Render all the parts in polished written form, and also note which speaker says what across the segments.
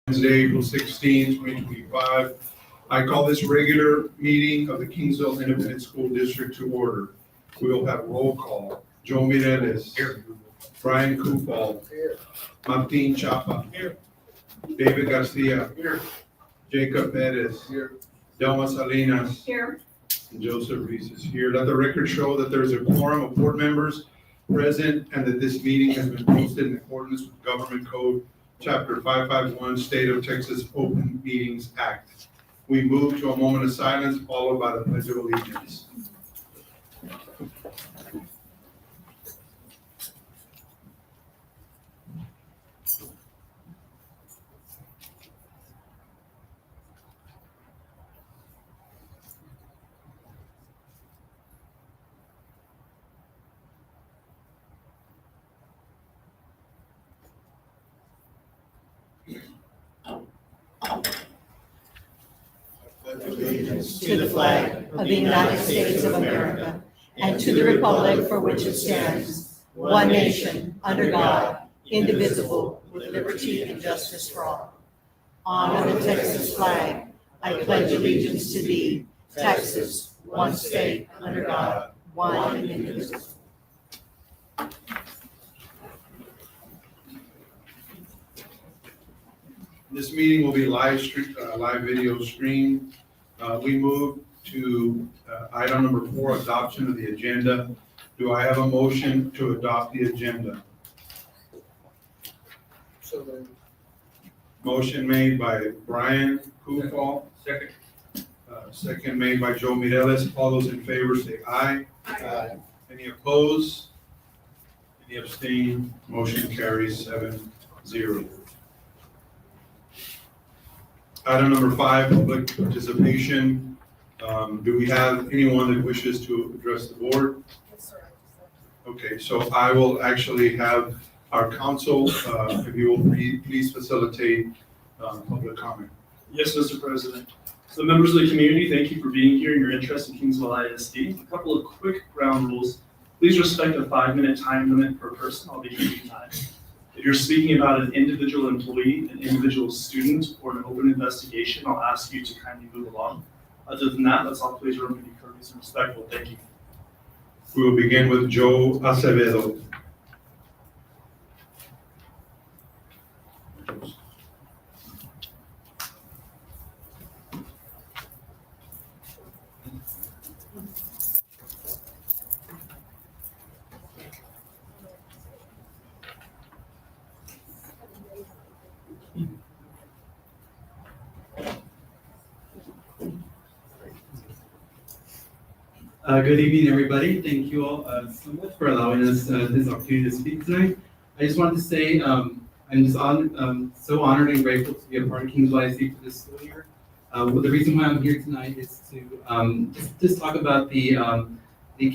Speaker 1: Wednesday, April 16, 2025. I call this regular meeting of the Kingsville Independent School District to order. We will have roll call. Joe Mireles. Here. Brian Kufal. Here. Martin Chapa. Here. David Garcia. Here. Jacob Perez. Here. Delma Salinas.
Speaker 2: Here.
Speaker 1: And Joseph Reese is here. Let the record show that there is a quorum of board members present and that this meeting has been posted in accordance with Government Code Chapter 551, State of Texas Open Meetings Act. We move to a moment of silence followed by the Pledge of Allegiance.
Speaker 2: Allegiance to the flag of the United States of America and to the republic for which it stands, one nation, under God, indivisible, with liberty and justice for all. Honor the Texas flag. I pledge allegiance to thee, Texas, one state, under God, one and indivisible.
Speaker 1: This meeting will be live video streamed. We move to item number 4, adoption of the agenda. Do I have a motion to adopt the agenda?
Speaker 3: So moved.
Speaker 1: Motion made by Brian Kufal.
Speaker 3: Second.
Speaker 1: Second made by Joe Mireles. All those in favor say aye.
Speaker 3: Aye.
Speaker 1: Any opposed? Any abstain? Motion carries 7-0. Item number 5, public participation. Do we have anyone that wishes to address the board?
Speaker 2: Yes, sir.
Speaker 1: Okay, so I will actually have our counsel, if you will please facilitate public comment.
Speaker 4: Yes, Mr. President. So members of the community, thank you for being here and your interest in Kingsville ISD. A couple of quick ground rules. Please respect a 5-minute time limit per person. I'll be keeping time. If you're speaking about an individual employee, an individual student, or an open investigation, I'll ask you to kindly move along. Other than that, let's all please remember to be courteous and respectful. Thank you.
Speaker 1: We will begin with Joe Acevedo.
Speaker 5: Good evening, everybody. Thank you all so much for allowing us this opportunity to speak tonight. I just wanted to say I'm just so honored and grateful to be a part of Kingsville ISD for this school year. Well, the reason why I'm here tonight is to just talk about the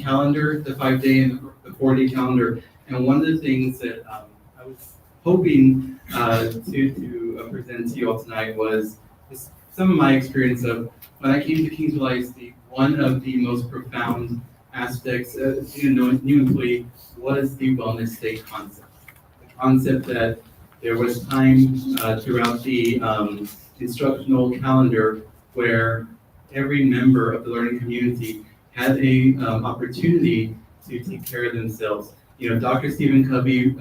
Speaker 5: calendar, the 5-day and the 4-day calendar. And one of the things that I was hoping to present to you all tonight was just some of my experience of when I came to Kingsville ISD. One of the most profound aspects as a new employee was the wellness day concept. The concept that there was time throughout the instructional calendar where every member of the learning community had a opportunity to take care of themselves. You know, Dr. Stephen Covey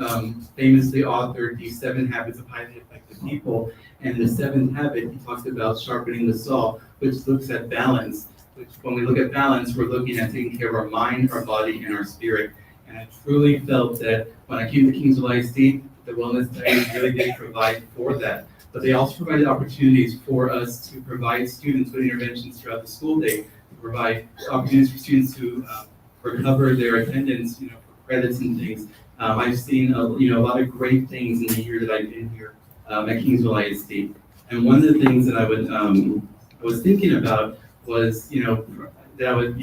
Speaker 5: famously authored the 7 Habits of Highly Effective People, and the 7th habit, he talks about sharpening the saw, which looks at balance. Which, when we look at balance, we're looking at taking care of our mind, our body, and our spirit. And I truly felt that when I came to Kingsville ISD, the wellness studies really did provide for that. But they also provided opportunities for us to provide students with interventions throughout the school day, to provide opportunities for students to recover their attendance, for credits and things. I've seen a lot of great things in the year that I've been here at Kingsville ISD. And one of the things that I was thinking about was, that I would,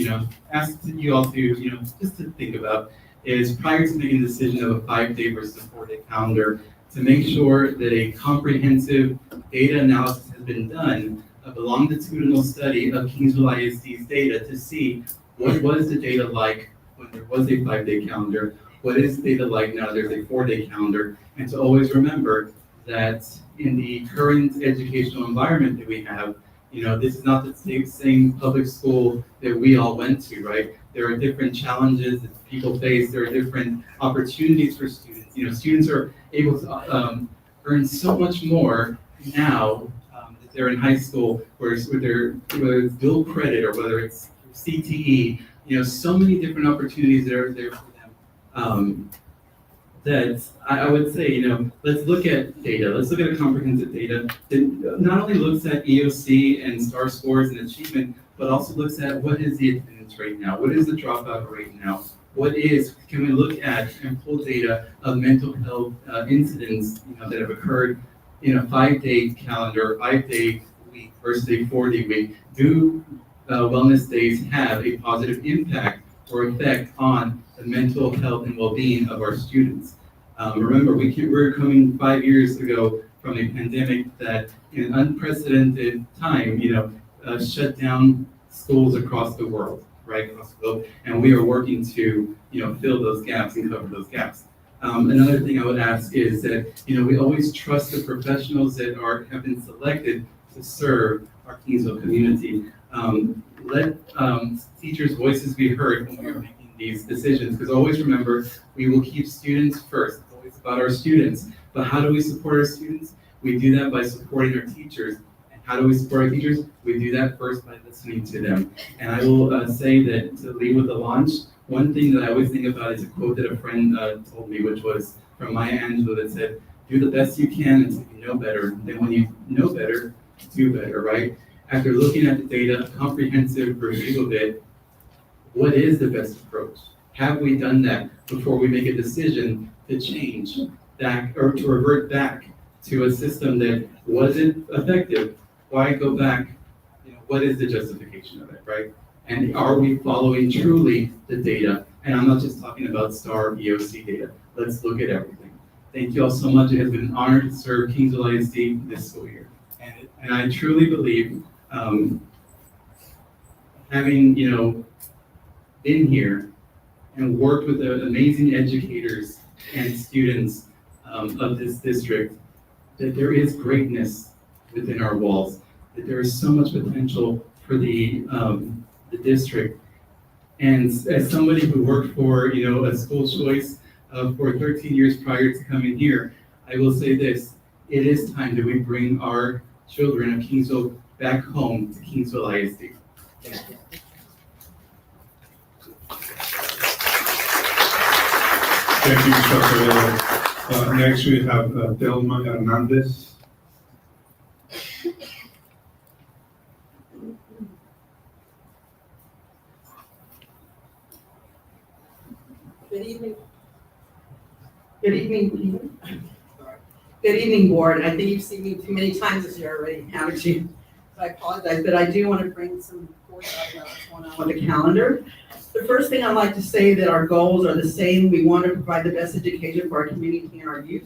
Speaker 5: ask you all to, just to think about is prior to making a decision of a 5-day versus a 4-day calendar, to make sure that a comprehensive data analysis has been done of a longitudinal study of Kingsville ISD's data to see what was the data like when there was a 5-day calendar, what is data like now there's a 4-day calendar, and to always remember that in the current educational environment that we have, this is not the same public school that we all went to, right? There are different challenges that people face. There are different opportunities for students. Students are able to earn so much more now that they're in high school, whether it's dual credit or whether it's CTE, so many different opportunities that are there for them. That I would say, let's look at data. Let's look at a comprehensive data that not only looks at EOC and STAR scores and achievement, but also looks at what is the attendance rate now? What is the dropout rate now? Can we look at and pull data of mental health incidents that have occurred in a 5-day calendar, 5-day week versus a 4-day week? Do wellness days have a positive impact or effect on the mental health and well-being of our students? Remember, we're coming 5 years ago from a pandemic that in an unprecedented time, shut down schools across the world, right? Across the globe, and we are working to, fill those gaps and cover those gaps. Another thing I would ask is that, we always trust the professionals that have been selected to serve our Kingsville community. Let teachers' voices be heard when we are making these decisions, because always remember, we will keep students first. It's always about our students. But how do we support our students? We do that by supporting our teachers. And how do we support our teachers? We do that first by listening to them. And I will say that to lead with the launch, one thing that I always think about is a quote that a friend told me, which was from Maya Angelou, that said, do the best you can until you know better. Then when you know better, do better, right? After looking at the data, a comprehensive review of it, what is the best approach? Have we done that before we make a decision to change back or to revert back to a system that wasn't effective? Why go back? What is the justification of it, right? And are we following truly the data? And I'm not just talking about STAR EOC data. Let's look at everything. Thank you all so much. It has been an honor to serve Kingsville ISD this school year. And I truly believe, having, been here and worked with the amazing educators and students of this district, that there is greatness within our walls, that there is so much potential for the district. And as somebody who worked for, a school choice for 13 years prior to coming here, I will say this: it is time that we bring our children of Kingsville back home to Kingsville ISD. Thank you.
Speaker 1: Thank you, Mr. Acevedo. Next, we have Delma Hernandez.
Speaker 3: Good evening. Good evening. Good evening, board. I think you've seen me too many times this year already, haven't you? So I apologize, but I do want to bring some foresight about what's going on with the calendar. The first thing I'd like to say that our goals are the same. We want to provide the best education for our community and our youth.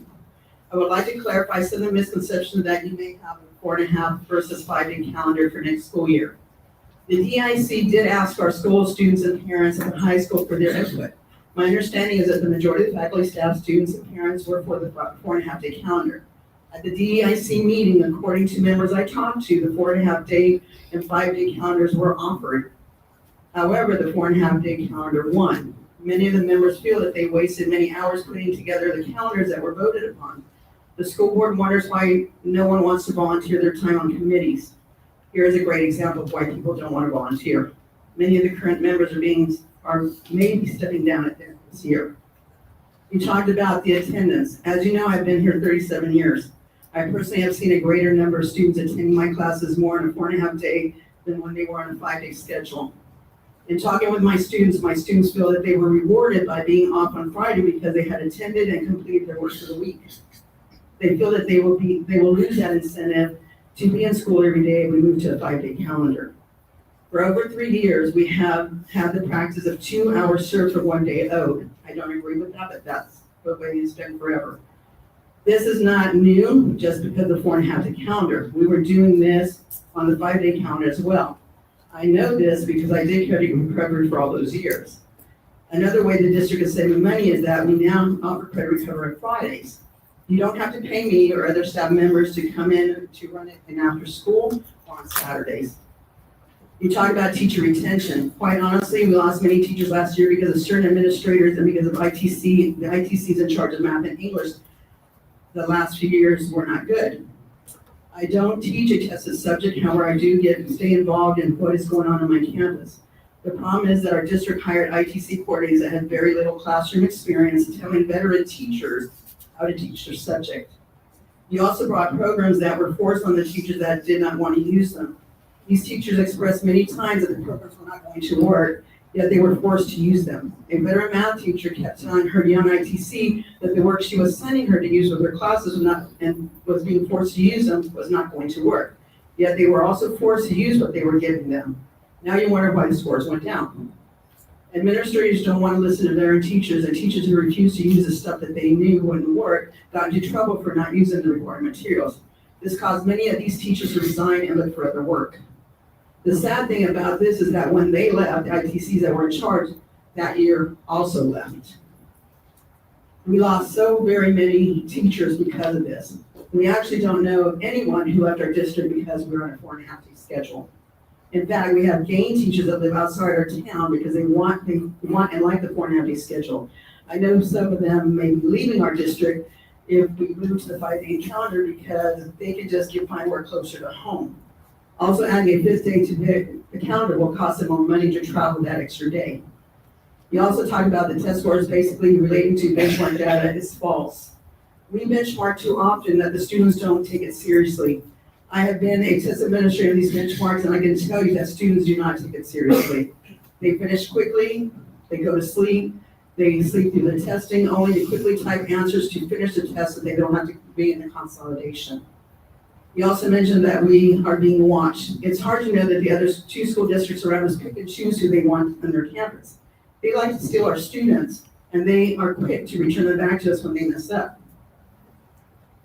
Speaker 3: I would like to clarify some of the misconceptions that you may have of 4.5 versus 5-day calendar for next school year. The DIC did ask our school students and parents at the high school for their input. My understanding is that the majority of faculty, staff, students, and parents were for the 4.5-day calendar. At the DEIC meeting, according to members I talked to, the 4.5-day and 5-day calendars were offered. However, the 4.5-day calendar won. Many of the members feel that they wasted many hours putting together the calendars that were voted upon. The school board wonders why no one wants to volunteer their time on committees. Here's a great example of why people don't want to volunteer. Many of the current members are maybe stepping down at the end of this year. You talked about the attendance. As you know, I've been here 37 years. I personally have seen a greater number of students attending my classes more on a 4.5-day than when they were on a 5-day schedule. In talking with my students feel that they were rewarded by being off on Friday because they had attended and completed their work for the week. They feel that they will lose that incentive to be in school every day if we move to a 5-day calendar. For over 3 years, we have had the practice of 2 hours served for 1 day owed. I don't agree with that, but that's the way it's been forever. This is not new just because of the 4.5-day calendar. We were doing this on the 5-day calendar as well. I know this because I did credit recovery for all those years. Another way the district is saving money is that we now offer credit recovery on Fridays. You don't have to pay me or other staff members to come in to run it in after school or on Saturdays. You talk about teacher retention. Quite honestly, we lost many teachers last year because of certain administrators and because of ITC. The ITC is in charge of math and English. The last few years were not good. I don't teach a tested subject, however, I do stay involved in what is going on my campus. The problem is that our district hired ITC coordinators that had very little classroom experience telling veteran teachers how to teach their subject. You also brought programs that were forced on the teachers that did not want to use them. These teachers expressed many times that the programs were not going to work, yet they were forced to use them. A veteran math teacher kept telling her young ITC that the work she was sending her to use with her classes was being forced to use them was not going to work. Yet they were also forced to use what they were giving them. Now you wonder why the scores went down. Administrators don't want to listen to veteran teachers, and teachers who refuse to use the stuff that they knew wouldn't work got into trouble for not using the required materials. This caused many of these teachers to resign and look for other work. The sad thing about this is that when they left, the ITCs that were in charge that year also left. We lost so very many teachers because of this. We actually don't know of anyone who left our district because we were on a 4.5-day schedule. In fact, we have gained teachers that live outside our town because they want and like the 4.5-day schedule. I know some of them may be leaving our district if we move to the 5-day calendar because they can just find work closer to home. Also, adding a 5th day to the calendar will cost them more money to travel that extra day. You also talk about the test scores basically relating to benchmark data is false. We benchmark too often that the students don't take it seriously. I have been a test administrator of these benchmarks, and I can tell you that students do not take it seriously. They finish quickly, they go to sleep, they sleep through the testing, only to quickly type answers to finish the test so they don't have to be in the consolidation. You also mentioned that we are being watched. It's hard to know that the other 2 school districts around us pick and choose who they want on their campus. They like to steal our students, and they are quick to return them back to us when they mess up.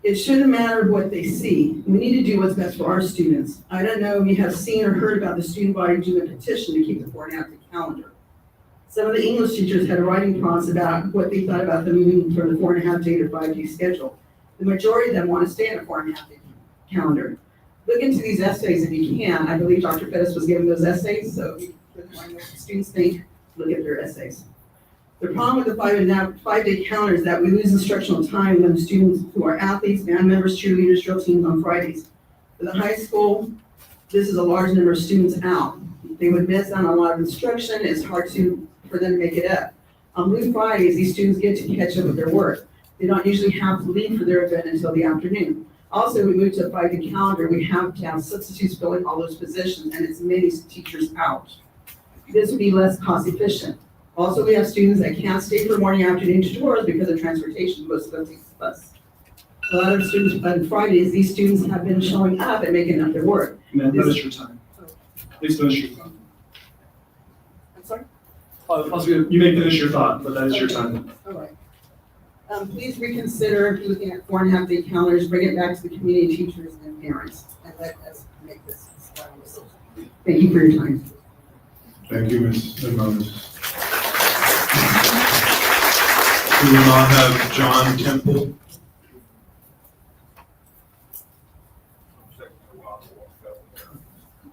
Speaker 3: It shouldn't matter what they see. We need to do what's best for our students. I don't know if you have seen or heard about the student body doing a petition to keep the 4.5-day calendar. Some of the English teachers had a writing prompt about what they thought about the moving from the 4.5-day to 5-day schedule. The majority of them want to stay on a 4.5-day calendar. Look into these essays if you can. I believe Dr. Pettis was given those essays, so if you want to know what the students think, look at their essays. The problem with the 5-day calendar is that we lose instructional time when students who are athletes, band members, cheerleaders, drill teams on Fridays. For the high school, this is a large number of students out. They would miss out on a lot of instruction. It's hard for them to make it up. On Blue Fridays, these students get to catch up with their work. They don't usually have to leave for their event until the afternoon. Also, we move to a 5-day calendar, we have to have substitutes filling all those positions, and it's many teachers out. This would be less cost efficient. Also, we have students that can't stay for morning, afternoon tutorials because of transportation, most of them take the bus. A lot of students, on Fridays, these students have been showing up and making up their work.
Speaker 4: Ma'am, that is your time. Please finish your thought.
Speaker 3: I'm sorry?
Speaker 4: You may finish your thought, but that is your time.
Speaker 3: All right. Please reconsider looking at 4.5-day calendars, bring it back to the community teachers and parents, and let us make this final decision. Thank you for your time.
Speaker 1: Thank you, Ms. Hernandez. We will now have John Temple.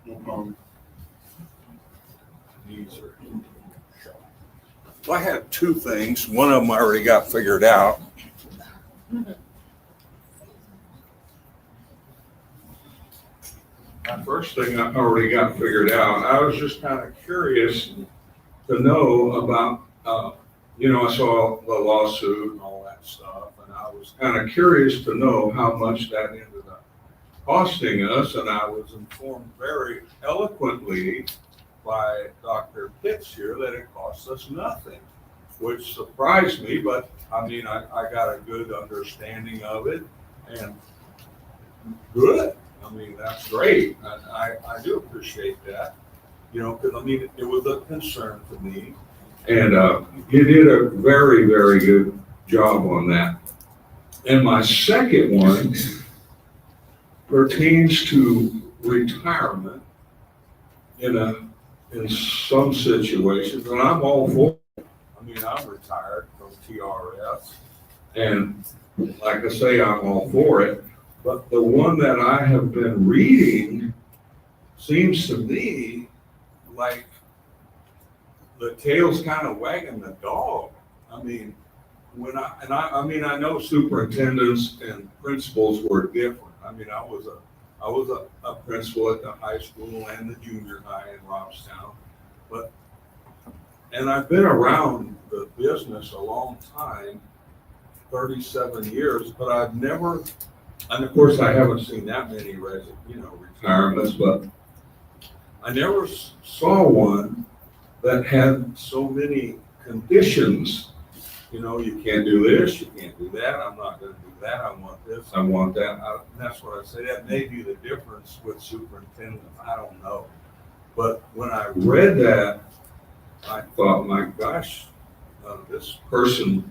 Speaker 1: No problem.
Speaker 6: Well, I had 2 things. One of them I already got figured out. The first thing I already got figured out, I was just kind of curious to know about, I saw the lawsuit and all that stuff, and I was kind of curious to know how much that ended up costing us, and I was informed very eloquently by Dr. Pitts here that it costs us nothing, which surprised me, but I mean, I got a good understanding of it, and good. I mean, that's great. I do appreciate that, because I mean, it was a concern to me. And you did a very, very good job on that. And my second one pertains to retirement in some situations, and I'm all for it. I mean, I'm retired from TRS, and like I say, I'm all for it. But the one that I have been reading seems to me like the tail's kind of wagging the dog. I mean, I mean, I know superintendents and principals were different. I mean, I was a principal at the high school and the junior high in Robstown. And I've been around the business a long time, 37 years, but I've never, and of course I haven't seen that many retirements, but I never saw one that had so many conditions. You know, you can't do this, you can't do that, I'm not gonna do that, I want this, I want that. And that's what I say, that may be the difference with superintendent, I don't know. But when I read that, I thought, my gosh, this person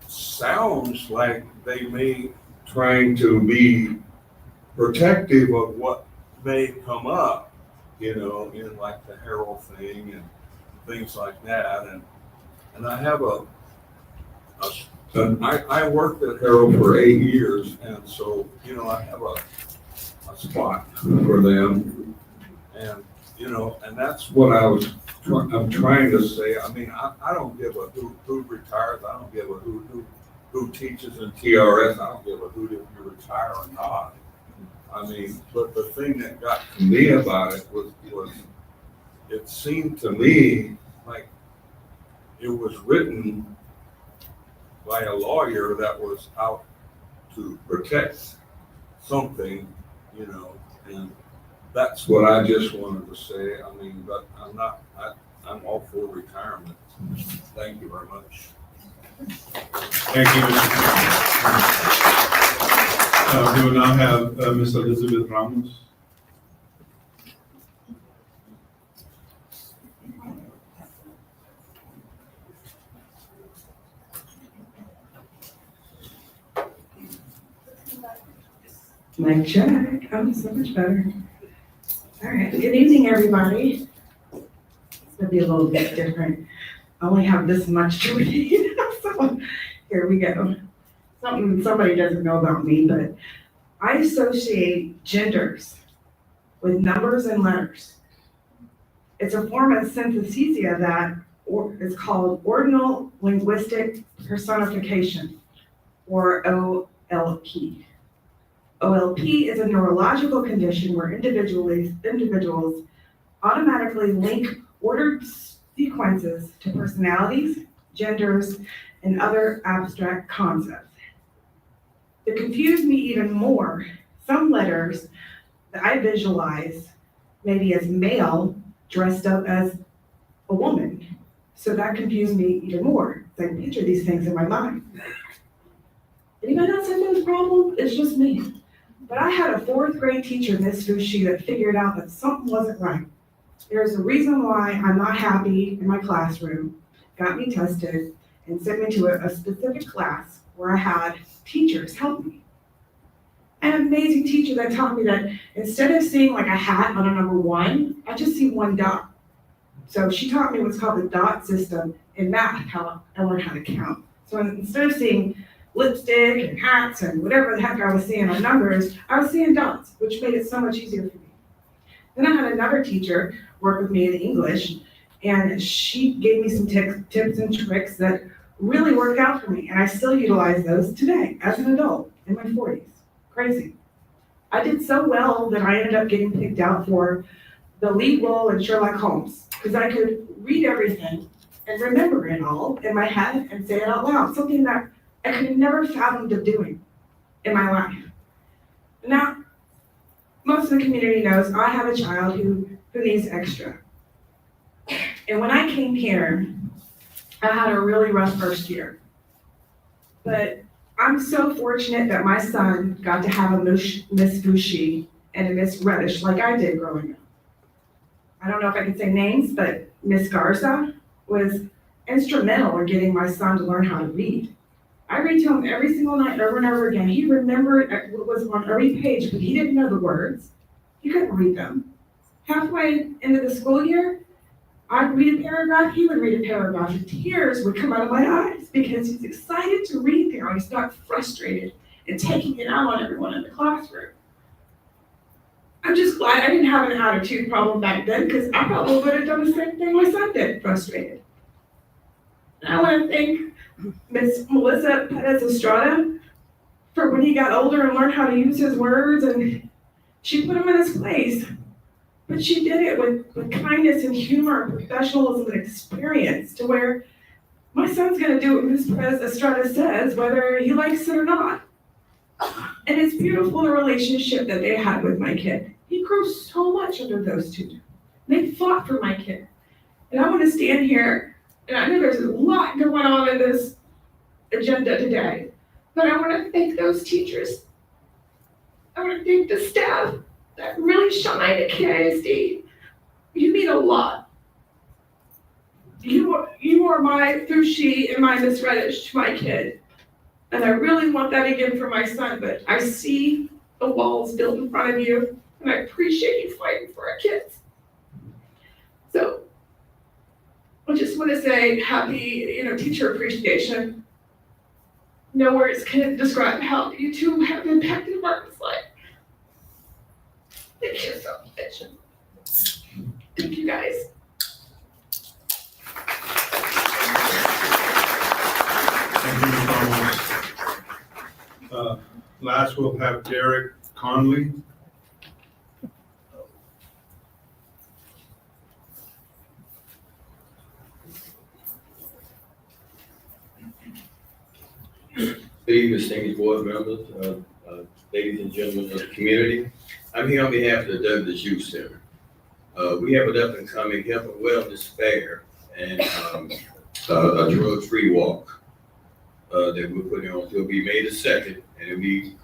Speaker 6: sounds like they may trying to be protective of what may come up, in like the Herald thing and things like that. And I have I worked at Herald for 8 years, and so, I have a spot for them. And that's what I'm trying to say. I mean, I don't give a who retires. I don't give a who teaches in TRS. I don't give a hoot if you retire or not. I mean, but the thing that got to me about it was it seemed to me like it was written by a lawyer that was out to protect something, and that's what I just wanted to say. I mean, but I'm all for retirement. Thank you very much.
Speaker 1: Thank you, Mr. We will now have Ms. Elizabeth Ramos.
Speaker 7: Mic check. Oh, so much better. All right. Good evening, everybody. It's gonna be a little bit different. I only have this much to read, so here we go. Something somebody doesn't know about me, but I associate genders with numbers and letters. It's a form of synesthesia that is called ordinal linguistic personification, or OLP. OLP is a neurological condition where individuals automatically link ordered sequences to personalities, genders, and other abstract concepts. To confuse me even more, some letters that I visualize maybe as male dressed up as a woman. So that confused me even more. I picture these things in my mind. Anybody else have this problem? It's just me. But I had a 4th grade teacher, Miss Fushi, that figured out that something wasn't right. There's a reason why I'm not happy in my classroom, got me tested, and sent me to a specific class where I had teachers help me. An amazing teacher that taught me that instead of seeing like a hat on a number 1, I just see 1 dot. So she taught me what's called the dot system in math, how I learned how to count. So instead of seeing lipstick and hats and whatever the heck I was seeing on numbers, I was seeing dots, which made it so much easier for me. Then I had another teacher work with me in English, and she gave me some tips and tricks that really worked out for me, and I still utilize those today as an adult in my 40s. Crazy. I did so well that I ended up getting picked out for the lead role in Sherlock Holmes, because I could read everything and remember it all in my head and say it out loud, something that I could have never fathomed of doing in my life. Now, most of the community knows I have a child who needs extra. And when I came here, I had a really rough first year. But I'm so fortunate that my son got to have a Miss Fushi and a Miss Reddish like I did growing up. I don't know if I can say names, but Miss Garza was instrumental in getting my son to learn how to read. I read to him every single night, over and over again. He remembered what was on every page, but he didn't know the words. He couldn't read them. Halfway into the school year, I'd read a paragraph, he would read a paragraph, and tears would come out of my eyes because he's excited to read there, and he's not frustrated and taking it out on everyone in the classroom. I'm just glad I didn't have an attitude problem back then, because I probably would have done the same thing my son did, frustrated. And I want to thank Miss Melissa Perez Estrada for when he got older and learned how to use his words, and she put him in his place. But she did it with kindness and humor and professionalism and experience, to where my son's gonna do what Ms. Perez Estrada says, whether he likes it or not. And it's beautiful, the relationship that they had with my kid. He grew so much under those two. They fought for my kid. And I want to stand here, and I know there's a lot going on in this agenda today, but I want to thank those teachers. I want to thank the staff that really shine at KISD. You mean a lot. You are my Fushi and my Miss Reddish to my kid. And I really want that again for my son, but I see the walls built in front of you, and I appreciate you fighting for our kids. So I just want to say happy, Teacher Appreciation. No words can describe how you two have impacted Martin's life. Thank you so much. Thank you, guys.
Speaker 1: Thank you, Ms. Ramos. Last, we'll have Derek Conley.
Speaker 8: Good evening, distinguished board members, ladies and gentlemen of the community. I'm here on behalf of the Douglas Youth Center. We have an up-and-coming health and wellness fair and a drug-free walk that we're putting on. It'll be May the 2nd, and it'll be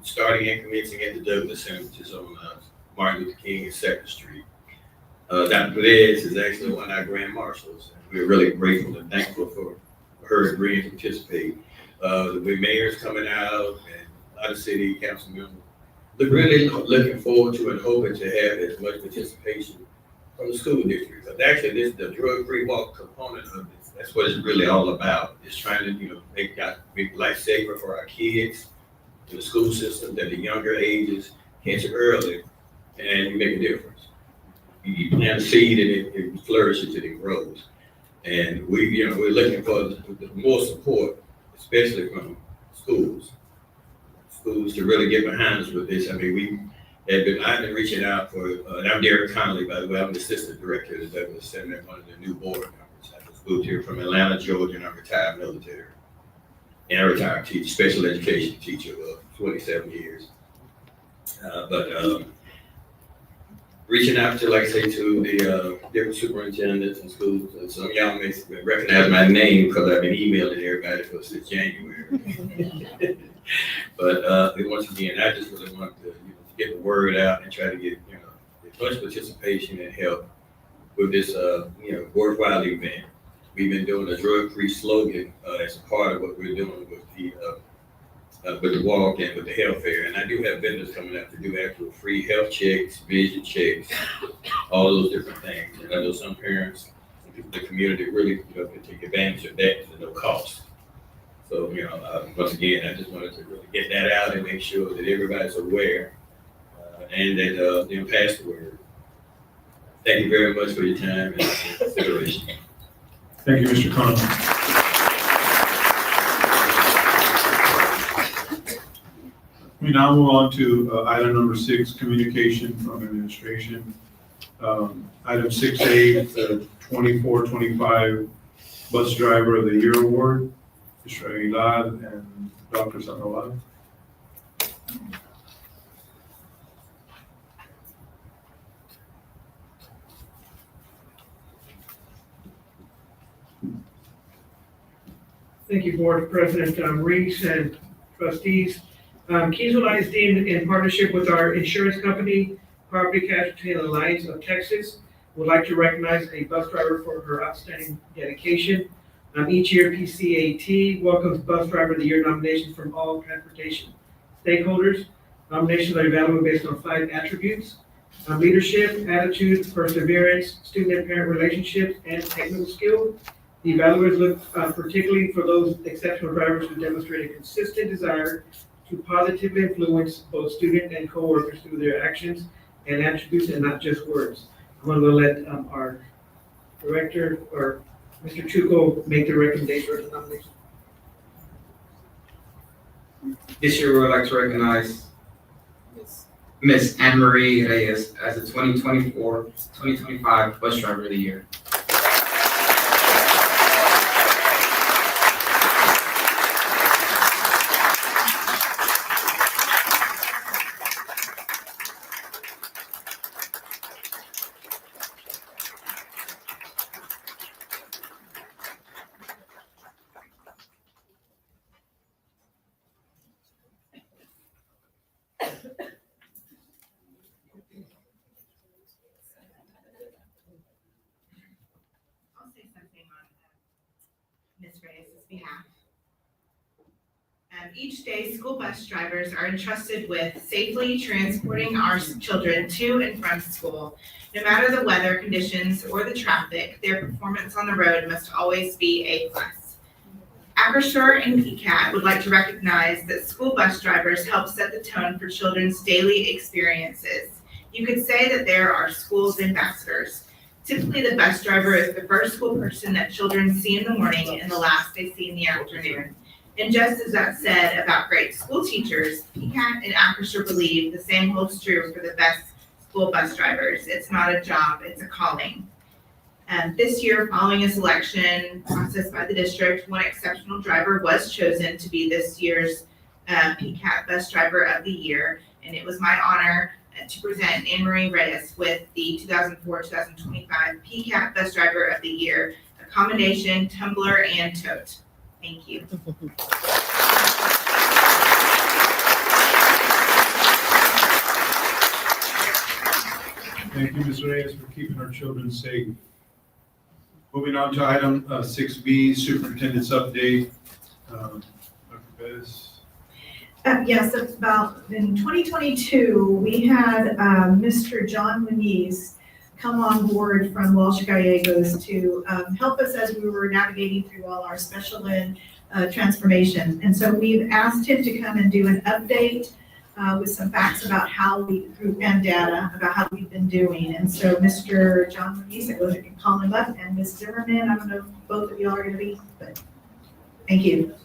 Speaker 8: starting at the Douglas Center, which is on Martin Luther King and 2nd Street. Dr. Perez is actually one of our grand marshals. We're really grateful and thankful for her agreeing to participate. The mayor's coming out and a lot of city council members. They're really looking forward to and hoping to have as much participation from the school district. But actually, this is the drug-free walk component of this. That's what it's really all about. It's trying to, make life safer for our kids in the school system, that the younger ages catch it early, and you make a difference. You plant a seed and it flourishes and it grows. And we're looking for more support, especially from schools to really get behind us with this. I mean, I've been reaching out and I'm Derek Conley, by the way. I'm the assistant director of the Douglas Center and one of the new board members. I just moved here from Atlanta, Georgia, and I'm retired military. And I retired teacher, special education teacher of 27 years. Reaching out to, like I say, to the different superintendents and schools. And some of y'all may recognize my name because I've been emailing everybody since January. But once again, I just really want to get the word out and try to get as much participation and help with this worthwhile event. We've been doing a drug-free slogan as a part of what we're doing with the walk and with the health fair. And I do have vendors coming out to do actual free health checks, vision checks, all those different things. And I know some parents, the community really can take advantage of that at no cost. So, once again, I just wanted to really get that out and make sure that everybody's aware and that pass the word. Thank you very much for your time and consideration.
Speaker 1: Thank you, Mr. Conley. We now move on to item number 6, communication from administration. Item 6A, the 24-25 Bus Driver of the Year Award, Mr. Aguilar and Dr. Sandoval.
Speaker 9: Thank you, Board President Reese and trustees. Kingsville ISD, in partnership with our insurance company, Property Casualty and Alliance of Texas, would like to recognize a bus driver for her outstanding dedication. Each year, PCAT welcomes Bus Driver of the Year nominations from all transportation stakeholders. Nominations are evaluated based on 5 attributes: leadership, attitude, perseverance, student and parent relationships, and technical skill. The evaluators look particularly for those exceptional drivers who demonstrate a consistent desire to positively influence both student and coworkers through their actions and attributes and not just words. I'm going to let our director, or Mr. Chuko, make the recommendation or the nomination.
Speaker 10: This year, we would like to recognize Miss Anne Marie Reyes as the 2024-2025 Bus Driver of the Year.
Speaker 11: I'll say something on Ms. Reyes' behalf. Each day, school bus drivers are entrusted with safely transporting our children to and from school. No matter the weather conditions or the traffic, their performance on the road must always be A+. Acrisure and PCAT would like to recognize that school bus drivers help set the tone for children's daily experiences. You could say that there are school's ambassadors. Typically, the bus driver is the first school person that children see in the morning and the last they see in the afternoon. And just as that said about great school teachers, PCAT and Acrisure believe the same holds true for the best school bus drivers. It's not a job, it's a calling. This year, following a selection process by the district, one exceptional driver was chosen to be this year's PCAT Bus Driver of the Year, and it was my honor to present Anne Marie Reyes with the 2004-2025 PCAT Bus Driver of the Year, a combination tumbler and tote. Thank you.
Speaker 1: Thank you, Ms. Reyes, for keeping our children safe. Moving on to item 6B, Superintendent's Update. Dr. Bettis.
Speaker 2: Yes, about in 2022, we had Mr. John Muniz come on board from Walsh Gallegos to help us as we were navigating through all our special ed transformation. And so we've asked him to come and do an update with some facts about how and data about how we've been doing. And so Mr. John Muniz, I go ahead and call him up, and Ms. Zimmerman, I don't know if both of y'all are going to be, but thank you.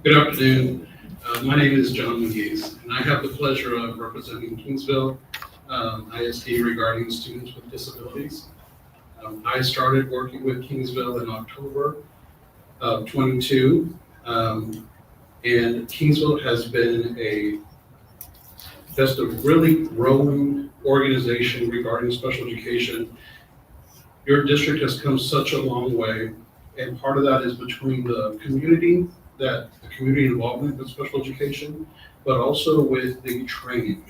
Speaker 12: Good afternoon. My name is John Muniz, and I have the pleasure of representing Kingsville ISD regarding students with disabilities. I started working with Kingsville in October of 22, and Kingsville has been just a really growing organization regarding special education. Your district has come such a long way, and part of that is between the community involvement with special education, but also with the training.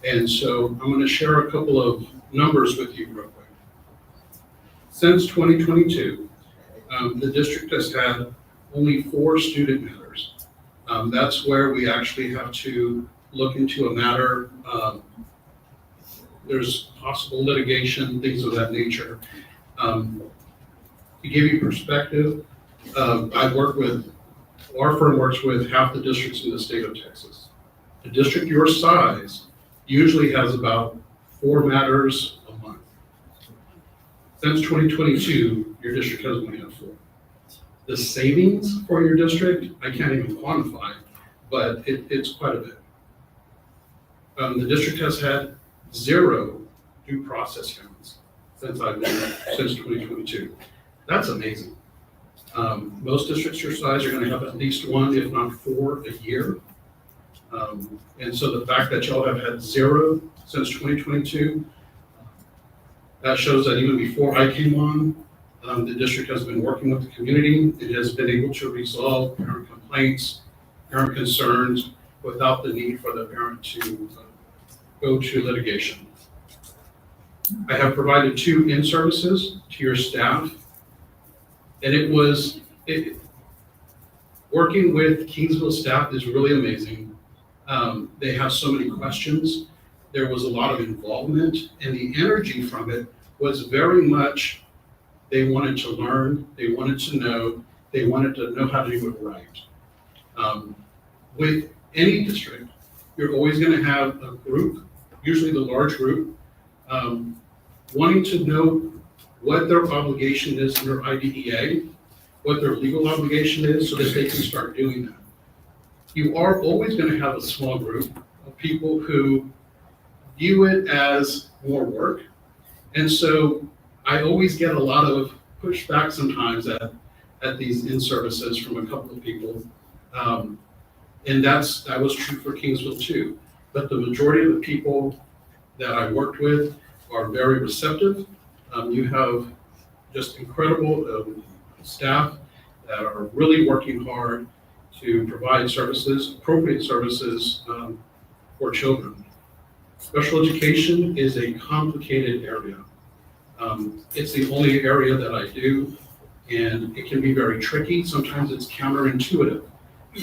Speaker 12: And so I'm going to share a couple of numbers with you real quick. Since 2022, the district has had only 4 student matters. That's where we actually have to look into a matter. There's possible litigation, things of that nature. To give you perspective, our firm works with half the districts in the state of Texas. A district your size usually has about 4 matters a month. Since 2022, your district has only had 4. The savings for your district, I can't even quantify, but it's quite a bit. The district has had 0 due process hearings since 2022. That's amazing. Most districts your size are going to have at least 1, if not 4 a year. And so the fact that y'all have had 0 since 2022, that shows that even before I came on, the district has been working with the community. It has been able to resolve parent complaints, parent concerns, without the need for the parent to go to litigation. I have provided 2 in-services to your staff. And Working with Kingsville staff is really amazing. They have so many questions. There was a lot of involvement, and the energy from it was very much, they wanted to learn, they wanted to know how to do it right. With any district, you're always gonna have a group, usually the large group, wanting to know what their obligation is under IDEA, what their legal obligation is, so that they can start doing that. You are always gonna have a small group of people who view it as more work. And so I always get a lot of pushback sometimes at these in-services from a couple of people. And that was true for Kingsville too. But the majority of the people that I worked with are very receptive. You have just incredible staff that are really working hard to provide services, appropriate services for children. Special education is a complicated area. It's the only area that I do, and it can be very tricky. Sometimes it's counterintuitive.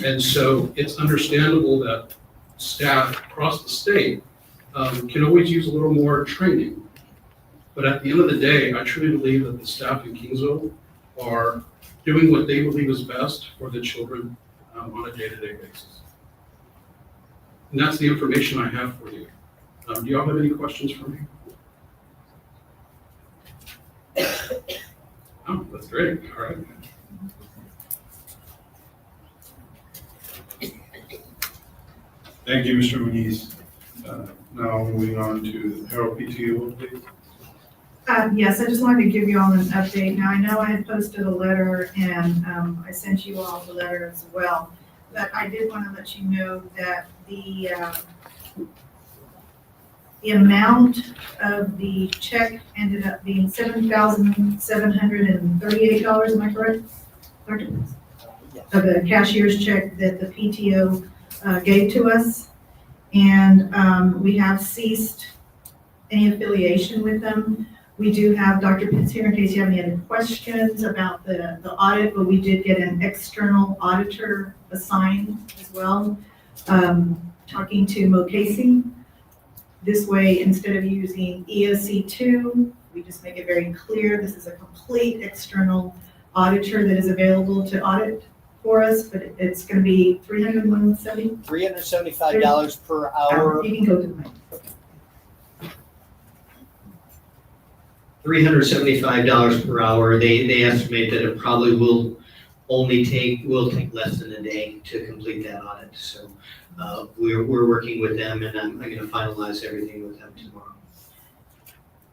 Speaker 12: And so it's understandable that staff across the state can always use a little more training. But at the end of the day, I truly believe that the staff in Kingsville are doing what they believe is best for the children on a day-to-day basis. And that's the information I have for you. Do y'all have any questions for me? Oh, that's great. All right.
Speaker 1: Thank you, Mr. Muniz. Now moving on to Harold PTO, please.
Speaker 13: Yes, I just wanted to give you all an update. Now, I know I had posted a letter and I sent you all the letter as well, but I did want to let you know that the amount of the check ended up being $7,738, am I correct? Of the cashier's check that the PTO gave to us. And we have ceased any affiliation with them. We do have Dr. Pitts here in case you have any other questions about the audit, but we did get an external auditor assigned as well. Talking to Mo Casey. This way, instead of using ESC2, we just make it very clear this is a complete external auditor that is available to audit for us, but it's going to be
Speaker 2: $375 per hour.
Speaker 13: You can go to the mic.
Speaker 14: $375 per hour. They estimate that it probably will take less than a day to complete that audit. So we're working with them, and I'm going to finalize everything with them tomorrow.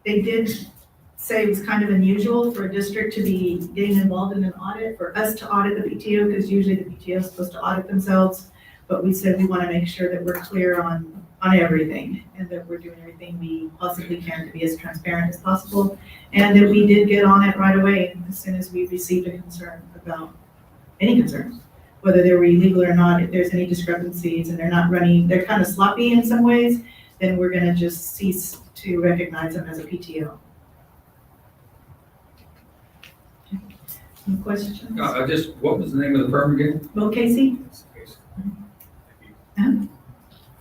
Speaker 13: They did say it was kind of unusual for a district to be getting involved in an audit, for us to audit the PTO, because usually the PTO is supposed to audit themselves. But we said we want to make sure that we're clear on everything, and that we're doing everything we possibly can to be as transparent as possible. And that we did get on it right away as soon as we received a concern about any concerns, whether they were illegal or not. If there's any discrepancies and they're kind of sloppy in some ways, then we're going to just cease to recognize them as a PTO. Any questions?
Speaker 10: What was the name of the firm again?
Speaker 13: Mo Casey?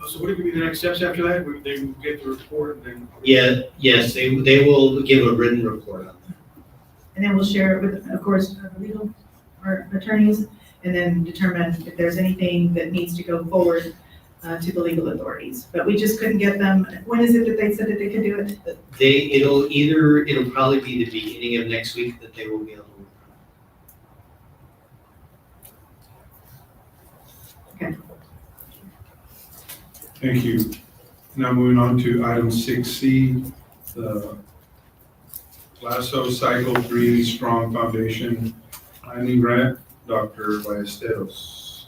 Speaker 9: So what are going to be the next steps after that? They will get the report and then?
Speaker 14: Yes, they will give a written report on that.
Speaker 13: And then we'll share it with, of course, the legal or attorneys, and then determine if there's anything that needs to go forward to the legal authorities. But we just couldn't get them. When is it that they said that they could do it?
Speaker 14: It'll probably be the beginning of next week that they will be able to work on it.
Speaker 13: Okay.
Speaker 1: Thank you. Now moving on to item 6C, the Lasso Cycle 3 Strong Foundation Planning Grant, Dr. Ballesteros.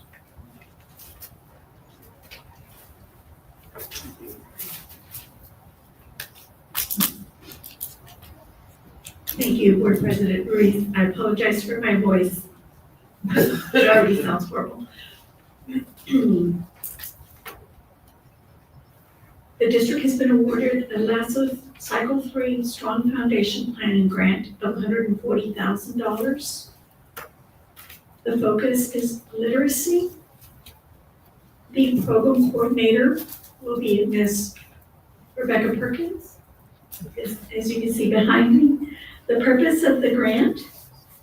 Speaker 15: Thank you, Board President Ruiz. I apologize for my voice. It already sounds horrible. The district has been awarded a LASSO Cycle 3 Strong Foundation Planning Grant of $140,000. The focus is literacy. The program coordinator will be Ms. Rebecca Perkins, as you can see behind me. The purpose of the grant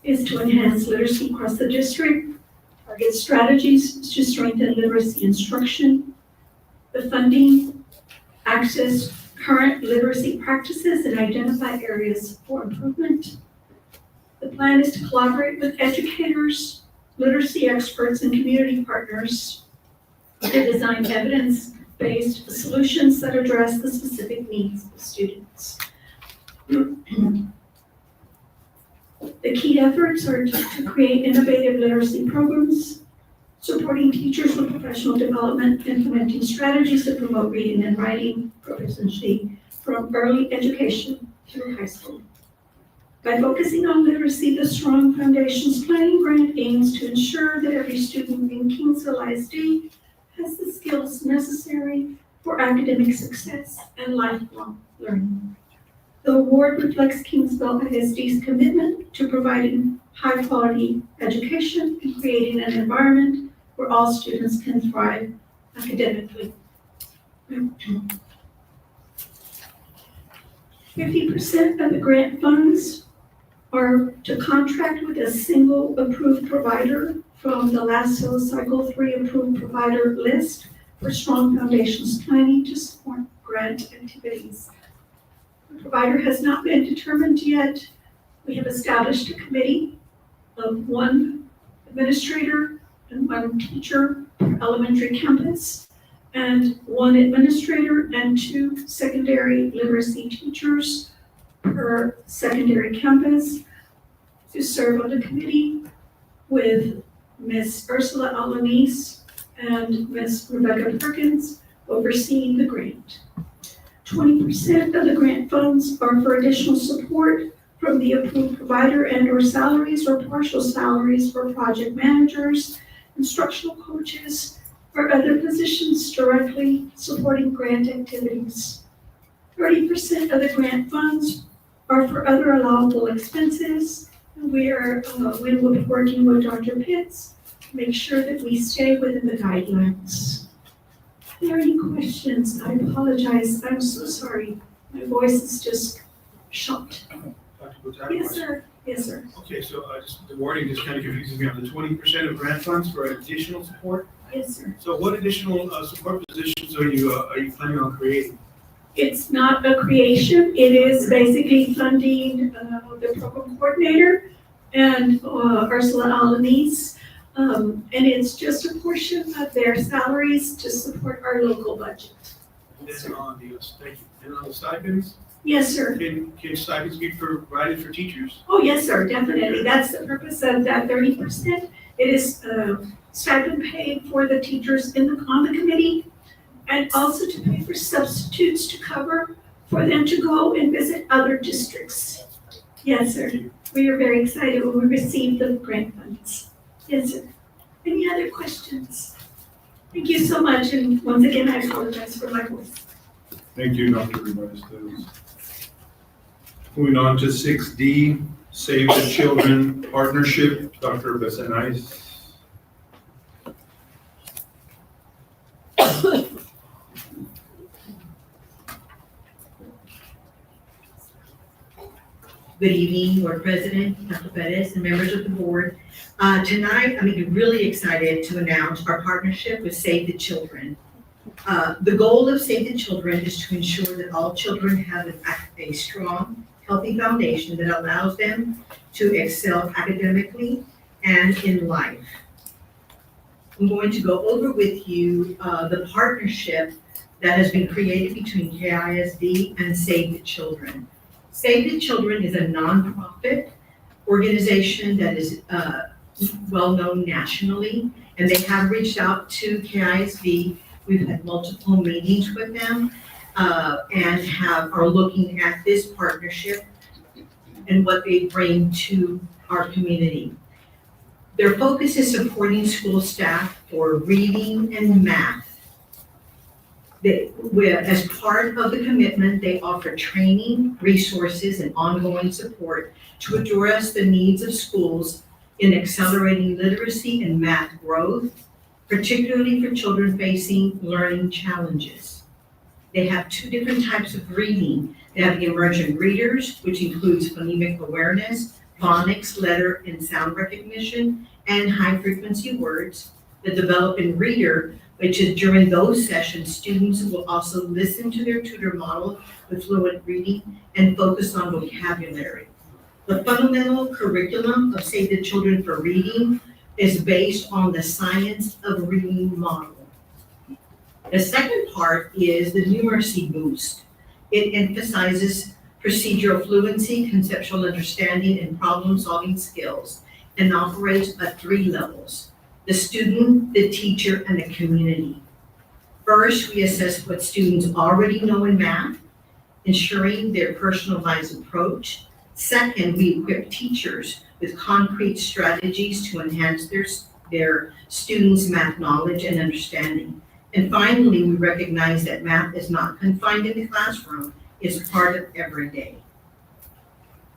Speaker 15: is to enhance literacy across the district, target strategies to strengthen literacy instruction. The funding, access current literacy practices and identify areas for improvement. The plan is to collaborate with educators, literacy experts, and community partners to design evidence-based solutions that address the specific needs of students. The key efforts are to create innovative literacy programs, supporting teachers with professional development, implementing strategies to promote reading and writing proficiency from early education through high school. By focusing on literacy, the Strong Foundations Planning Grant aims to ensure that every student in Kingsville ISD has the skills necessary for academic success and lifelong learning. The award reflects Kingsville ISD's commitment to providing high-quality education and creating an environment where all students can thrive academically. 50% of the grant funds are to contract with a single approved provider from the LASSO Cycle 3 approved provider list for Strong Foundations Planning to support grant activities. The provider has not been determined yet. We have established a committee of one administrator and one teacher per elementary campus, and one administrator and 2 secondary literacy teachers per secondary campus to serve on the committee with Ms. Ursula Alanis and Ms. Rebecca Perkins overseeing the grant. 20% of the grant funds are for additional support from the approved provider and/or salaries or partial salaries for project managers, instructional coaches, or other positions directly supporting grant activities. 30% of the grant funds are for other allowable expenses. We will be working with Dr. Pitts to make sure that we stay within the guidelines. Are there any questions? I apologize. I'm so sorry. My voice is just shot.
Speaker 9: Dr. Butler?
Speaker 15: Yes, sir. Yes, sir.
Speaker 9: Okay, so the wording just kind of confuses me on the 20% of grant funds for additional support.
Speaker 15: Yes, sir.
Speaker 9: So what additional support positions are you planning on creating?
Speaker 15: It's not a creation. It is basically funding the program coordinator and Ursula Alanis. And it's just a portion of their salaries to support our local budget.
Speaker 9: And on the, thank you. And on the stipends?
Speaker 15: Yes, sir.
Speaker 9: Can stipends be provided for teachers?
Speaker 15: Oh, yes, sir, definitely. That's the purpose of that 30%. It is stipend paid for the teachers on the committee, and also to pay for substitutes to cover for them to go and visit other districts. Yes, sir. We are very excited when we receive the grant funds. Yes, sir. Any other questions? Thank you so much, and once again, I apologize for my voice.
Speaker 1: Thank you, Dr. Rivas. Moving on to 6D, Save the Children Partnership, Dr. Besanais.
Speaker 16: Good evening, Board President, Dr. Perez, and members of the board. Tonight, I'm really excited to announce our partnership with Save the Children. The goal of Save the Children is to ensure that all children have a strong, healthy foundation that allows them to excel academically and in life. I'm going to go over with you the partnership that has been created between KISD and Save the Children. Save the Children is a nonprofit organization that is well-known nationally, and they have reached out to KISD. We've had multiple meetings with them and are looking at this partnership and what they bring to our community. Their focus is supporting school staff for reading and math. As part of the commitment, they offer training, resources, and ongoing support to address the needs of schools in accelerating literacy and math growth, particularly for children facing learning challenges. They have two different types of reading. They have the emergent readers, which includes phonemic awareness, phonics, letter and sound recognition, and high-frequency words. The developing reader, which is during those sessions, students will also listen to their tutor model with fluent reading and focus on vocabulary. The fundamental curriculum of Save the Children for Reading is based on the science of reading model. The second part is the numeracy boost. It emphasizes procedural fluency, conceptual understanding, and problem-solving skills, and operates at 3 levels: the student, the teacher, and the community. First, we assess what students already know in math, ensuring their personalized approach. Second, we equip teachers with concrete strategies to enhance their students' math knowledge and understanding. And finally, we recognize that math is not confined in the classroom, it's part of every day.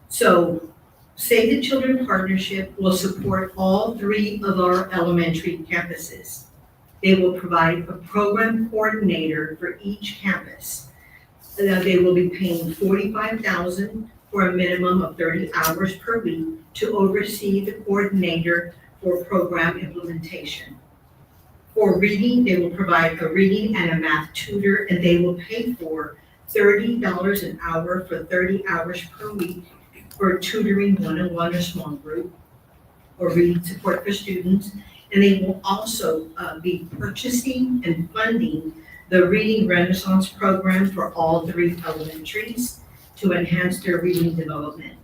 Speaker 16: So, Save the Children Partnership will support all 3 of our elementary campuses. They will provide a program coordinator for each campus. They will be paying $45,000 for a minimum of 30 hours per week to oversee the coordinator for program implementation. For reading, they will provide a reading and a math tutor, and they will pay for $30 an hour for 30 hours per week for tutoring one-on-one or small group or reading support for students. And they will also be purchasing and funding the Reading Renaissance program for all 3 elementaries to enhance their reading development.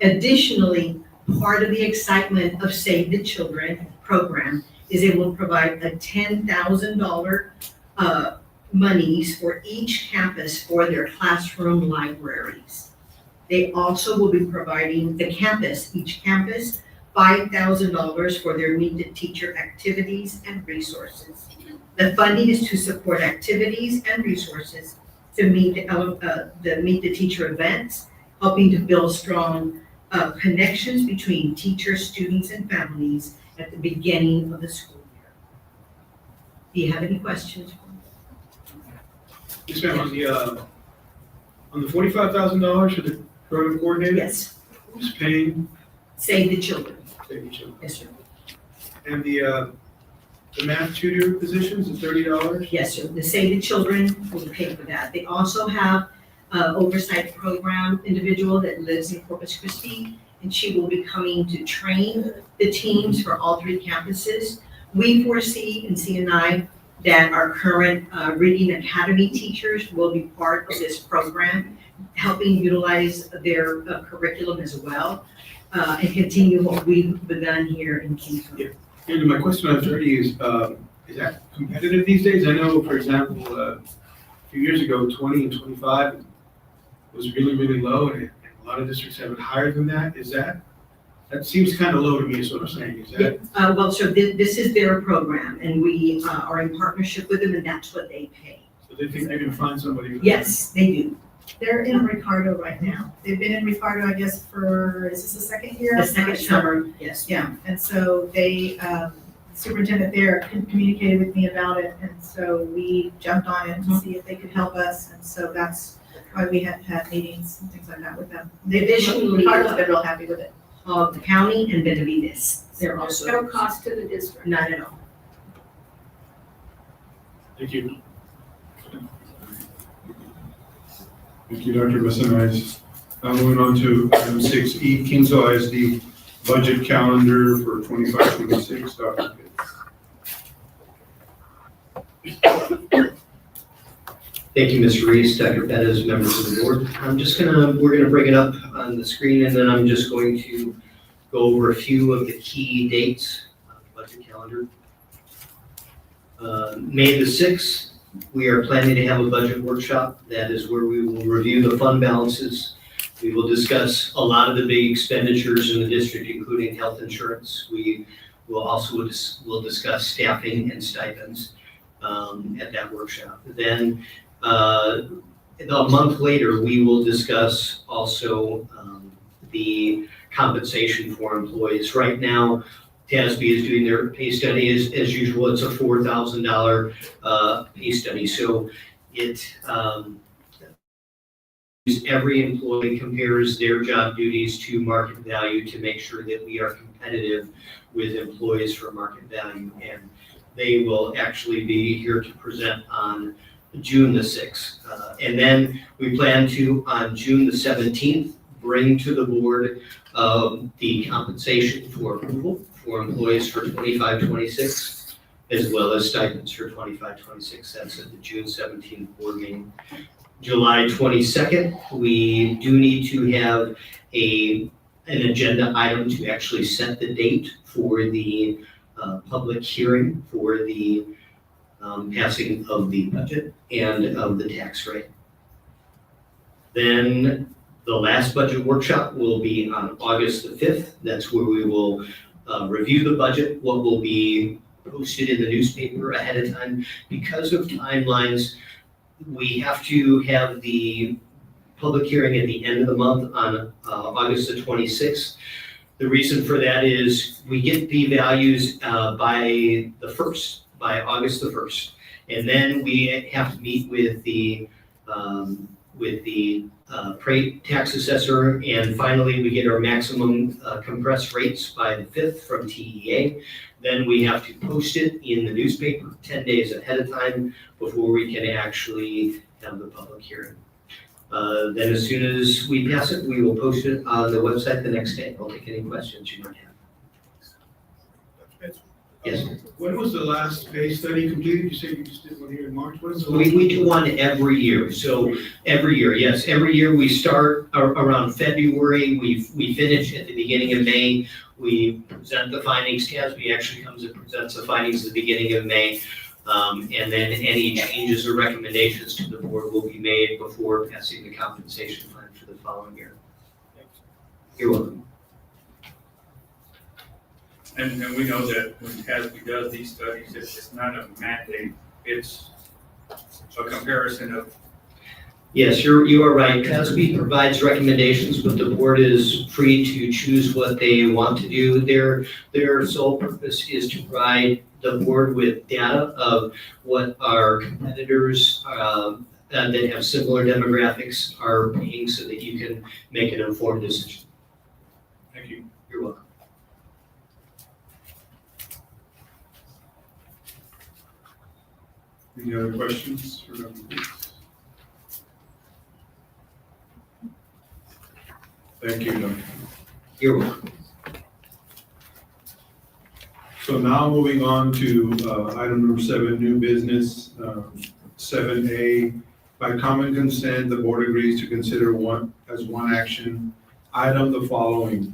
Speaker 16: Additionally, part of the excitement of Save the Children program is it will provide a $10,000 monies for each campus for their classroom libraries. They also will be providing each campus, $5,000 for their Meet the Teacher activities and resources. The funding is to support activities and resources to meet the Meet the Teacher events, helping to build strong connections between teachers, students, and families at the beginning of the school year. Do you have any questions?
Speaker 9: Yes, ma'am, on the $45,000 for the program coordinator?
Speaker 16: Yes,
Speaker 9: Who's paying?
Speaker 16: Save the Children.
Speaker 9: Save the Children.
Speaker 16: Yes, sir.
Speaker 9: And the math tutor positions, the $30?
Speaker 16: Yes, sir. The Save the Children will pay for that. They also have an oversight program individual that lives in Corpus Christi, and she will be coming to train the teams for all 3 campuses. We foresee in CNI that our current Reading Academy teachers will be part of this program, helping utilize their curriculum as well, and continue what we've begun here in Kingsville.
Speaker 9: And my question on 30 is that competitive these days? I know, for example, a few years ago, 20 and 25 was really, really low, and a lot of districts have it higher than that. That seems kind of low to me, is what I'm saying. Is that?
Speaker 16: Well, so this is their program, and we are in partnership with them, and that's what they pay.
Speaker 9: So they think they're gonna find somebody?
Speaker 16: Yes, they do.
Speaker 13: They're in Ricardo right now. They've been in Ricardo, I guess, is this the second year?
Speaker 16: The second summer, yes.
Speaker 13: Yeah, and so they, superintendent there communicated with me about it, and so we jumped on it to see if they could help us, and so that's why we had meetings and things like that with them.
Speaker 16: Additionally,
Speaker 13: Ricardo's been real happy with it.
Speaker 16: The county and Benavides, they're also.
Speaker 15: No cost to the district.
Speaker 16: Not at all.
Speaker 9: Thank you.
Speaker 1: Thank you, Dr. Bassanides. Now moving on to item 6E, Kingsville ISD budget calendar for 25-26. Dr. Pitts.
Speaker 14: Thank you, Mr. Reese, Dr. Pettis, members of the board. We're gonna bring it up on the screen, and then I'm just going to go over a few of the key dates on the budget calendar. May the 6th, we are planning to have a budget workshop. That is where we will review the fund balances. We will discuss a lot of the big expenditures in the district, including health insurance. We will also discuss staffing and stipends at that workshop. Then a month later, we will discuss also the compensation for employees. Right now, TASB is doing their pay study as usual. It's a $4,000 pay study. So it, every employee compares their job duties to market value to make sure that we are competitive with employees for market value. And they will actually be here to present on June the 6th. And then we plan to, on June the 17th, bring to the board the compensation for approval for employees for 25-26, as well as stipends for 25-26. That's at the June 17th board meeting. July 22nd, we do need to have an agenda item to actually set the date for the public hearing for the passing of the budget and of the tax rate. Then the last budget workshop will be on August the 5th. That's where we will review the budget, what will be posted in the newspaper ahead of time. Because of timelines, we have to have the public hearing at the end of the month on August the 26th. The reason for that is we get the values by the 1st, by August the 1st. And then we have to meet with the tax assessor, and finally we get our maximum compressed rates by the 5th from TEA. Then we have to post it in the newspaper 10 days ahead of time before we can actually have the public hearing. Then as soon as we pass it, we will post it on the website the next day. I'll take any questions you might have. Yes.
Speaker 1: When was the last pay study completed? You said you just did one here in March. When was the
Speaker 14: We
Speaker 1: last?
Speaker 14: do one every year. So every year, yes, every year we start around February. We finish at the beginning of May. We present the findings. TASB actually comes and presents the findings at the beginning of May. And then any changes or recommendations to the board will be made before passing the compensation plan for the following year. You're welcome.
Speaker 17: And we know that when TASB does these studies, it's not a mandate, it's a comparison of.
Speaker 14: Yes, you are right. TASB provides recommendations, but the board is free to choose what they want to do. Their sole purpose is to provide the board with data of what our competitors that have similar demographics are paying so that you can make an informed decision.
Speaker 17: Thank you.
Speaker 14: You're welcome.
Speaker 1: Any other questions for them? Thank you, Doug.
Speaker 14: You're welcome.
Speaker 1: So now moving on to item number 7, new business. 7A, by common consent, the board agrees to consider one action item the following.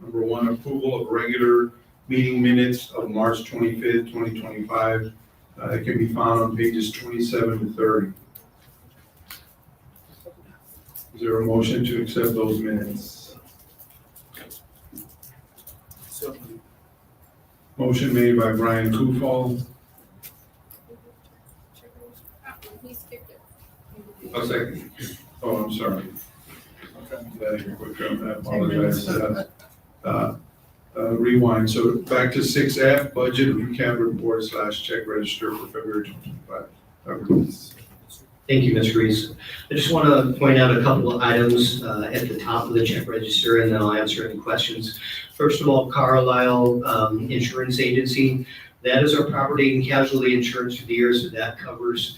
Speaker 1: Number 1, approval of regular meeting minutes of March 25th, 2025. It can be found on pages 27 to 30. Is there a motion to accept those minutes? Motion made by Brian Kufal.
Speaker 6: I'll second.
Speaker 1: Oh, I'm sorry. I apologize. Rewind. So back to 6F, budget recap report / check register for February 2025.
Speaker 14: Thank you, Ms. Reese. I just want to point out a couple of items at the top of the check register, and then I'll answer any questions. First of all, Carlisle Insurance Agency, that is our property and casualty insurance for the year, so that covers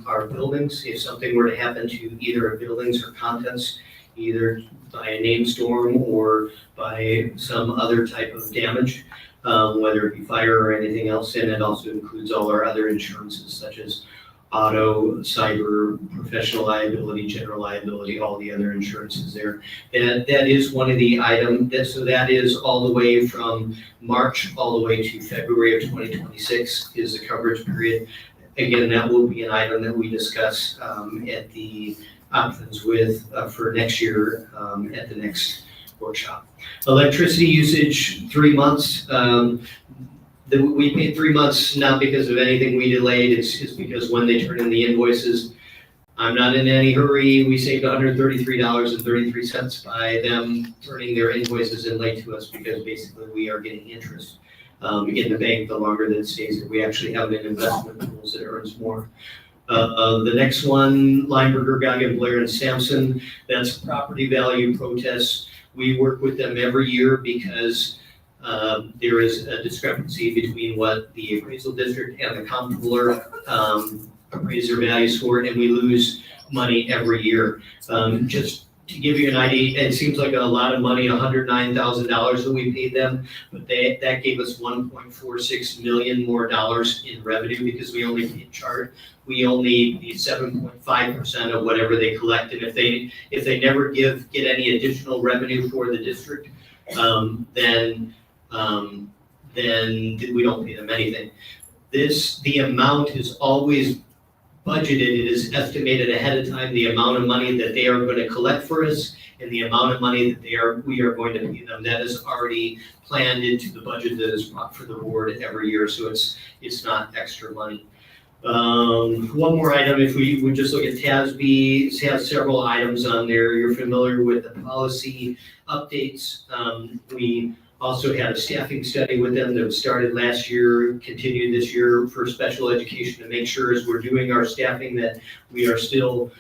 Speaker 14: our buildings. If something were to happen to either our buildings or contents, either by a named storm or by some other type of damage, whether it be fire or anything else, and it also includes all our other insurances such as auto, cyber, professional liability, general liability, all the other insurances there. That is one of the items, so that is all the way from March all the way to February of 2026 is the coverage period. Again, that will be an item that we discuss at the options for next year at the next workshop. Electricity usage, 3 months. We paid 3 months, not because of anything we delayed, it's because when they turn in the invoices, I'm not in any hurry. We saved $133.33 by them turning their invoices in late to us because basically we are getting interest in the bank the longer that it stays there. We actually have an investment tools that earns more. The next one, Lineberger, Goggin, Blair, and Sampson, that's property value protests. We work with them every year because there is a discrepancy between what the appraisal district and the comptroller appraise their values for, and we lose money every year. Just to give you an idea, it seems like a lot of money, $109,000 that we paid them, but that gave us $1.46 million more in revenue because we only need 7.5% of whatever they collect, and if they never get any additional revenue for the district, then we don't pay them anything. The amount is always budgeted, it is estimated ahead of time, the amount of money that they are going to collect for us and the amount of money that we are going to pay them. That is already planned into the budget that is brought for the board every year, so it's not extra money. One more item, if we would just look at TASB, it has several items on there. You're familiar with the policy updates. We also had a staffing study with them that started last year, continued this year for special education to make sure as we're doing our staffing that we are still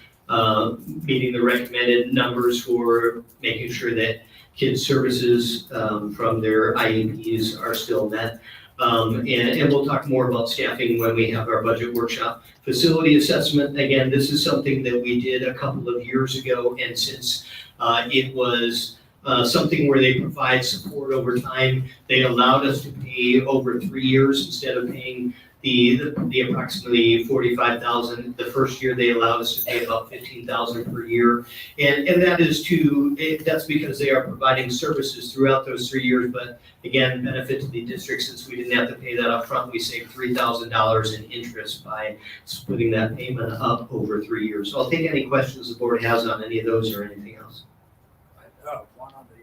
Speaker 14: meeting the recommended numbers for making sure that kids' services from their IEPs are still met. And we'll talk more about staffing when we have our budget workshop. Facility assessment, again, this is something that we did a couple of years ago, and since it was something where they provide support over time, they allowed us to pay over 3 years instead of paying the approximately $45,000. The first year they allowed us to pay about $15,000 per year, and that's because they are providing services throughout those 3 years. But again, benefit to the district since we didn't have to pay that up front. We saved $3,000 in interest by splitting that payment up over 3 years. So I'll take any questions the board has on any of those or anything else.
Speaker 17: One on the,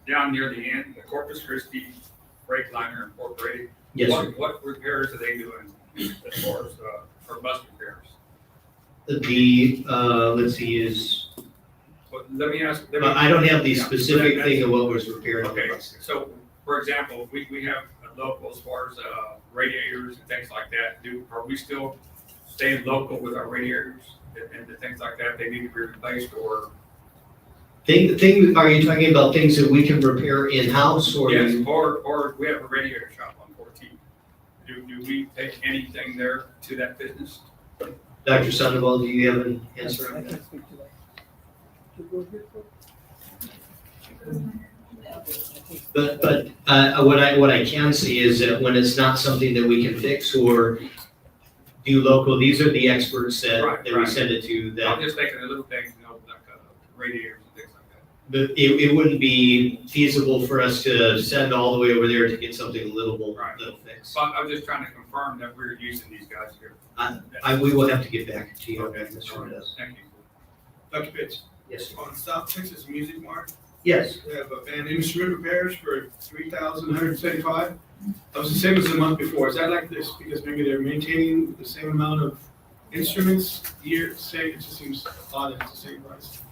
Speaker 17: down near the end, the Corpus Christi Freightliner Incorporated.
Speaker 14: Yes, sir.
Speaker 17: What repairs are they doing as far as, for bus repairs?
Speaker 14: Let's see,
Speaker 17: Well, let me ask.
Speaker 14: I don't have the
Speaker 17: Yeah,
Speaker 14: specific
Speaker 17: that's-
Speaker 14: thing of what was repaired on the
Speaker 17: Okay,
Speaker 14: bus.
Speaker 17: so, for example, we have a local as far as, radiators and things like that. Are we still staying local with our radiators and the things like that? They need to be replaced or?
Speaker 14: Are you talking about things that we can repair in-house or?
Speaker 17: Yes, or we have a radiator shop on 14. Do we take anything there to that business?
Speaker 14: Dr. Sandoval, do you have an answer on that? But what I can see is that when it's not something that we can fix or do local, these are the experts that we send it to.
Speaker 17: I'm just thinking of little things, like radiators and things like that.
Speaker 14: But it wouldn't be feasible for us to send all the way over there to get something little fixed.
Speaker 17: But I'm just trying to confirm that we're using these guys here.
Speaker 14: We will have to get back to you on that, Mr.
Speaker 17: Okay,
Speaker 14: Mendoza.
Speaker 17: thank you.
Speaker 1: Dr. Pitts,
Speaker 14: Yes.
Speaker 1: on South Texas Music Mart,
Speaker 14: Yes.
Speaker 1: we have a band instrument repairs for $3,175. That was the same as the month before. Is that like this because maybe they're maintaining the same amount of instruments year, say, it just seems odd that it's the same price.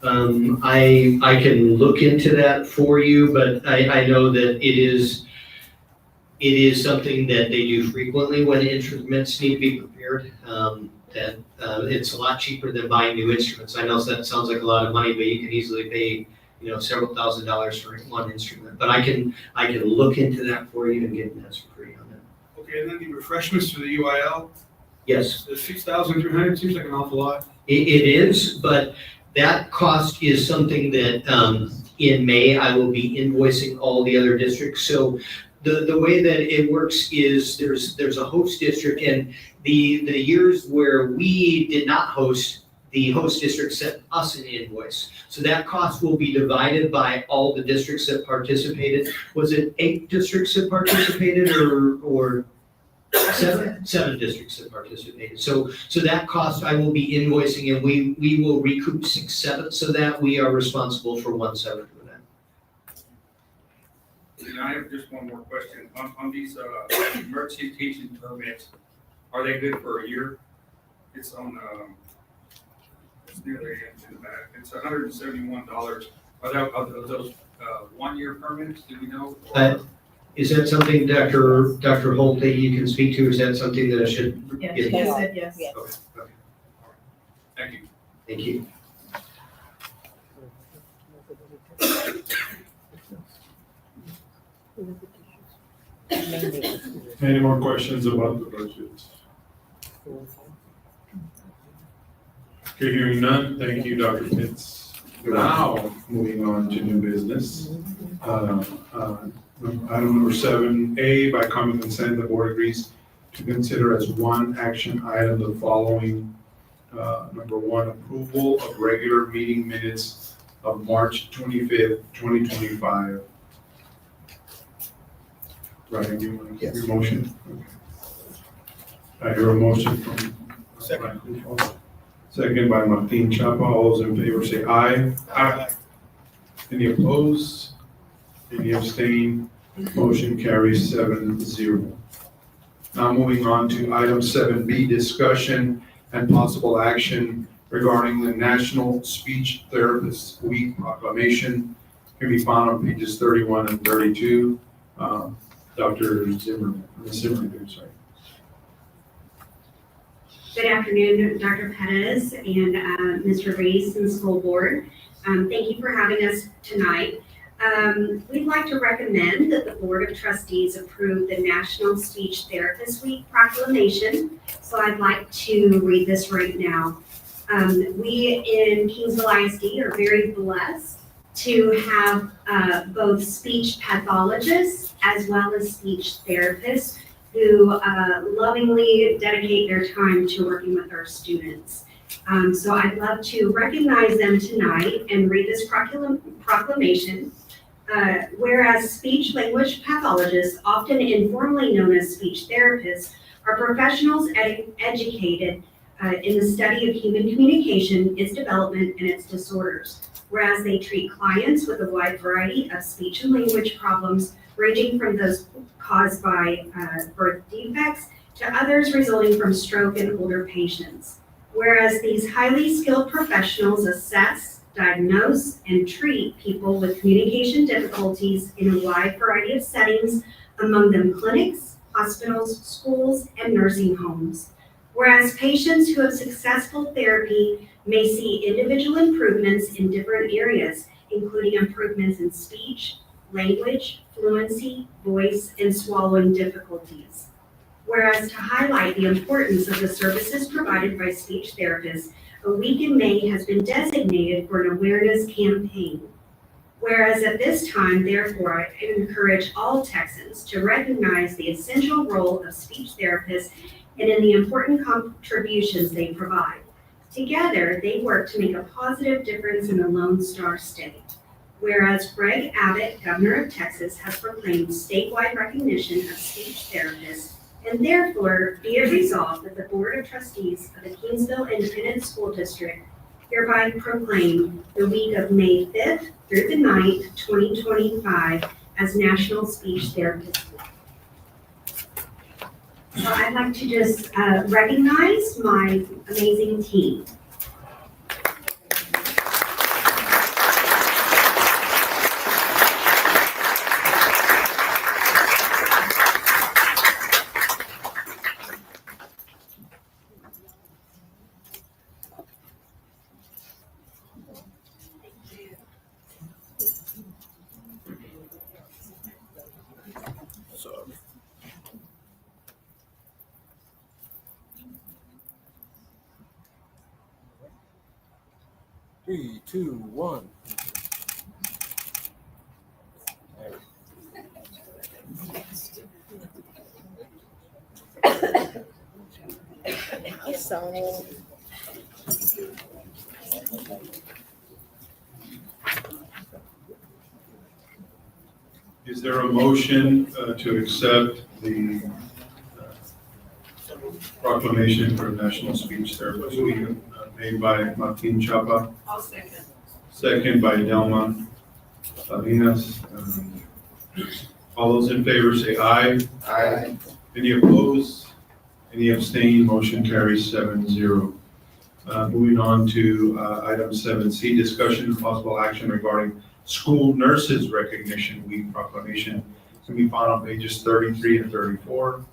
Speaker 14: I can look into that for you, but I know that it is something that they do frequently when instruments need to be prepared. It's a lot cheaper than buying new instruments. I know that sounds like a lot of money, but you can easily pay, several $1,000s for one instrument. But I can look into that for you and get an answer for you on that.
Speaker 1: Okay, and then the refreshments to the UIL,
Speaker 14: Yes,
Speaker 1: the $6,300 seems like an awful lot.
Speaker 14: it is, but that cost is something that in May I will be invoicing all the other districts. So the way that it works is there's a host district, and the years where we did not host, the host district sent us an invoice. So that cost will be divided by all the districts that participated. Was it 8 districts that participated or 7 districts that participated? So that cost I will be invoicing, and we will recoup 6/7 of that. We are responsible for 1/7 of that.
Speaker 17: And I have just one more question. On these emergency teaching permits, are they good for a year? It's on near the end to the back. It's $171. Are those, 1-year permits, do we know? Or-
Speaker 14: Is that something, Dr. Holt, that you can speak to? Is that something that I should?
Speaker 16: Yes,
Speaker 14: get-
Speaker 16: she said yes.
Speaker 2: Yes.
Speaker 14: Okay, okay.
Speaker 17: Thank you.
Speaker 14: Thank you.
Speaker 1: Any more questions about the budget? Okay, hearing none, thank you, Dr. Pitts. Now, moving on to new business. Item number 7A, by common consent, the board agrees to consider as one action item the following. Number 1, approval of regular meeting minutes of March 25th, 2025. Ryan, do you want to give your motion? Okay. I hear a motion from. Second. Second by Martin Chapa. All those in favor say aye. Aye. Any opposed? Any abstain? Motion carries 7-0. Now moving on to item 7B, discussion and possible action regarding the National Speech Therapists Week proclamation. Can be found on pages 31 and 32. Dr. Zimmerman, Ms. Zimmerman, sorry.
Speaker 18: Good afternoon, Dr. Pettis and Mr. Reese and the school board. Thank you for having us tonight. We'd like to recommend that the Board of Trustees approve the National Speech Therapist Week proclamation. So I'd like to read this right now. We in Kingsville ISD are very blessed to have both speech pathologists as well as speech therapists who lovingly dedicate their time to working with our students. So I'd love to recognize them tonight and read this proclamation. Whereas speech language pathologists, often informally known as speech therapists, are professionals educated in the study of human communication, its development, and its disorders. Whereas they treat clients with a wide variety of speech and language problems, ranging from those caused by birth defects to others resulting from stroke in older patients. Whereas these highly skilled professionals assess, diagnose, and treat people with communication difficulties in a wide variety of settings, among them clinics, hospitals, schools, and nursing homes. Whereas patients who have successful therapy may see individual improvements in different areas, including improvements in speech, language, fluency, voice, and swallowing difficulties. Whereas to highlight the importance of the services provided by speech therapists, a week in May has been designated for an awareness campaign. Whereas at this time, therefore, I encourage all Texans to recognize the essential role of speech therapists and in the important contributions they provide. Together, they work to make a positive difference in the Lone Star State. Whereas Greg Abbott, Governor of Texas, has proclaimed statewide recognition of speech therapists, and therefore be it resolved that the Board of Trustees of the Kingsville Independent School District hereby proclaim the week of May 5th through the 9th, 2025 as National Speech Therapist Week. So I'd like to just recognize my amazing team.
Speaker 19: Three, two, one.
Speaker 2: So.
Speaker 1: Is there a motion to accept the proclamation for National Speech Therapist Week made by Martin Chapa?
Speaker 3: I'll second.
Speaker 1: Second by Delma Salinas. All those in favor say aye.
Speaker 19: Aye.
Speaker 1: Any opposed? Any abstained? Motion carries 7-0. Moving on to item 7C, discussion and possible action regarding School Nurses Recognition Week proclamation. Can be found on pages 33 and 34.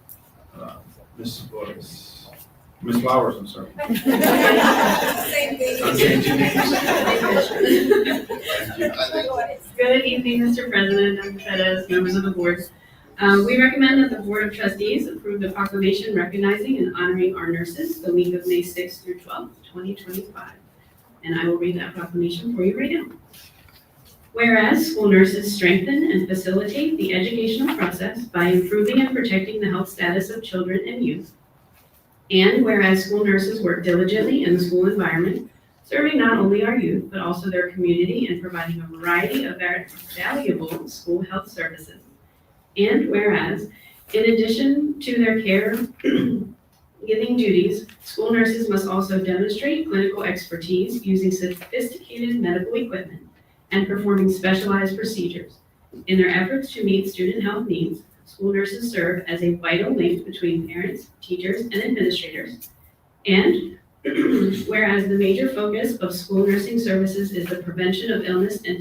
Speaker 1: Ms. Flowers, I'm sorry.
Speaker 11: Same thing.
Speaker 1: I'm saying two names.
Speaker 19: Good evening, Mr. President, Dr. Pettis, members of the board. We recommend that the Board of Trustees approve the proclamation recognizing and honoring our nurses the week of May 6th through 12th, 2025. And I will read that proclamation for you right now. Whereas school nurses strengthen and facilitate the educational process by improving and protecting the health status of children and youth. And whereas school nurses work diligently in the school environment, serving not only our youth, but also their community and providing a variety of valuable school health services. And whereas, in addition to their care-giving duties, school nurses must also demonstrate clinical expertise using sophisticated medical equipment and performing specialized procedures. In their efforts to meet student health needs, school nurses serve as a vital link between parents, teachers, and administrators. And whereas the major focus of school nursing services is the prevention of illness and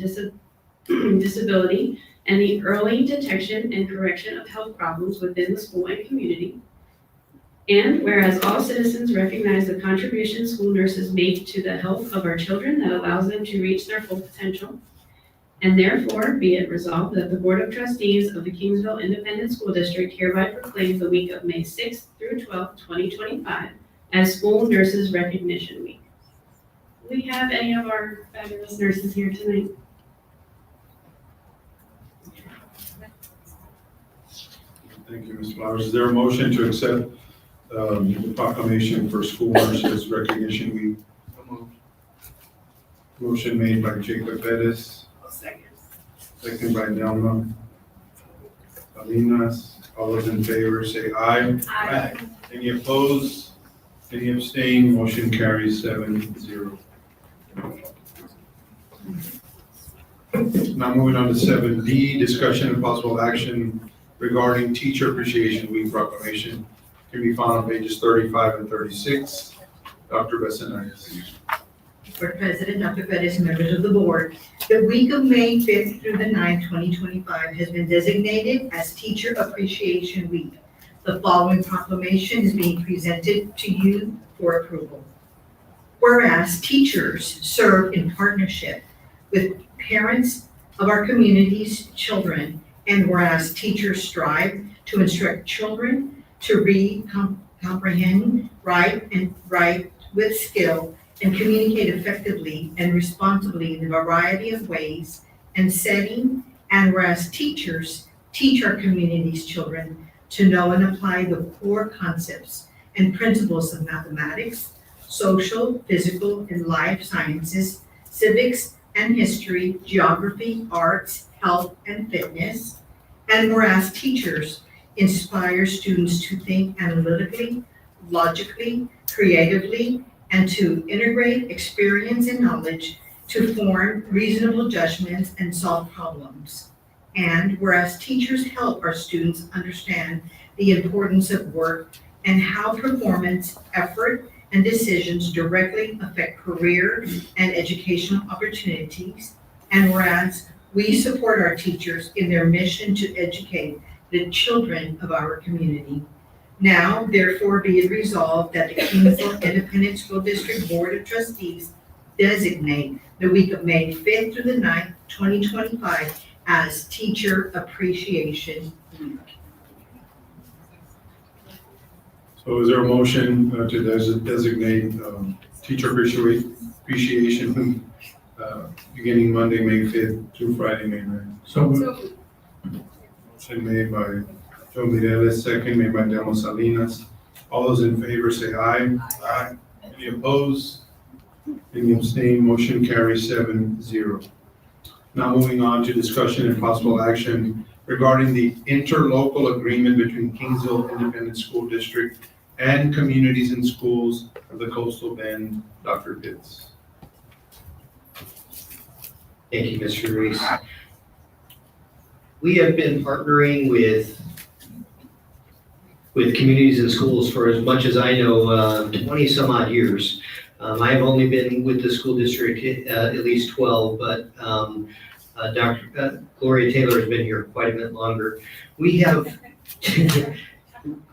Speaker 19: disability and the early detection and correction of health problems within the school and community. And whereas all citizens recognize the contribution school nurses make to the health of our children that allows them to reach their full potential. And therefore, be it resolved that the Board of Trustees of the Kingsville Independent School District hereby proclaims the week of May 6th through 12th, 2025 as School Nurses Recognition Week. Do we have any of our fabulous nurses here tonight?
Speaker 1: Thank you, Ms. Flowers. Is there a motion to accept the proclamation for School Nurses Recognition Week? Motion made by Jacob Pettis. Second by Delma Salinas. All those in favor say aye.
Speaker 19: Aye.
Speaker 1: Any opposed? Any abstain? Motion carries 7-0. Now moving on to 7D, discussion and possible action regarding Teacher Appreciation Week proclamation. Can be found on pages 35 and 36. Dr. Bessanitis.
Speaker 16: Board President, Dr. Pettis, members of the board, the week of May 5th through the 9th, 2025 has been designated as Teacher Appreciation Week. The following proclamation is being presented to you for approval. Whereas teachers serve in partnership with parents of our community's children, and whereas teachers strive to instruct children to read, comprehend, write with skill, and communicate effectively and responsibly in a variety of ways and setting, and whereas teachers teach our community's children to know and apply the core concepts and principles of mathematics, social, physical, and life sciences, civics and history, geography, arts, health, and fitness, and whereas teachers inspire students to think analytically, logically, creatively, and to integrate experience and knowledge to form reasonable judgments and solve problems. And whereas teachers help our students understand the importance of work and how performance, effort, and decisions directly affect career and educational opportunities. And whereas we support our teachers in their mission to educate the children of our community. Now, therefore, be it resolved that the Kingsville Independent School District Board of Trustees designate the week of May 5th through the 9th, 2025 as Teacher Appreciation Week.
Speaker 1: So is there a motion to designate Teacher Appreciation Week beginning Monday, May 5th through Friday, May 9th?
Speaker 12: So
Speaker 1: Motion made by Joe Mireles, second made by Delma Salinas. All those in favor say aye. Aye. Any opposed? Any abstain? Motion carries 7-0. Now moving on to discussion and possible action regarding the interlocal agreement between Kingsville Independent School District and communities and schools of the Coastal Bend. Dr. Pitts.
Speaker 14: Thank you, Mr. Reese. We have been partnering with communities and schools for as much as I know, 20 some odd years. I've only been with the school district at least 12, but Dr. Gloria Taylor has been here quite a bit longer. We have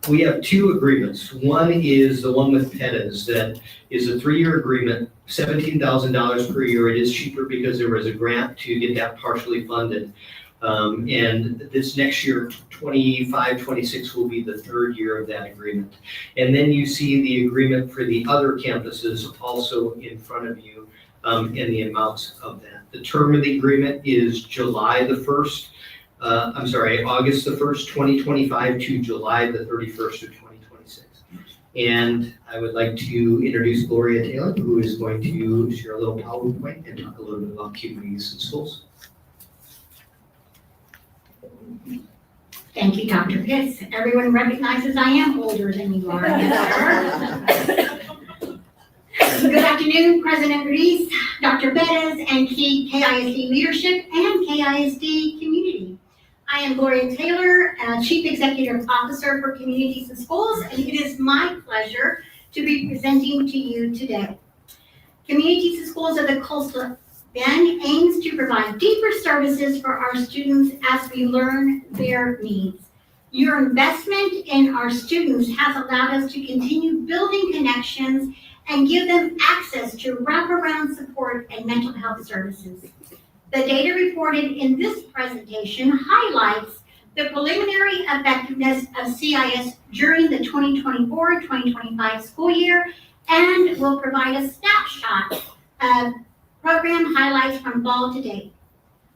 Speaker 14: we have two agreements. One is the one with Pettis that is a 3-year agreement, $17,000 per year. It is cheaper because there was a grant to get that partially funded. And this next year, 25, 26 will be the 3rd year of that agreement. And then you see the agreement for the other campuses also in front of you, and the amounts of that. The term of the agreement is August the 1st, 2025 to July the 31st of 2026. And I would like to introduce Gloria Taylor, who is going to share a little PowerPoint and talk a little bit about communities and schools.
Speaker 20: Thank you, Dr. Pitts. Everyone recognizes I am older than you are. Good afternoon, President Ruiz, Dr. Bettis, and key KISD leadership and KISD community. I am Gloria Taylor, Chief Executive Officer for Communities and Schools, and it is my pleasure to be presenting to you today. Communities and Schools of the Coastal Bend aims to provide deeper services for our students as we learn their needs. Your investment in our students has allowed us to continue building connections and give them access to wraparound support and mental health services. The data reported in this presentation highlights the preliminary effectiveness of CIS during the 2024-2025 school year and will provide a snapshot of program highlights from fall to date.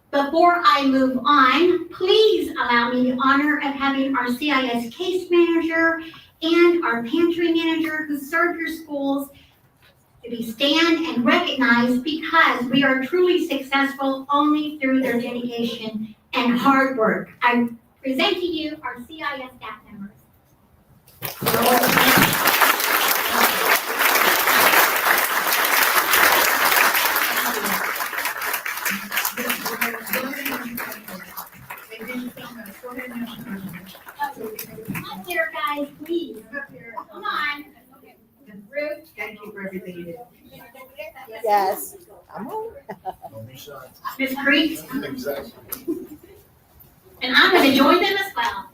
Speaker 20: Before I move on, please allow me the honor of having our CIS case manager and our pantry manager who serve your schools to be stand and recognized, because we are truly successful only through their dedication and hard work. I present to you our CIS staff members. Up here, guys, please. Come on. Ruth, thank you for everything you did.
Speaker 2: Yes. Come on.
Speaker 20: Ms. Creek. And I'm going to join them as well.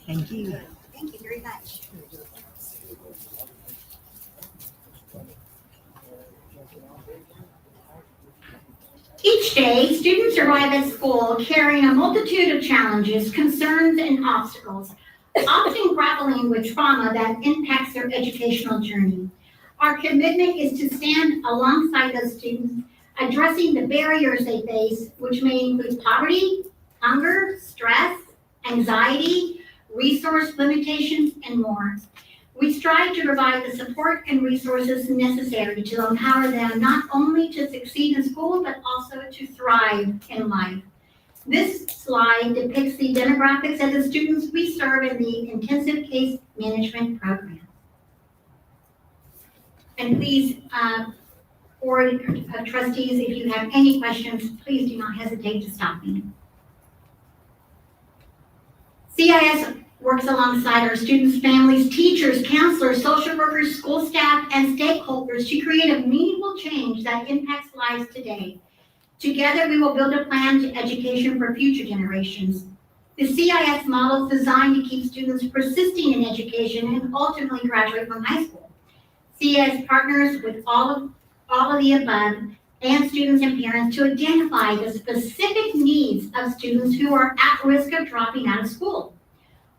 Speaker 2: Thank you.
Speaker 20: Thank you very much. Each day, students arrive at school carrying a multitude of challenges, concerns, and obstacles, often grappling with trauma that impacts their educational journey. Our commitment is to stand alongside those students, addressing the barriers they face, which may include poverty, hunger, stress, anxiety, resource limitations, and more. We strive to provide the support and resources necessary to empower them not only to succeed in school, but also to thrive in life. This slide depicts the demographics of the students we serve in the intensive case management program. And please, board of trustees, if you have any questions, please do not hesitate to stop me. CIS works alongside our students, families, teachers, counselors, social workers, school staff, and stakeholders to create a meaningful change that impacts lives today. Together, we will build a plan to education for future generations. The CIS model is designed to keep students persisting in education and ultimately graduate from high school. CIS partners with all of the above and students and parents to identify the specific needs of students who are at risk of dropping out of school.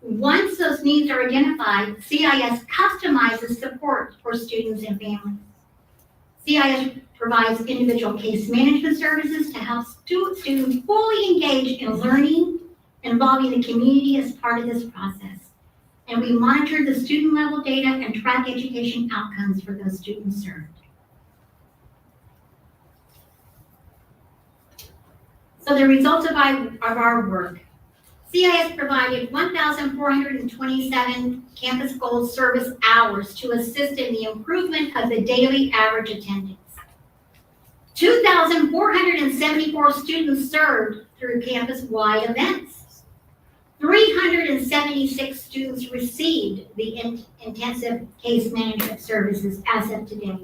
Speaker 20: Once those needs are identified, CIS customizes support for students and families. CIS provides individual case management services to help students fully engage in learning, involving the community as part of this process. and we monitor the student level data and track education outcomes for those students served. So the results of our work. CIS provided 1,427 Campus Gold service hours to assist in the improvement of the daily average attendance. 2,474 students served through campus-wide events. 376 students received the intensive case management services as of today.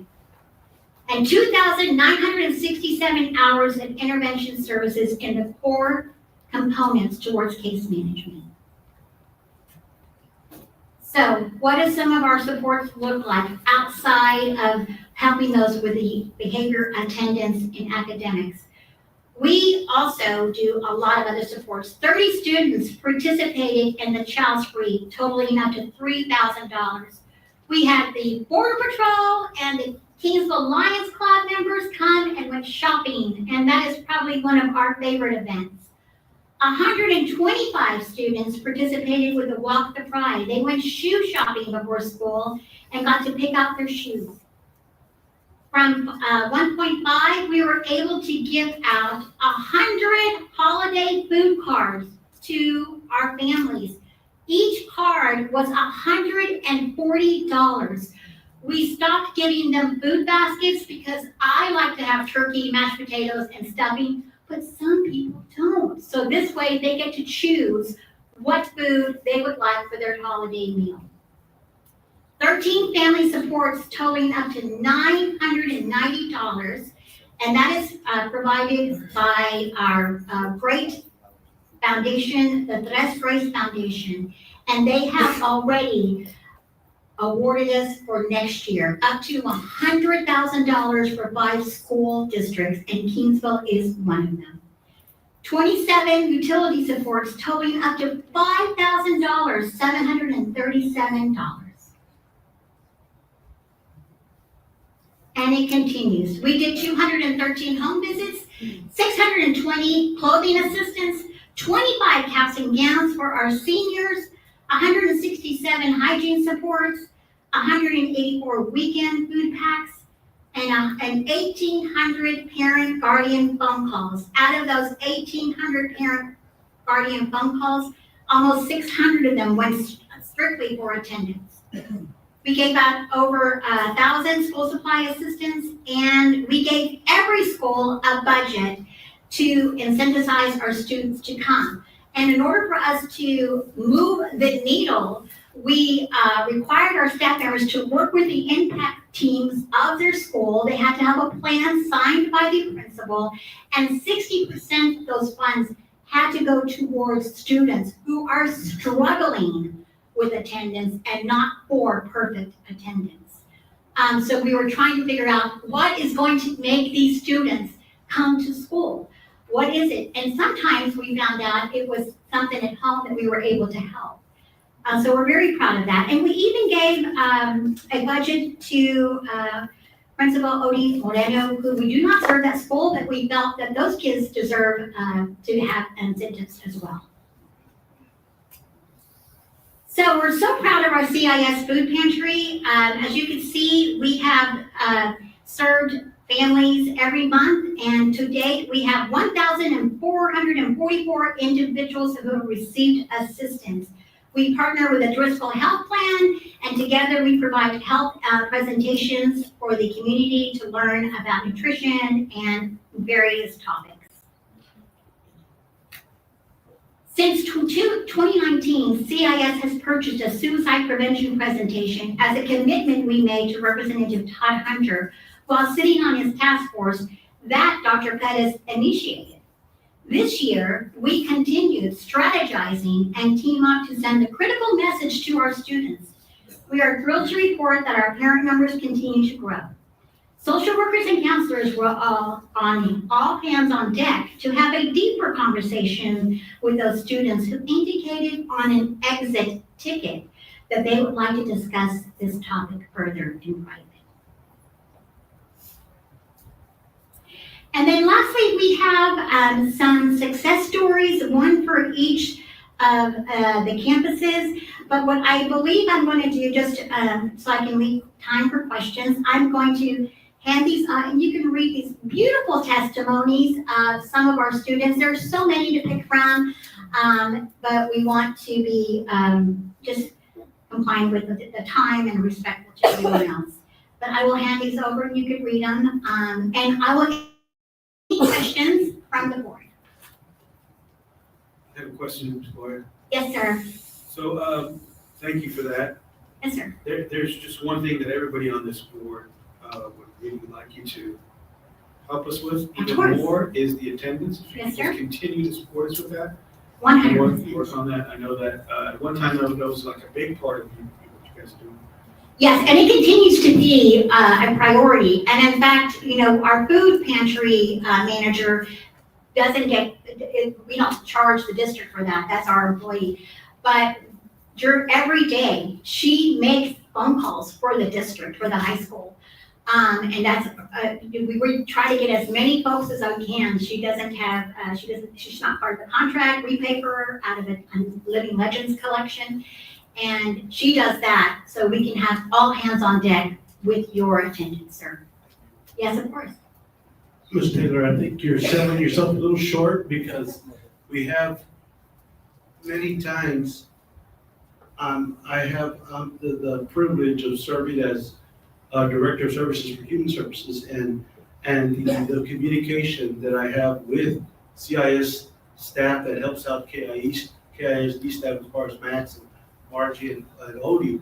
Speaker 20: And 2,967 hours of intervention services in the core components towards case management. So what does some of our supports look like outside of helping those with the behavior, attendance, and academics? We also do a lot of other supports. 30 students participated in the Child's Free, totaling up to $3,000. We had the Border Patrol and the Kingsville Lions Club members come and went shopping, and that is probably one of our favorite events. 125 students participated with the Walk the Pride. They went shoe shopping before school and got to pick out their shoes. From 1.5, we were able to give out 100 holiday food cards to our families. Each card was $140. We stopped giving them food baskets because I like to have turkey, mashed potatoes, and stuffing, but some people don't. So this way they get to choose what food they would like for their holiday meal. 13 family supports totaling up to $990, and that is provided by our great foundation, the Tres Grace Foundation, and they have already awarded us for next year up to $100,000 for 5 school districts, and Kingsville is one of them. 27 utility supports totaling up to $5,000, $737. And it continues. We did 213 home visits, 620 clothing assistance, 25 caps and gowns for our seniors, 167 hygiene supports, 184 weekend food packs, and 1,800 parent guardian phone calls. Out of those 1,800 parent guardian phone calls, almost 600 of them went strictly for attendance. We gave out over 1,000 school supply assistance, and we gave every school a budget to incentivize our students to come. And in order for us to move the needle, we required our staff members to work with the impact teams of their school. They had to have a plan signed by the principal, and 60% of those funds had to go towards students who are struggling with attendance and not for perfect attendance. So we were trying to figure out what is going to make these students come to school. What is it? And sometimes we found out it was something at home that we were able to help. So we're very proud of that. And we even gave a budget to Principal Odie Moreno, who we do not serve at school, but we felt that those kids deserve to have incentives as well. So we're so proud of our CIS food pantry. As you can see, we have served families every month, and to date, we have 1,444 individuals who have received assistance. We partner with the Driscoll Health Plan, and together we provide health presentations for the community to learn about nutrition and various topics. Since 2019, CIS has purchased a suicide prevention presentation as a commitment we made to Representative Todd Hunter while sitting on his task force that Dr. Pettis initiated. This year, we continued strategizing and team up to send a critical message to our students. We are thrilled to report that our parent numbers continue to grow. Social workers and counselors were all hands on deck to have a deeper conversation with those students who indicated on an exit ticket that they would like to discuss this topic further in private. And then lastly, we have some success stories, one for each of the campuses. But what I believe I'm going to do, just so I can leave time for questions, I'm going to hand these out, and you can read these beautiful testimonies of some of our students. There are so many to pick from, but we want to be just compliant with the time and respectful to everyone else. But I will hand these over and you can read them, and I will take questions from the board.
Speaker 21: I have a question, Gloria.
Speaker 20: Yes, sir.
Speaker 21: So, thank you for that.
Speaker 20: Yes, sir.
Speaker 21: There's just one thing that everybody on this board, would really like you to help us with even
Speaker 20: course.
Speaker 21: more is the attendance. If you
Speaker 20: Yes,
Speaker 21: could
Speaker 20: sir.
Speaker 21: just continue to support us with that.
Speaker 20: 100%.
Speaker 21: Work on that. I know that, at one time that was like a big part of what you guys do.
Speaker 20: Yes, and it continues to be a priority. And in fact, you know, our food pantry manager doesn't get, we don't charge the district for that. That's our employee. But every day, she makes phone calls for the district, for the high school. And that's, we try to get as many folks as we can. She doesn't have, she's not part of the contract. We pay for her out of a Living Legends collection. And she does that so we can have all hands on deck with your attendance, sir. Yes, of course.
Speaker 22: Ms. Taylor, I think you're selling yourself a little short because we have many times, I have the privilege of serving as Director of Services for Human Services, and the communication that I have with CIS staff that helps out KISD staff as far as Max and Margie and Odie.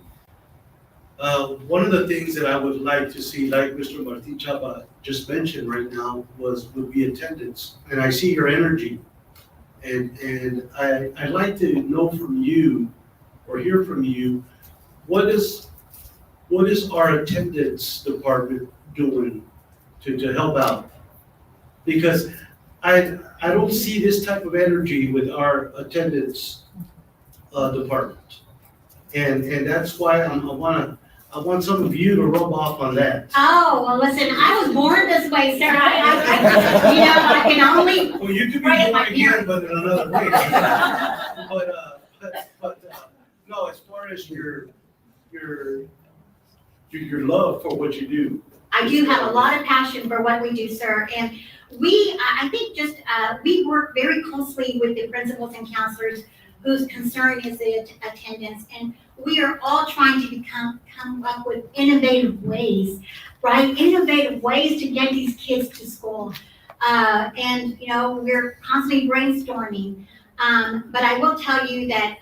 Speaker 22: One of the things that I would like to see, like Mr. Martin Chapa just mentioned right now, would be attendance. And I see your energy. And I'd like to know from you or hear from you, what is our attendance department doing to help out? Because I don't see this type of energy with our attendance department. And that's why I want some of you to rub off on that.
Speaker 20: Oh, well, listen, I was born this way, sir. I can only.
Speaker 22: Well, you could be
Speaker 20: Right,
Speaker 22: born
Speaker 20: my
Speaker 22: again, but in another way. But no, as far as your love for what you do.
Speaker 20: I do have a lot of passion for what we do, sir. And I think we work very closely with the principals and counselors whose concern is the attendance. And we are all trying to come up with innovative ways, right? Innovative ways to get these kids to school. And, we're constantly brainstorming. But I will tell you that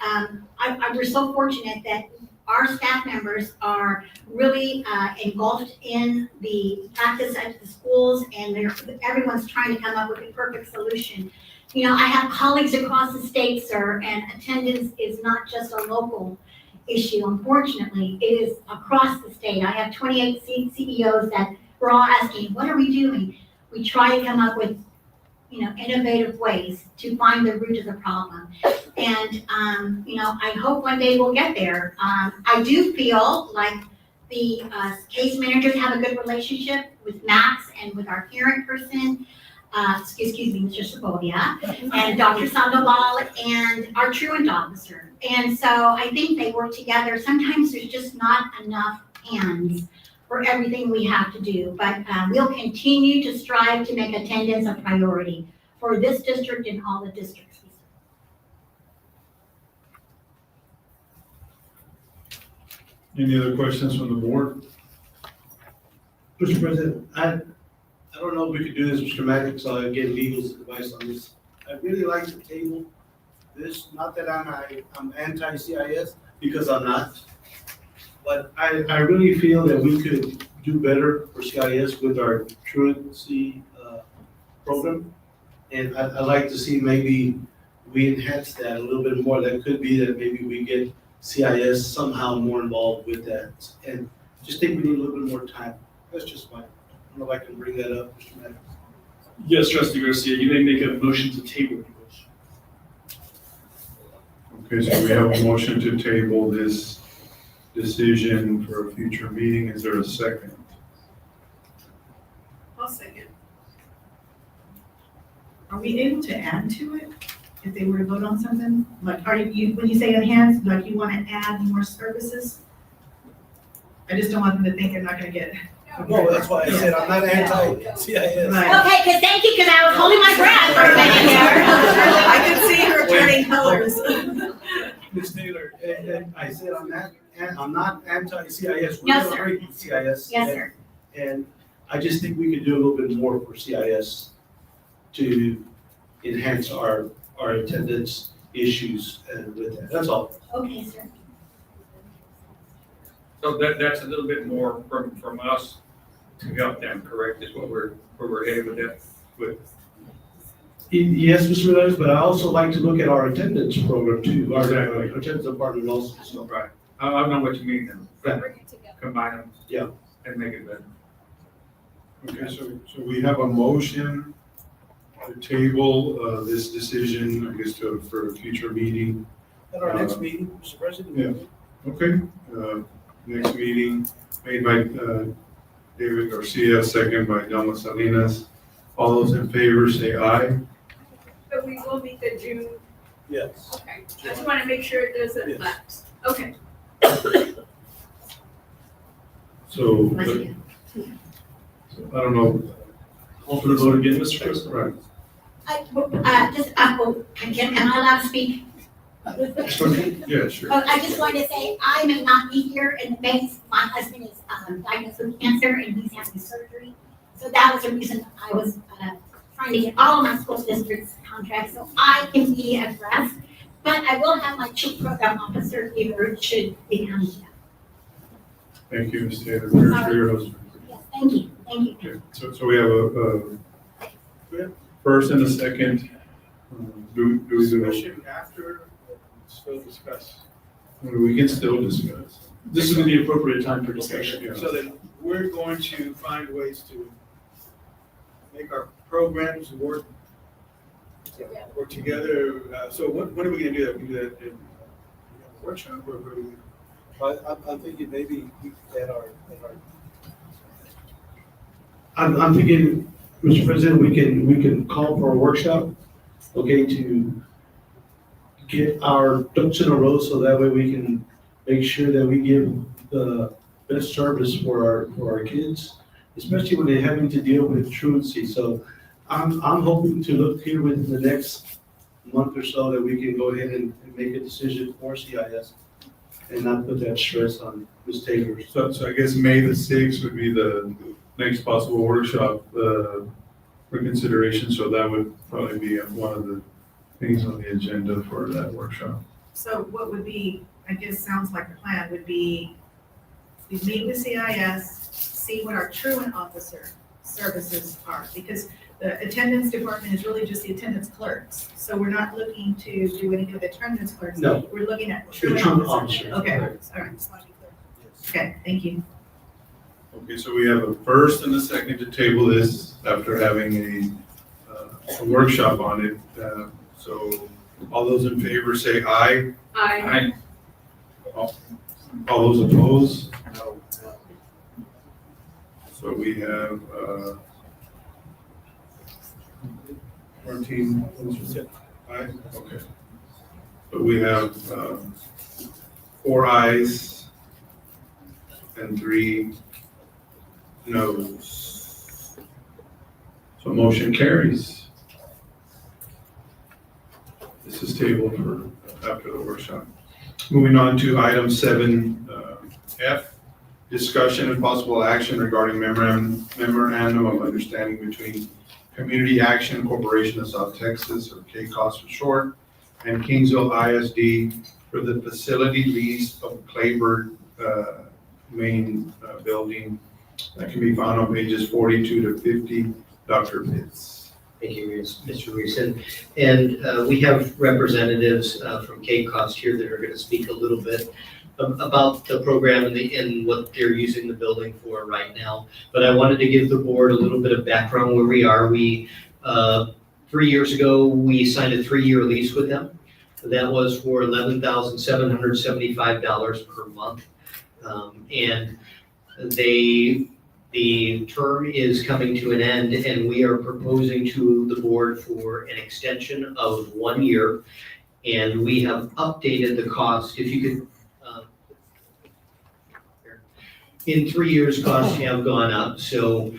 Speaker 20: we're so fortunate that our staff members are really engulfed in the practice at the schools, and everyone's trying to come up with a perfect solution. I have colleagues across the state, sir, and attendance is not just a local issue. Unfortunately, it is across the state. I have 28 CEOs that we're all asking, what are we doing? We try to come up with, innovative ways to find the root of the problem. And, I hope one day we'll get there. I do feel like the case managers have a good relationship with Max and with our parent person, excuse me, Mr. Segovia, and Dr. Sandoval, and our truant officer. And so I think they work together. Sometimes there's just not enough hands for everything we have to do, but we'll continue to strive to make attendance a priority for this district and all the districts.
Speaker 1: Any other questions from the board?
Speaker 22: Mr. President, I don't know if we could do this, Mr. Maddox, so I'll get legal's advice on this. I'd really like to table this, not that I'm anti-CIS, because I'm not. But I really feel that we could do better for CIS with our truancy program. And I'd like to see maybe we enhance that a little bit more. That could be that maybe we get CIS somehow more involved with that. And just think we need a little bit more time. That's just my, I don't know if I can bring that up, Mr. Maddox.
Speaker 4: Yes, Trustee Garcia, you may make a motion to table.
Speaker 1: Okay, so we have a motion to table this decision for a future meeting. Is there a second?
Speaker 7: I'll second. Are we able to add to it?
Speaker 13: if they were to vote on something? Like, are you, when you say enhance, like you want to add more services? I just don't want them to think they're not gonna get.
Speaker 22: No, that's why I said I'm not anti-CIS.
Speaker 13: Right.
Speaker 20: Okay, because thank you, because I was holding my breath for a minute there.
Speaker 3: I could see her turning colors.
Speaker 22: Ms. Taylor, and I said I'm not anti-CIS. We're
Speaker 20: Yes,
Speaker 22: gonna
Speaker 20: sir.
Speaker 22: break the CIS.
Speaker 20: Yes, sir.
Speaker 22: And I just think we could do a little bit more for CIS to enhance our attendance issues with that. That's all.
Speaker 20: Okay, sir.
Speaker 17: So that's a little bit more from us to help them, correct, is where we're headed with that, with.
Speaker 22: Yes, Mr. Melendez, but I also like to look at our attendance program too, our attendance department also, so.
Speaker 17: Right. I know what you mean then.
Speaker 22: Yeah.
Speaker 17: Combine them.
Speaker 22: Yeah.
Speaker 17: And make it better.
Speaker 1: Okay, so we have a motion to table this decision, I guess, for a future meeting.
Speaker 22: At our next meeting, Mr. President?
Speaker 1: Yeah, okay. Next meeting made by David Garcia, second by Delma Salinas. All those in favor say aye.
Speaker 5: But we will meet the June,
Speaker 22: Yes.
Speaker 5: okay, I just want to make sure it doesn't
Speaker 22: Yes.
Speaker 5: lapse. Okay.
Speaker 1: So, I don't know.
Speaker 4: Call for the vote again, Mr. President.
Speaker 1: Right.
Speaker 20: Am I allowed to speak?
Speaker 1: Yeah, sure.
Speaker 20: I just wanted to say, I may not be here in May. My husband is diagnosed with cancer and he's having surgery. So that was the reason I was trying to get all of my school districts contracts so I can be addressed. But I will have my chief program officer here should be coming down.
Speaker 1: Thank you, Ms. Taylor, for your husband.
Speaker 20: Yes, thank you, thank you.
Speaker 1: Okay, so we have a first and a second. Do we do?
Speaker 22: Discussion after, still discuss.
Speaker 1: We can still discuss.
Speaker 4: This is the appropriate time for discussion.
Speaker 1: Yeah.
Speaker 22: So then we're going to find ways to make our programs work together. So when are we gonna do that? We do that in a workshop or? I'm thinking maybe at our. I'm thinking, Mr. President, we can call for a workshop, okay, to get our ducks in a row so that way we can make sure that we give the best service for our kids, especially when they're having to deal with truancy. So I'm hoping to look here within the next month or so that we can go ahead and make a decision for CIS and not put that stress on Ms. Taylor.
Speaker 1: So I guess May the 6th would be the next possible workshop for consideration. So that would probably be one of the things on the agenda for that workshop.
Speaker 13: So what would be, I guess, sounds like a plan would be, we meet with CIS, see what our truant officer services are, because the attendance department is really just the attendance clerks. So we're not looking to do any of the attendance clerks.
Speaker 22: No.
Speaker 13: We're looking at
Speaker 22: The
Speaker 13: truant
Speaker 22: truant
Speaker 13: officers.
Speaker 22: officer.
Speaker 13: Okay, all right. Okay, thank you.
Speaker 1: Okay, so we have a first and a second to table this after having a workshop on it. So all those in favor say aye.
Speaker 5: Aye.
Speaker 1: All those opposed? So we have 14, aye, okay. So we have 4 ayes and 3 noes. So motion carries. This is tabled for after the workshop. Moving on to item 7F, discussion and possible action regarding memorandum of understanding between Community Action Corporation of South Texas, or KCOS for short, and Kingsville ISD for the facility lease of Claybird main building. That can be found on pages 42 to 50. Dr. Pitts.
Speaker 14: Thank you, Mr. Reese. And we have representatives from KCOS here that are going to speak a little bit about the program and what they're using the building for right now. But I wanted to give the board a little bit of background where we are. We, 3 years ago, we signed a 3-year lease with them. That was for $11,775 per month. And they The term is coming to an end, and we are proposing to the board for an extension of 1 year. And we have updated the cost, if you could, in 3 years, costs have gone up. So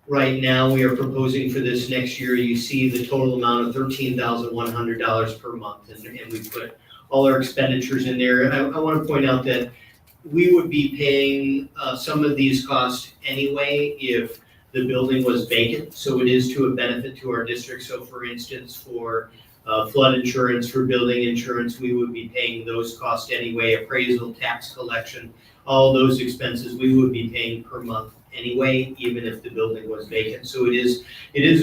Speaker 14: right now, we are proposing for this next year, you see the total amount of $13,100 per month. And we put all our expenditures in there. I want to point out that we would be paying some of these costs anyway if the building was vacant. So it is to a benefit to our district. So for instance, for flood insurance, for building insurance, we would be paying those costs anyway, appraisal, tax collection, all those expenses we would be paying per month anyway, even if the building was vacant. So it is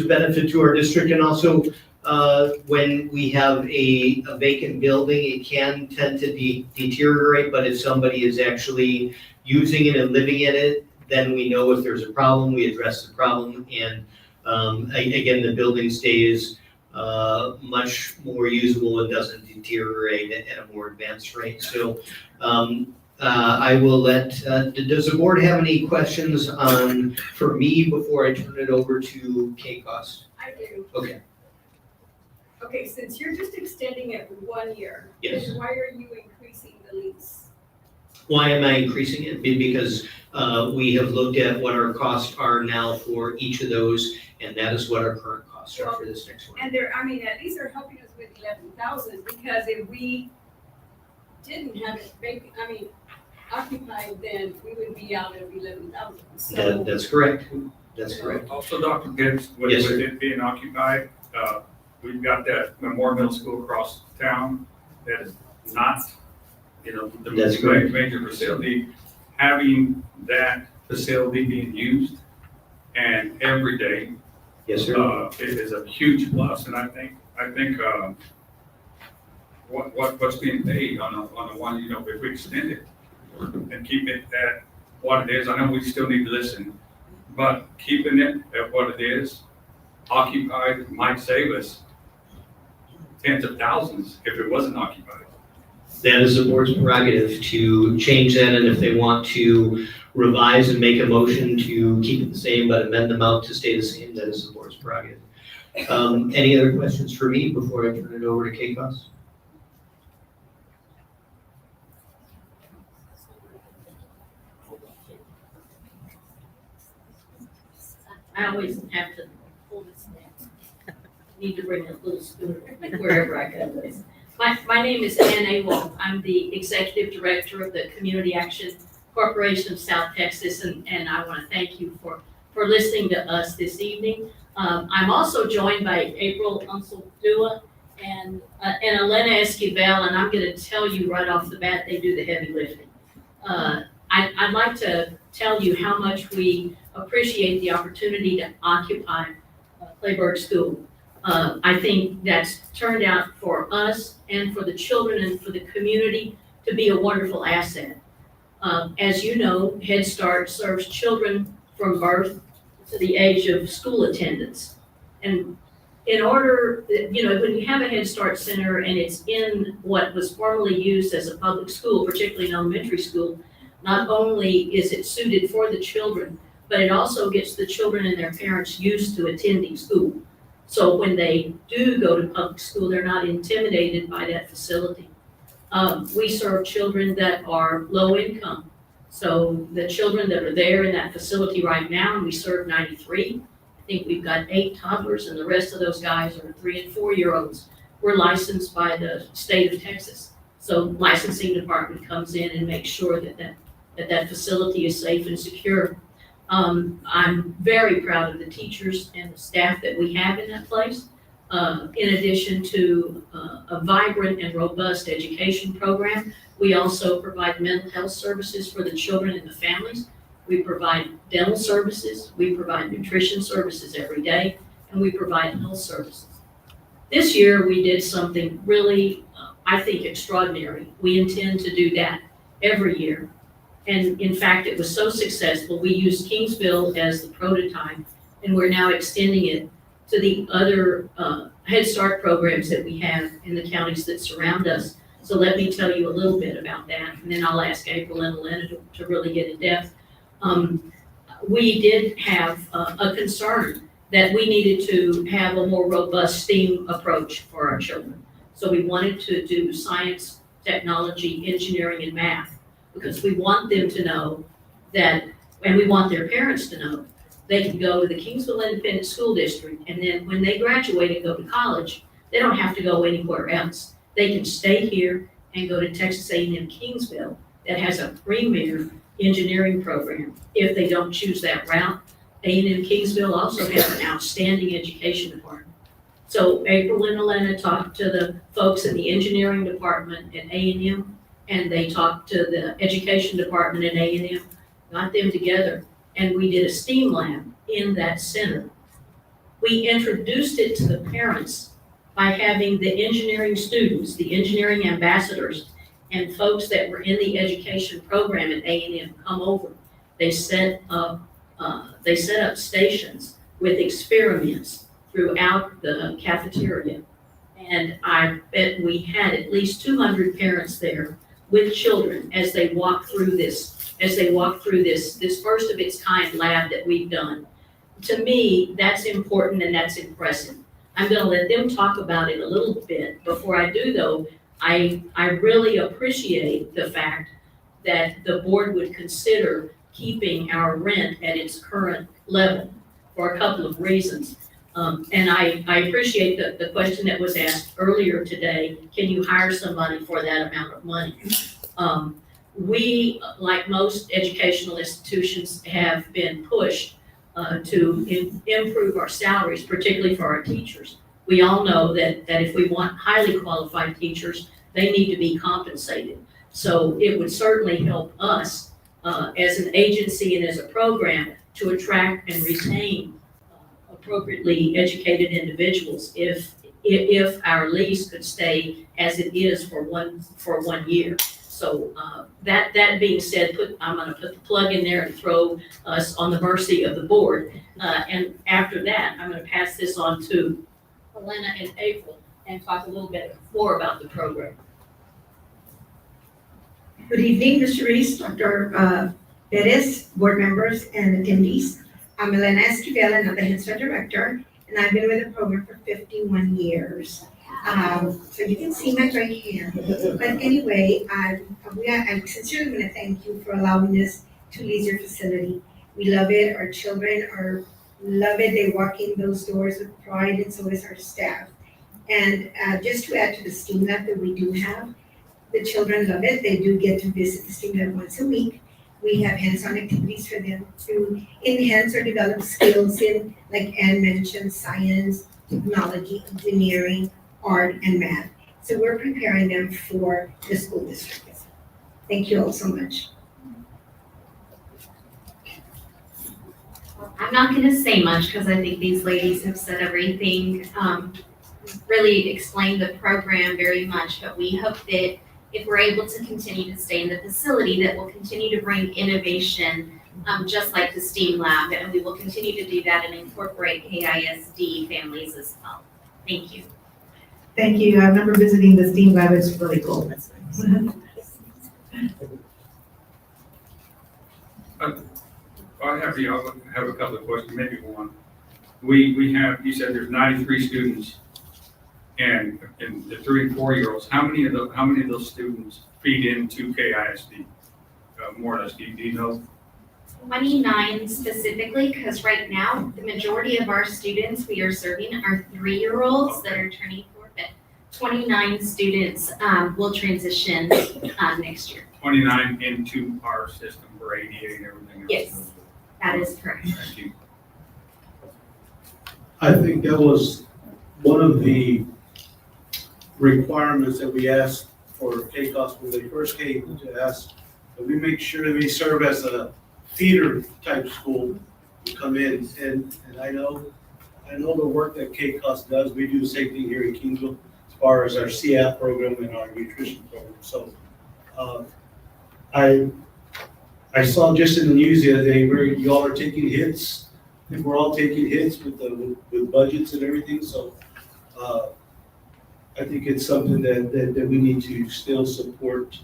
Speaker 14: a benefit to our district. And also, when we have a vacant building, it can tend to deteriorate, but if somebody is actually using it and living in it, then we know if there's a problem, we address the problem. And again, the building stays much more usable and doesn't deteriorate at a more advanced rate. So I will let, does the board have any questions for me before I turn it over to KCOS?
Speaker 5: I do.
Speaker 14: Okay.
Speaker 5: Okay, since you're just extending it 1 year.
Speaker 14: Yes.
Speaker 5: Then why are you increasing the lease?
Speaker 14: Why am I increasing it? Because we have looked at what our costs are now for each of those, and that is what our current costs are for this next one.
Speaker 5: And at least they're helping us with 11,000, because if we didn't have it vacant, occupied, then we would be out of 11,000. So
Speaker 14: That's correct. That's correct.
Speaker 17: Also, Dr. Gibbs, with
Speaker 14: Yes, sir.
Speaker 17: it being occupied, we've got that Memorial Middle School across town that is not, the
Speaker 14: That's correct.
Speaker 17: major facility. Having that facility being used and every day.
Speaker 14: Yes, sir.
Speaker 17: It is a huge plus, and I think what's being paid on the one, if we extend it and keep it at what it is, I know we still need to listen, but keeping it at what it is, occupied, might save us tens of thousands if it wasn't occupied.
Speaker 14: That is the board's prerogative to change that, and if they want to revise and make a motion to keep it the same but amend them out to stay the same, that is the board's prerogative. Any other questions for me before I turn it over to KCOS?
Speaker 8: I always have to hold this down. Need to bring a little spoon wherever I go. My name is Ann Awol. I'm the Executive Director of the Community Action Corporation of South Texas, and I want to thank you for listening to us this evening. I'm also joined by April Unseld-Dua and Elena Esquivel, and I'm going to tell you right off the bat, they do the heavy lifting. I'd like to tell you how much we appreciate the opportunity to occupy Clayburgh School. I think that's turned out for us and for the children and for the community to be a wonderful asset. As you know, Head Start serves children from birth to the age of school attendance. And in order, when you have a Head Start center and it's in what was formerly used as a public school, particularly an elementary school, not only is it suited for the children, but it also gets the children and their parents used to attending school. So when they do go to public school, they're not intimidated by that facility. We serve children that are low income. So the children that are there in that facility right now, and we serve 93, I think we've got 8 toddlers, and the rest of those guys are 3 and 4 year olds. We're licensed by the state of Texas. So licensing department comes in and makes sure that facility is safe and secure. I'm very proud of the teachers and the staff that we have in that place. In addition to a vibrant and robust education program, we also provide mental health services for the children and the families. We provide dental services, we provide nutrition services every day, and we provide health services. This year, we did something really, I think, extraordinary. We intend to do that every year. And in fact, it was so successful, we used Kingsville as the prototype, and we're now extending it to the other Head Start programs that we have in the counties that surround us. So let me tell you a little bit about that, and then I'll ask April and Elena to really get in depth. we did have a concern that we needed to have a more robust STEAM approach for our children. So we wanted to do science, technology, engineering, and math, because we want them to know that, and we want their parents to know, they can go to the Kingsville Independent School District, and then when they graduate and go to college, they don't have to go anywhere else. They can stay here and go to Texas A&M Kingsville that has a premier engineering program. If they don't choose that route, A&M Kingsville also has an outstanding education department. So April and Elena talked to the folks in the engineering department at A&M, and they talked to the education department at A&M, got them together, and we did a STEAM lab in that center. We introduced it to the parents by having the engineering students, the engineering ambassadors, and folks that were in the education program at A&M come over. They set up stations with experiments throughout the cafeteria. And I bet we had at least 200 parents there with children as they walk through this first of its kind lab that we've done. To me, that's important and that's impressive. I'm gonna let them talk about it a little bit. Before I do though, I really appreciate the fact that the board would consider keeping our rent at its current level for a couple of reasons. And I appreciate the question that was asked earlier today, can you hire somebody for that amount of money? We, like most educational institutions, have been pushed to improve our salaries, particularly for our teachers. We all know that if we want highly qualified teachers, they need to be compensated. So it would certainly help us as an agency and as a program to attract and retain appropriately educated individuals if our lease could stay as it is for 1 year. So that being said, I'm gonna put the plug in there and throw us on the mercy of the board. And after that, I'm gonna pass this on to Elena and April and talk a little bit more about the program.
Speaker 16: Good evening, Mr. Reese, Dr. Perez, board members, and attendees. I'm Elena Esquivel, and I'm the Head Start Director, and I've been with the program for 51 years. So you can see my right hand. But anyway, I sincerely want to thank you for allowing us to lease your facility. We love it. Our children love it. They walk in those doors with pride, and so does our staff. And just to add to the STEAM lab that we do have, the children love it. They do get to visit the STEAM lab once a week. We have hands-on activities for them to enhance or develop skills in, like Ann mentioned, science, technology, engineering, art, and math. So we're preparing them for the school district. Thank you all so much.
Speaker 10: I'm not going to say much because I think these ladies have said everything, really explained the program very much, but we hope that if we're able to continue to stay in the facility, that we'll continue to bring innovation, just like the STEAM lab, and we will continue to do that and incorporate KISD families as well. Thank you.
Speaker 13: Thank you. I remember visiting the STEAM lab. It's really cool.
Speaker 17: I have a couple of questions, maybe one. We have, you said there's 93 students and the 3 and 4-year-olds. How many of those students feed into KISD? More or less, do you know?
Speaker 10: 29 specifically, because right now, the majority of our students we are serving are 3-year-olds that are turning 4, but 29 students will transition next year.
Speaker 17: 29 into our system for ADA and everything else?
Speaker 10: Yes, that is correct.
Speaker 17: Thank you.
Speaker 22: I think that was one of the requirements that we asked for KCOS when they first came to ask that we make sure they serve as a feeder type school to come in. And I know the work that KCOS does. We do the same thing here in Kingsville as far as our CAP program and our nutrition program. So I saw just in the news the other day where y'all are taking hits. I think we're all taking hits with budgets and everything. So I think it's something that we need to still support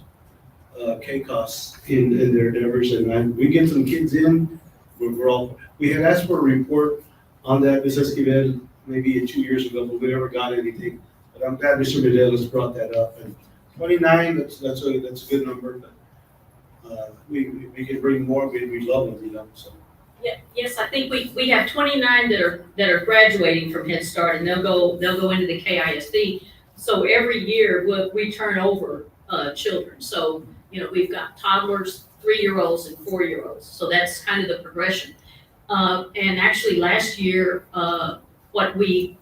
Speaker 22: KCOS in their endeavors. And we get some kids in we had asked for a report on that, Ms. Esquivel, maybe 2 years ago, but we never got anything. But I'm glad Mr. Medelis brought that up. And 29, that's a good number. But we can bring more, we love them, you know, so.
Speaker 8: Yeah, yes, I think we have 29 that are graduating from Head Start, and they'll go into the KISD. So every year we turn over children. So, you know, we've got toddlers, 3-year-olds and 4-year-olds. So that's kind of the progression. And actually last year, what we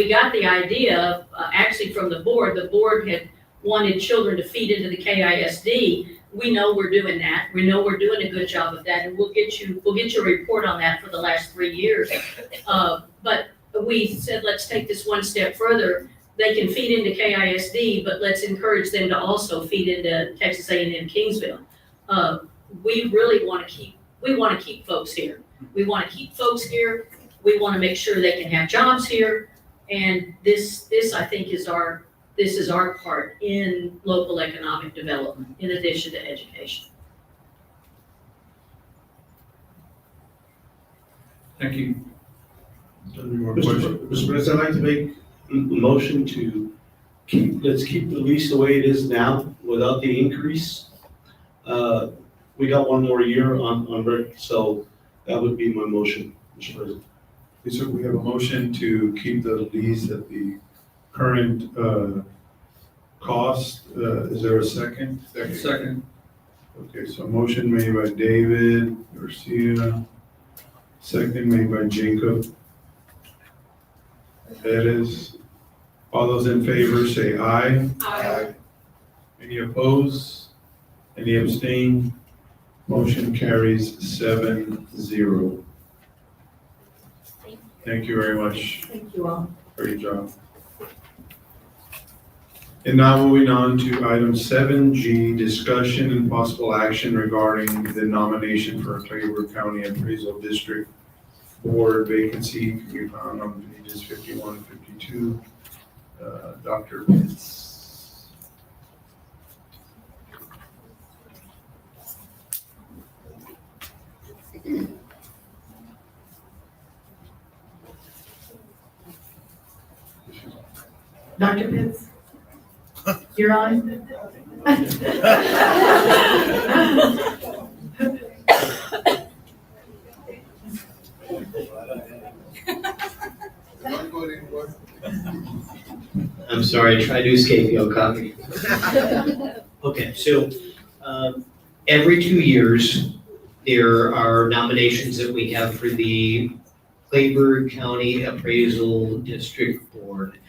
Speaker 8: got the idea actually from the board had wanted children to feed into the KISD. We know we're doing that. We know we're doing a good job of that, and we'll get you a report on that for the last 3 years. But we said, let's take this one step further. They can feed into KISD, but let's encourage them to also feed into Texas A&M Kingsville. We really want to keep folks here. We want to keep folks here. We want to make sure they can have jobs here. And this I think is our part in local economic development, in addition to education.
Speaker 17: Thank you.
Speaker 22: Mr. President, I'd like to make a motion to let's keep the lease the way it is now without the increase. We got 1 more year on break, so that would be my motion, Mr. President.
Speaker 1: Okay, so we have a motion to keep the lease at the current cost. Is there a second?
Speaker 17: Second.
Speaker 1: Okay, so motion made by David Garcia, second made by Jacob Perez. All those in favor say aye.
Speaker 5: Aye.
Speaker 1: Any opposed? Any abstain? Motion carries 7-0. Thank you very much.
Speaker 3: Thank you all.
Speaker 1: Great job. And now moving on to item 7G, discussion and possible action regarding the nomination for a Clay County Appraisal District Board vacancy can be found on pages 51 and 52. Dr. Pitts.
Speaker 13: Dr. Pitts? You're on?
Speaker 14: I'm sorry, I tried to escape, y'all caught me. Okay, so every 2 years, there are nominations that we have for the Clayburgh County Appraisal District Board.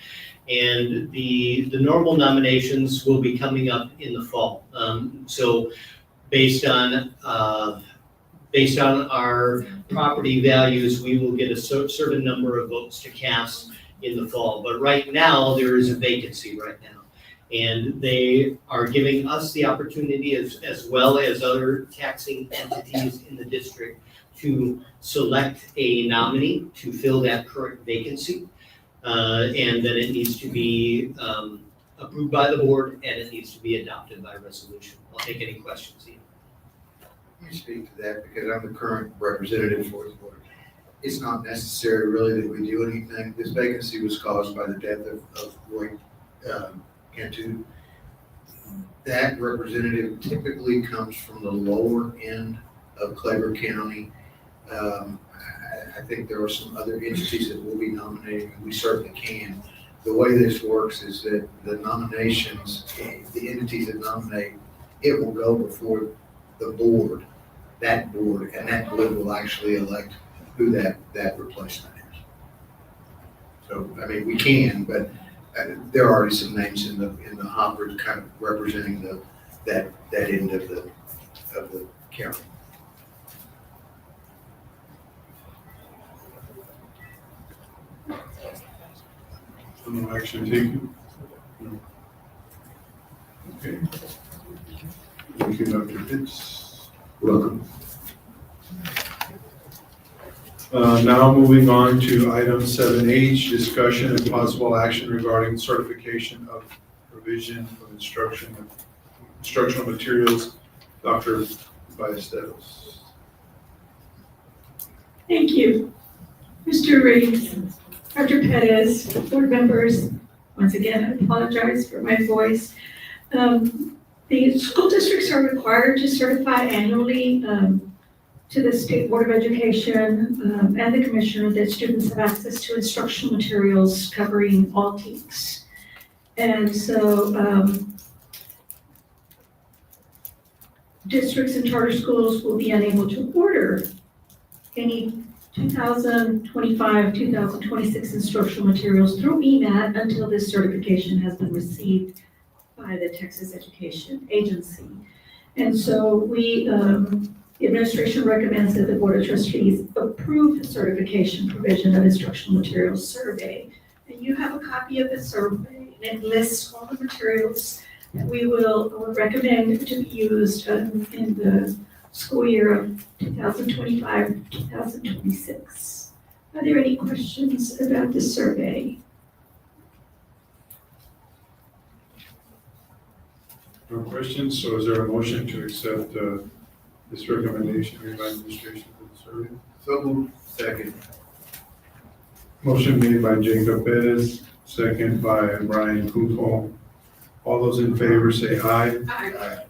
Speaker 14: And the normal nominations will be coming up in the fall. So based on our property values, we will get a certain number of votes to cast in the fall. But right now, there is a vacancy right now. And they are giving us the opportunity, as well as other taxing entities in the district, to select a nominee to fill that current vacancy. And then it needs to be approved by the board, and it needs to be adopted by resolution. I'll take any questions, Ian.
Speaker 9: Let me speak to that because I'm the current representative for the board. It's not necessary really that we do anything. This vacancy was caused by the death of Roy Cantu. That representative typically comes from the lower end of Clayburgh County. I think there are some other entities that will be nominating, and we certainly can. The way this works is that the nominations, the entities that nominate, it will go before the board, and that board will actually elect who that replacement is. So, I mean, we can, but there are already some names in the hopper kind of representing that end of the county.
Speaker 1: No action taken? No. Okay. Thank you, Dr. Pitts.
Speaker 9: Welcome.
Speaker 1: Now moving on to item 7H, discussion and possible action regarding certification of provision of instructional materials. Dr. Ballesteros.
Speaker 6: Thank you. Mr. Reeves, Dr. Pettis, board members, once again, I apologize for my voice. The school districts are required to certify annually to the State Board of Education and the Commissioner that students have access to instructional materials covering all TEKS. And so districts and charter schools will be unable to order any 2025, 2026 instructional materials through EMAT until this certification has been received by the Texas Education Agency. And so the administration recommends that the Board of Trustees approve the certification provision of instructional materials survey. And you have a copy of the survey, and it lists all the materials that we will recommend to be used in the school year of 2025, 2026. Are there any questions about the survey?
Speaker 1: No questions, so is there a motion to accept this recommendation made by administration for the survey?
Speaker 9: So moved. Second.
Speaker 1: Motion made by Jacob Pettis, second by Brian Kufal. All those in favor say aye.
Speaker 5: Aye.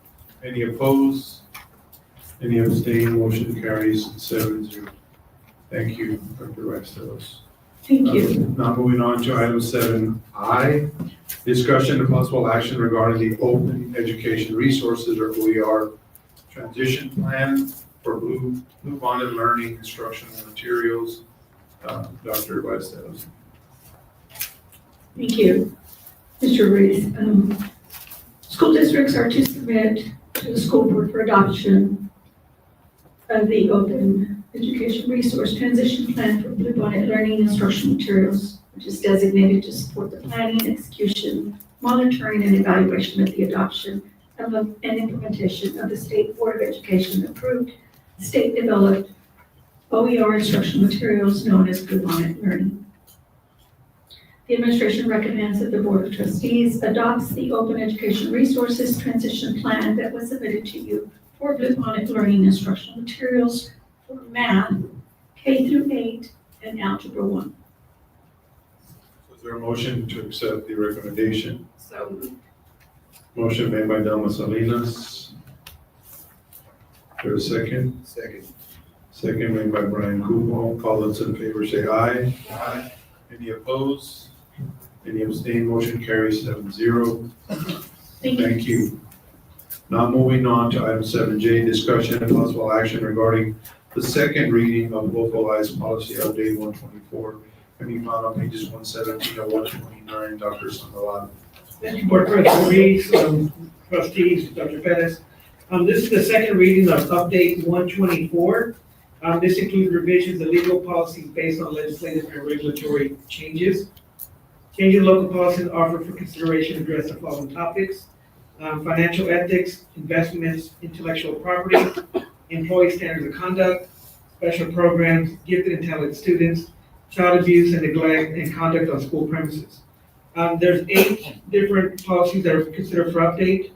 Speaker 1: Any opposed? Any abstained? Motion carries 7-0. Thank you, Dr. Vastos.
Speaker 6: Thank you.
Speaker 1: Now moving on to item 7I, discussion and possible action regarding the Open Education Resources, or OER, transition plan for Blue Bonnet Learning Instructional Materials. Dr. Vastos.
Speaker 6: Thank you, Mr. Reese. School districts are to submit to the school board for adoption of the Open Education Resource Transition Plan for Blue Bonnet Learning Instructional Materials, which is designated to support the planning, execution, monitoring, and evaluation of the adoption and implementation of the State Board of Education approved, state-developed OER instructional materials known as Blue Bonnet Learning. The administration recommends that the Board of Trustees adopts the Open Education Resources Transition Plan that was submitted to you for Blue Bonnet Learning instructional materials for math, K-8, and Algebra 1.
Speaker 1: Is there a motion to accept the recommendation?
Speaker 5: So moved.
Speaker 1: Motion made by Delma Salinas. Is there a second?
Speaker 9: Second.
Speaker 1: Second made by Brian Kufal. All those in favor say aye.
Speaker 9: Aye.
Speaker 1: Any opposed? Any abstained? Motion carries 7-0. Thank you. Now moving on to item 7J, discussion and possible action regarding the second reading of localized policy update 124. Can be found on pages 117 and 129, Dr. Sandoval.
Speaker 22: Thank you, Board President Reeves, trustees, Dr. Pettis. This is the second reading of update 124. This includes revisions of legal policies based on legislative and regulatory changes. Changing local policies offered for consideration address the following topics: financial ethics, investments, intellectual property, employee standards of conduct, special programs, gifted and talented students, child abuse and neglect, and conduct on school premises. There's 8 different policies that are considered for update.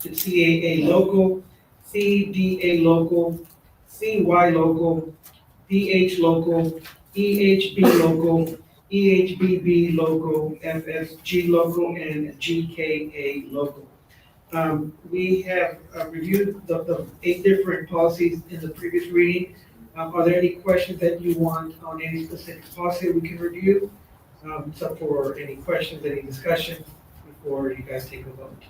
Speaker 22: The CAA local, CDA local, CY local, DH local, EHB local, EHBB local, FSG local, and GKA local. We have reviewed the 8 different policies in the previous reading. Are there any questions that you want on any specific policy we can review? So for any questions, any discussion before you guys take a vote.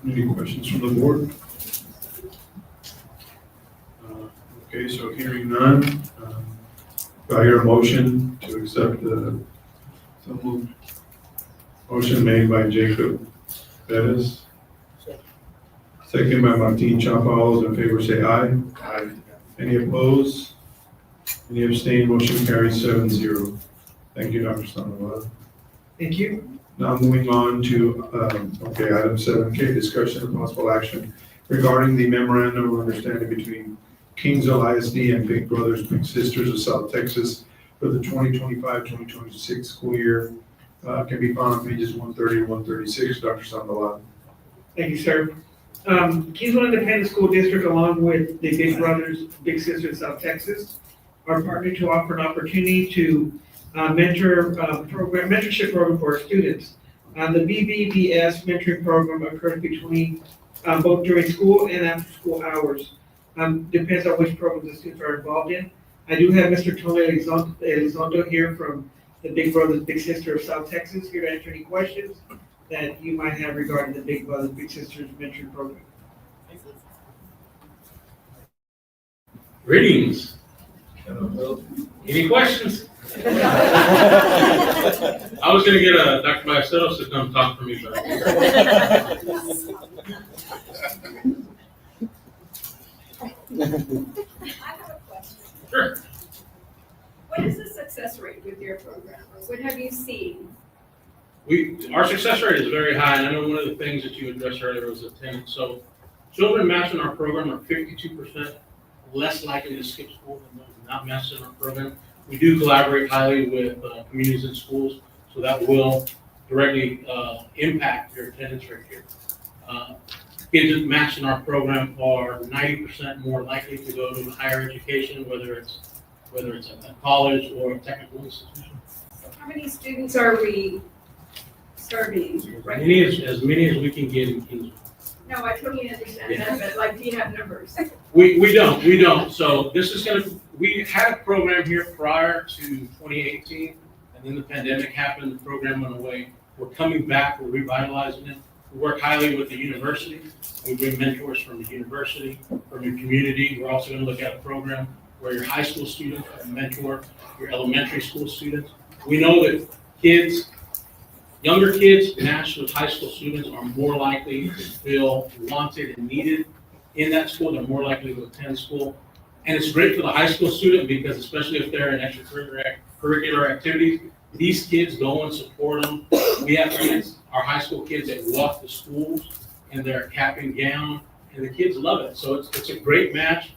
Speaker 1: Any questions from the board? Okay, so hearing none, do I hear a motion to accept the
Speaker 9: So moved.
Speaker 1: motion made by Jacob Pettis? Second by Martin Chapa. All those in favor say aye.
Speaker 9: Aye.
Speaker 1: Any opposed? Any abstained? Motion carries 7-0. Thank you, Dr. Sandoval.
Speaker 22: Thank you.
Speaker 1: Now moving on to, item 7K, discussion and possible action regarding the memorandum of understanding between Kingsville ISD and Big Brothers Big Sisters of South Texas for the 2025-2026 school year. can be found on pages 130 and 136. Dr. Sandoval.
Speaker 15: Thank you, sir. Kingsville Independent School District, along with the Big Brothers, Big Sisters South Texas, are partnered to offer an opportunity to mentorship program for our students. The BBBS mentoring program occurs between both during school and after school hours. Depends on which program the students are involved in. I do have Mr. Tony Elizondo here from the Big Brothers Big Sisters of South Texas here to answer any questions that you might have regarding the Big Brothers Big Sisters mentoring program.
Speaker 12: Greetings. Any questions? I was gonna get Dr. Ballesteros to come talk for me, but.
Speaker 5: I have a question.
Speaker 12: Sure.
Speaker 5: What is the success rate with your program, or what have you seen?
Speaker 12: Our success rate is very high, and I know one of the things that you addressed earlier was attendance. So children matched in our program are 52% less likely to skip school than those not matched in our program. We do collaborate highly with communities and schools, so that will directly impact your attendance rate here. Kids that matched in our program are 90% more likely to go to higher education, whether it's a college or a technical institution.
Speaker 5: How many students are we serving right now?
Speaker 12: As many as we can get in Kingsville.
Speaker 5: No, I totally understand that, but like, do you have numbers?
Speaker 12: We don't. So this is we had a program here prior to 2018, and then the pandemic happened, the program went away. We're coming back, we're revitalizing it. We work highly with the university. We bring mentors from the university, from your community. We're also gonna look at a program where your high school students are mentor your elementary school students. We know that younger kids matched with high school students are more likely to feel wanted and needed in that school. They're more likely to attend school. And it's great for the high school student because especially if they're in extracurricular activities, these kids go and support them. We have kids, our high school kids that walk to schools in their cap and gown, and the kids love it. So it's a great match.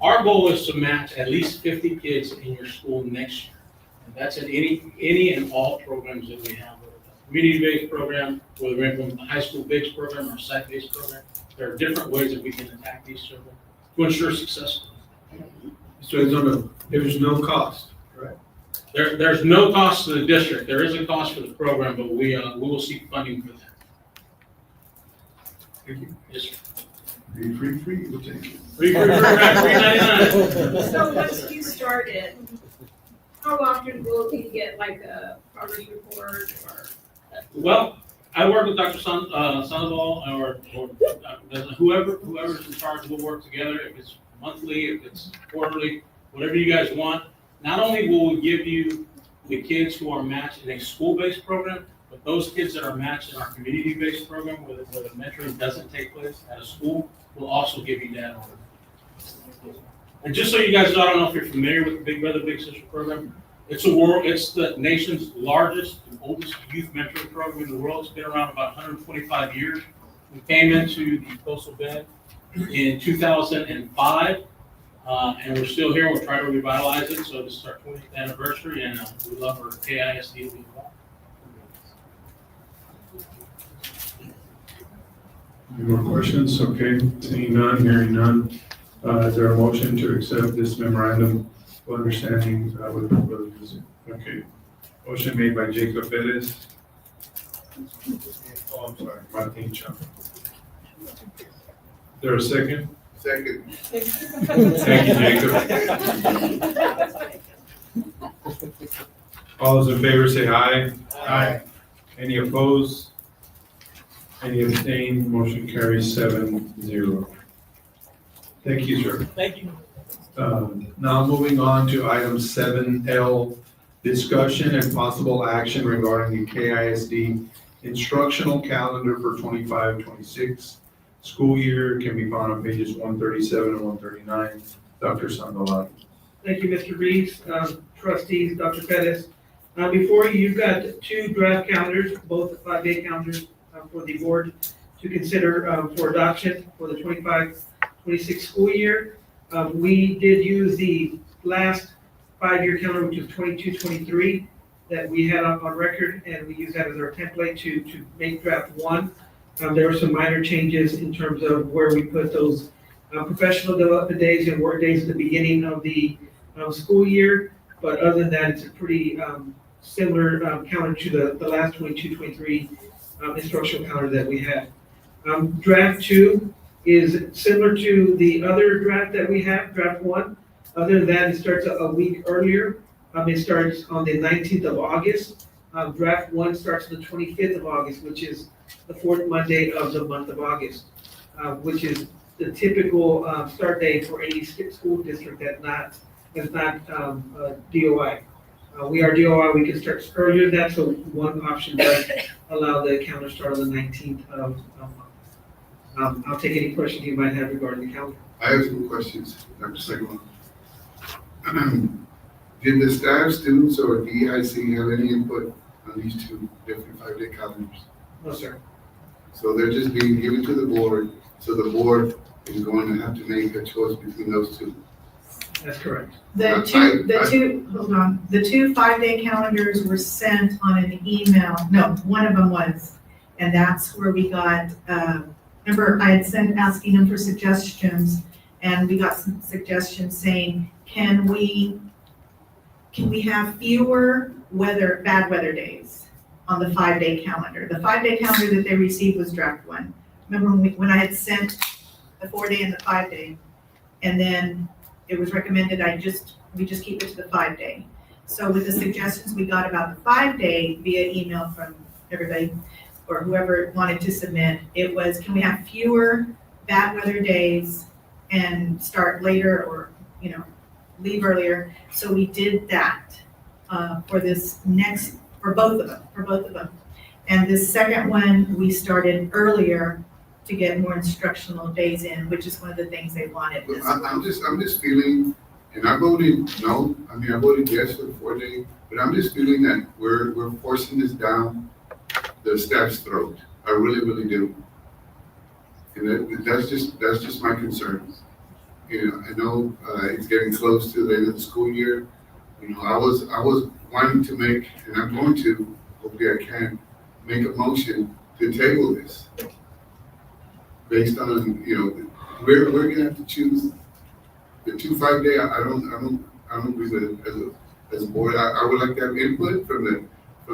Speaker 12: Our goal is to match at least 50 kids in your school next year. And that's in any and all programs that we have. Community-based program, whether we're in the high school based program or site-based program. There are different ways that we can attack these children to ensure success.
Speaker 1: So there's no cost, right?
Speaker 12: There's no cost to the district. There is a cost for the program, but we will seek funding for that.
Speaker 1: Thank you.
Speaker 12: Yes, sir.
Speaker 1: Free, we'll take it.
Speaker 12: Free, $3.99.
Speaker 5: So once you started, how often will we get like a progress report or?
Speaker 12: Well, I work with Dr. Sandoval or whoever's in charge. We'll work together. If it's monthly, if it's quarterly, whatever you guys want. Not only will we give you the kids who are matched in a school-based program, but those kids that are matched in our community-based program where the mentoring doesn't take place at a school, we'll also give you that on it. And just so you guys know, I don't know if you're familiar with the Big Brother Big Sister program. It's the nation's largest and oldest youth mentoring program in the world. It's been around about 125 years. We came into the coastal bend in 2005, and we're still here. We're trying to revitalize it. So this is our 20th anniversary, and we love our KISD to be involved.
Speaker 1: Any more questions? Okay, seeing none, hearing none. Is there a motion to accept this memorandum of understanding with the brothers? Okay. Motion made by Jacob Perez. Oh, I'm sorry, Martin Chang. Is there a second?
Speaker 9: Second.
Speaker 1: Thank you, Jacob. All those in favor say aye. Aye. Any opposed? Any abstained? Motion carries 7-0. Thank you, sir.
Speaker 4: Thank you.
Speaker 1: Now moving on to item 7L, discussion and possible action regarding the KISD instructional calendar for 25-26 school year. Can be found on pages 137 and 139. Dr. Sandoval.
Speaker 15: Thank you, Mr. Reeves, trustees, Dr. Pettis. Before you, you've got two draft calendars, both 5-day calendars for the board to consider for adoption for the 25-26 school year. We did use the last 5-year calendar, which is 22-23. that we had on record, and we use that as our template to make draft one. There were some minor changes in terms of where we put those professional development days and work days at the beginning of the school year. But other than that, it's a pretty similar calendar to the last 22-23 instructional calendar that we had. Draft two is similar to the other draft that we have, draft one. Other than that, it starts a week earlier. It starts on the 19th of August. Draft one starts on the 25th of August, which is the fourth Monday of the month of August, which is the typical start date for any school district that's not DOI. We are DOI, we can start earlier than that, so one option does allow the calendar start on the 19th of month. I'll take any questions you might have regarding the calendar.
Speaker 1: I have some questions, Dr. Segma. Did the staff, students, or DEIC have any input on these two different 5-day calendars?
Speaker 15: No, sir.
Speaker 1: So they're just being given to the board, so the board is going to have to make a choice between those two.
Speaker 15: That's correct.
Speaker 13: The two 5-day calendars were sent on an email. No, one of them was. And that's where we got, remember I had sent asking them for suggestions, and we got some suggestions saying, can we have fewer bad weather days on the 5-day calendar? The 5-day calendar that they received was draft one. Remember when I had sent the 4-day and the 5-day, and then it was recommended we just keep it to the 5-day. So with the suggestions we got about the 5-day via email from everybody or whoever wanted to submit, it was, can we have fewer bad weather days and start later or, leave earlier? So we did that for both of them. And this second one, we started earlier to get more instructional days in, which is one of the things they wanted.
Speaker 1: But I'm just feeling, and I voted no, I voted yes for the 4-day, but I'm just feeling that we're forcing this down the staff's throat. I really, really do. And that's just my concern. I know it's getting close to the end of the school year. I was wanting to make, and I'm going to, hopefully I can, make a motion to table this. Based on, we're gonna have to choose the 2 5-day. I don't agree with it as a board. I would like to have input from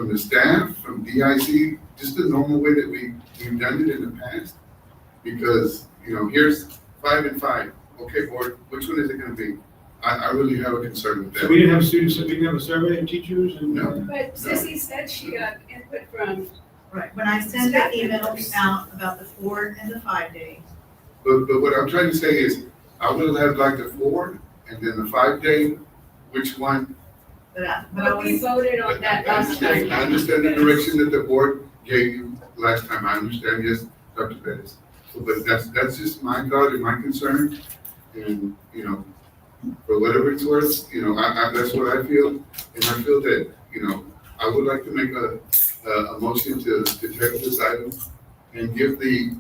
Speaker 1: the staff, from DIC, just the normal way that we've done it in the past. Because, here's 5 and 5. Okay, board, which one is it gonna be? I really have a concern with that.
Speaker 21: So we didn't have students, we didn't have a survey of teachers and?
Speaker 1: No.
Speaker 5: But Sissy said she got input from.
Speaker 13: Right, when I sent the email out about the 4 and the 5-day.
Speaker 1: But what I'm trying to say is, I would have liked the 4 and then the 5-day, which one?
Speaker 5: But we voted on that last time.
Speaker 1: I understand the direction that the board gave you last time. I understand, yes, Dr. Pettis. So, but that's just my thought and my concern. And, for whatever it's worth, that's what I feel. And I feel that, I would like to make a motion to take this item and give the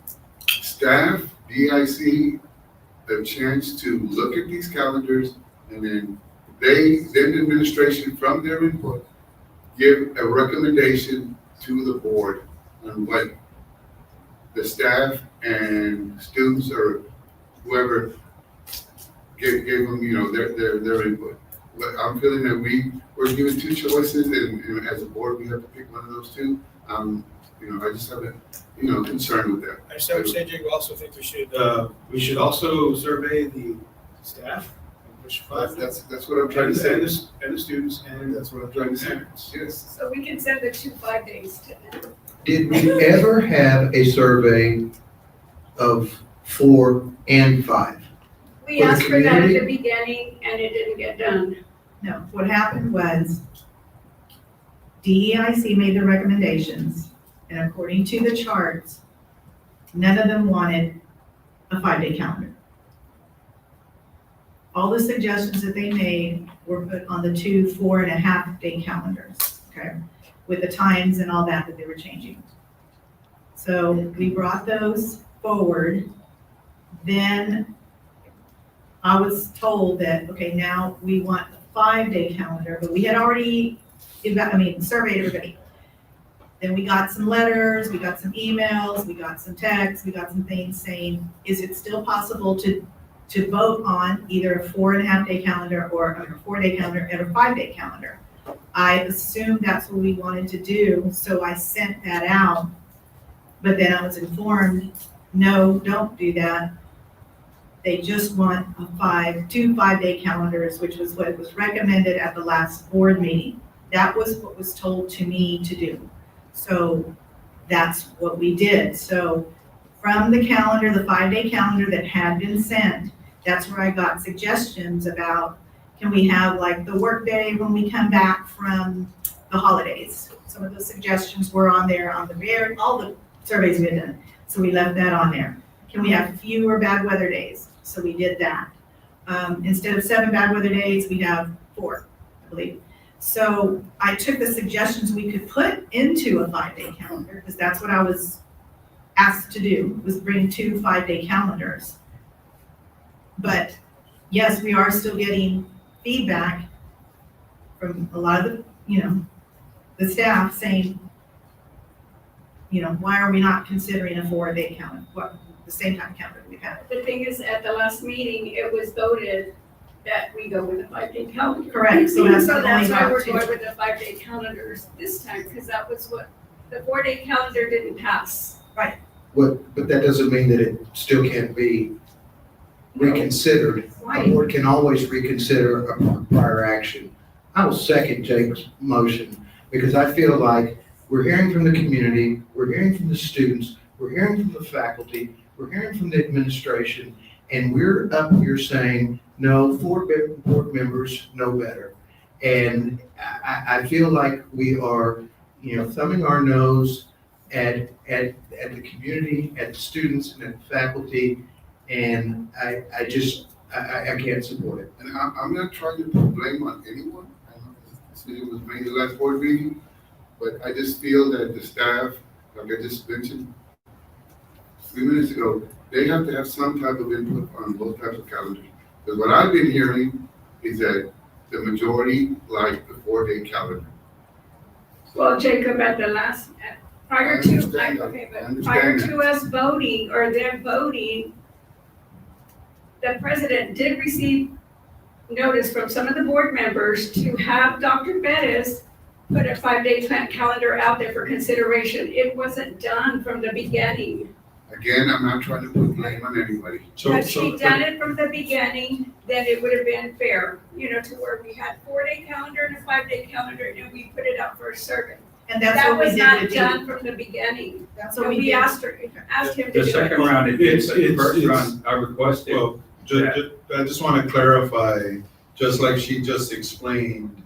Speaker 1: staff, DIC, a chance to look at these calendars, and then the administration from their input, give a recommendation to the board on what the staff and students or whoever gave them, their input. But I'm feeling that we're given 2 choices, and as a board, we have to pick one of those 2. I just have a, concern with that.
Speaker 21: I understand what you're saying, Jake. We also think we should also survey the staff.
Speaker 1: That's what I'm trying to say.
Speaker 21: And the students, and
Speaker 1: that's what I'm trying to say. Yes.
Speaker 5: So we can send the 2 5-days to them.
Speaker 9: Did we ever have a survey of 4 and 5?
Speaker 5: We asked for that at the beginning and it didn't get done.
Speaker 13: No, what happened was DEIC made the recommendations, and according to the charts, none of them wanted a 5-day calendar. All the suggestions that they made were put on the 2 4.5-day calendars, okay, with the times and all that they were changing. So we brought those forward. Then I was told that, okay, now we want a 5-day calendar, but we had already surveyed everybody. Then we got some letters, we got some emails, we got some texts, we got some things saying, is it still possible to vote on either a 4.5-day calendar or a 4-day calendar and a 5-day calendar? I assumed that's what we wanted to do, so I sent that out. But then I was informed, no, don't do that. They just want two 5-day calendars, which was what was recommended at the last board meeting. That was what was told to me to do. So that's what we did. So from the calendar, the 5-day calendar that had been sent, that's where I got suggestions about, can we have like the work day when we come back from the holidays? Some of those suggestions were on there on all the surveys we had done. So we left that on there. Can we have fewer bad weather days? So we did that. Instead of 7 bad weather days, we have 4, I believe. So I took the suggestions we could put into a 5-day calendar, because that's what I was asked to do, was bring 2 5-day calendars. But yes, we are still getting feedback from a lot of the staff saying, why are we not considering a 4-day calendar? The same type of calendar we've had.
Speaker 5: The thing is, at the last meeting, it was voted that we go with a 5-day calendar.
Speaker 13: Correct, so that's the only
Speaker 5: why we're
Speaker 13: option.
Speaker 5: going with the 5-day calendars this time, because that was what, the 4-day calendar didn't pass.
Speaker 13: Right.
Speaker 9: But that doesn't mean that it still can't be reconsidered. A board can always reconsider a prior action. I will second Jake's motion, because I feel like we're hearing from the community, we're hearing from the students, we're hearing from the faculty, we're hearing from the administration, and we're up here saying, no, 4 board members know better. And I feel like we are, thumbing our nose at the community, at the students, and at the faculty, and I can't support it.
Speaker 11: And I'm not trying to put blame on anyone. I know this decision was made in the last board meeting, but I just feel that the staff, like I just mentioned 3 minutes ago, they have to have some type of input on both types of calendars. Because what I've been hearing is that the majority like the 4-day calendar.
Speaker 5: Well, Jacob, at the last, prior to us voting, or them voting, the president did receive notice from some of the board members to have Dr. Bettis put a 5-day calendar out there for consideration. It wasn't done from the beginning.
Speaker 11: Again, I'm not trying to put blame on anybody.
Speaker 5: Had she done it from the beginning, then it would have been fair, to where we had 4-day calendar and a 5-day calendar, and we put it out for a survey.
Speaker 13: And that's
Speaker 5: That
Speaker 13: what we
Speaker 5: was
Speaker 13: did
Speaker 5: not
Speaker 13: with
Speaker 5: done from the beginning.
Speaker 13: That's
Speaker 5: So
Speaker 13: what we
Speaker 5: we
Speaker 13: did.
Speaker 5: asked him to
Speaker 17: The
Speaker 5: do
Speaker 17: second
Speaker 5: it.
Speaker 17: round, it did,
Speaker 1: It's-
Speaker 17: but the
Speaker 1: it's-
Speaker 17: first
Speaker 1: it's-
Speaker 17: round, I requested.
Speaker 1: Well, I just want to clarify, just like she just explained,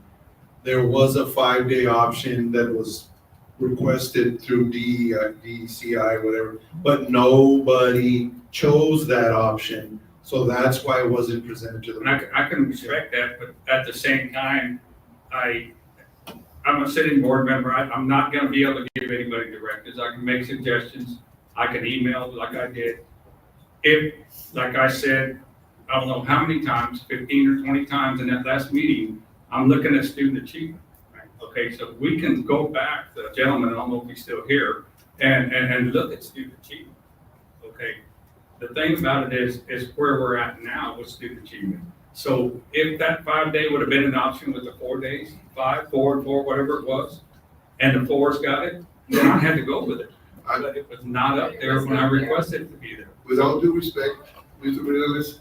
Speaker 1: there was a 5-day option that was requested through DECI, whatever, but nobody chose that option. So that's why it wasn't presented to the.
Speaker 17: And I can respect that, but at the same time, I'm a sitting board member. I'm not gonna be able to give anybody directives. I can make suggestions. I can email like I did. If, like I said, I don't know how many times, 15 or 20 times in that last meeting, I'm looking at student achievement. Right? Okay, so we can go back, the gentleman, I don't know if he's still here, and look at student achievement. Okay, the thing about it is where we're at now with student achievement. So if that 5-day would have been an option with the 4 days, 5, 4, and 4, whatever it was, and the 4's got it, then I had to go with it. But it was not up there when I requested it to be there.
Speaker 11: With all due respect, Mr. Morales,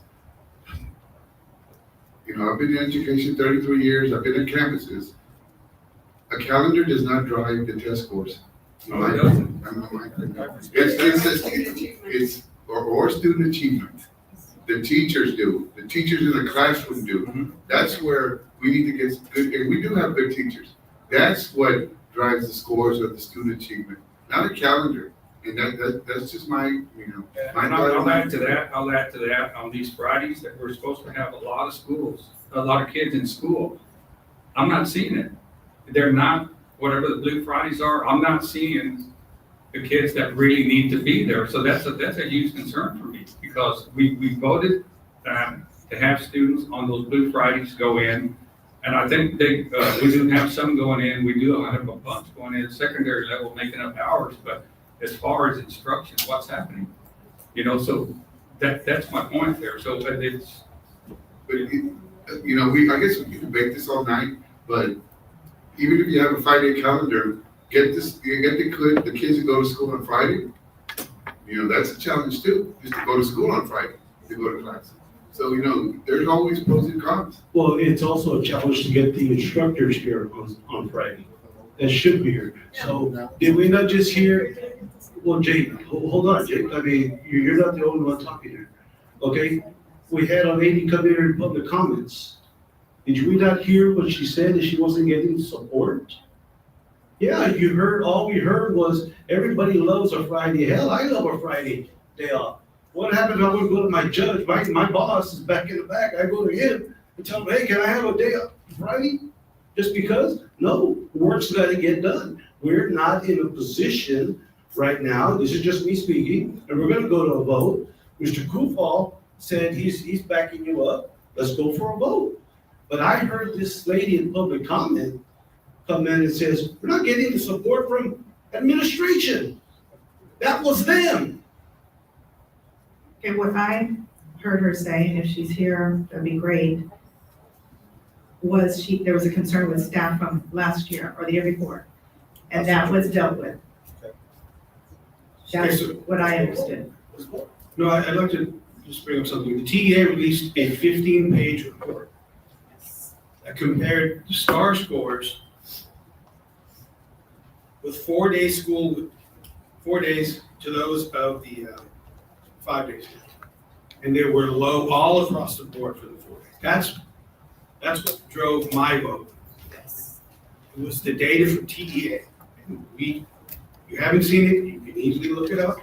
Speaker 11: I've been in education 33 years, I've been at campuses. A calendar does not drive the test scores.
Speaker 17: Oh, it doesn't.
Speaker 11: It's or student achievement. The teachers do, the teachers in the classroom do. That's where we need to get good, and we do have good teachers. That's what drives the scores of the student achievement, not a calendar. And that's just my,
Speaker 17: And I'll add to that, on these Fridays that we're supposed to have a lot of kids in school. I'm not seeing it. They're not, whatever the Blue Fridays are, I'm not seeing the kids that really need to be there. So that's a huge concern for me, because we voted to have students on those Blue Fridays go in, And I think we do have some going in, we do have a bunch going in at secondary level, making up hours, but as far as instruction, what's happening? You know, so that's my point there, so but it's.
Speaker 11: But, you know, I guess we can debate this all night, but even if you have a 5-day calendar, get the kids to go to school on Friday. You know, that's a challenge too, just to go to school on Friday, to go to class. So, you know, there's always pros and cons.
Speaker 22: Well, it's also a challenge to get the instructors here on Friday. That should be here. So did we not just hear, well, Jake, hold on, Jake. I mean, you're not the only one talking here, okay? We had a lady come here in public comments. Did we not hear what she said, that she wasn't getting support? Yeah, you heard, all we heard was everybody loves a Friday. Hell, I love a Friday day off. What happens if I would go to my judge, my boss is back in the back, I go to him and tell him, hey, can I have a day off Friday? Just because? No, work's gotta get done. We're not in a position right now, this is just me speaking, and we're gonna go to a vote. Mr. Kufal said he's backing you up, let's go for a vote. But I heard this lady in public comment come in and says, we're not getting the support from administration. That was them.
Speaker 13: Okay, what I heard her say, and if she's here, that'd be great, was there was a concern with staff from last year or the year before, and that was dealt with. That's what I understood.
Speaker 22: No, I'd like to just bring up something. The TEA released a 15-page report that compared the STAR scores with 4-day school, 4 days to those of the 5 days. And they were low all across the board for the 4 days. That's what drove my vote. It was the data from TEA. And you haven't seen it, you can easily look it up.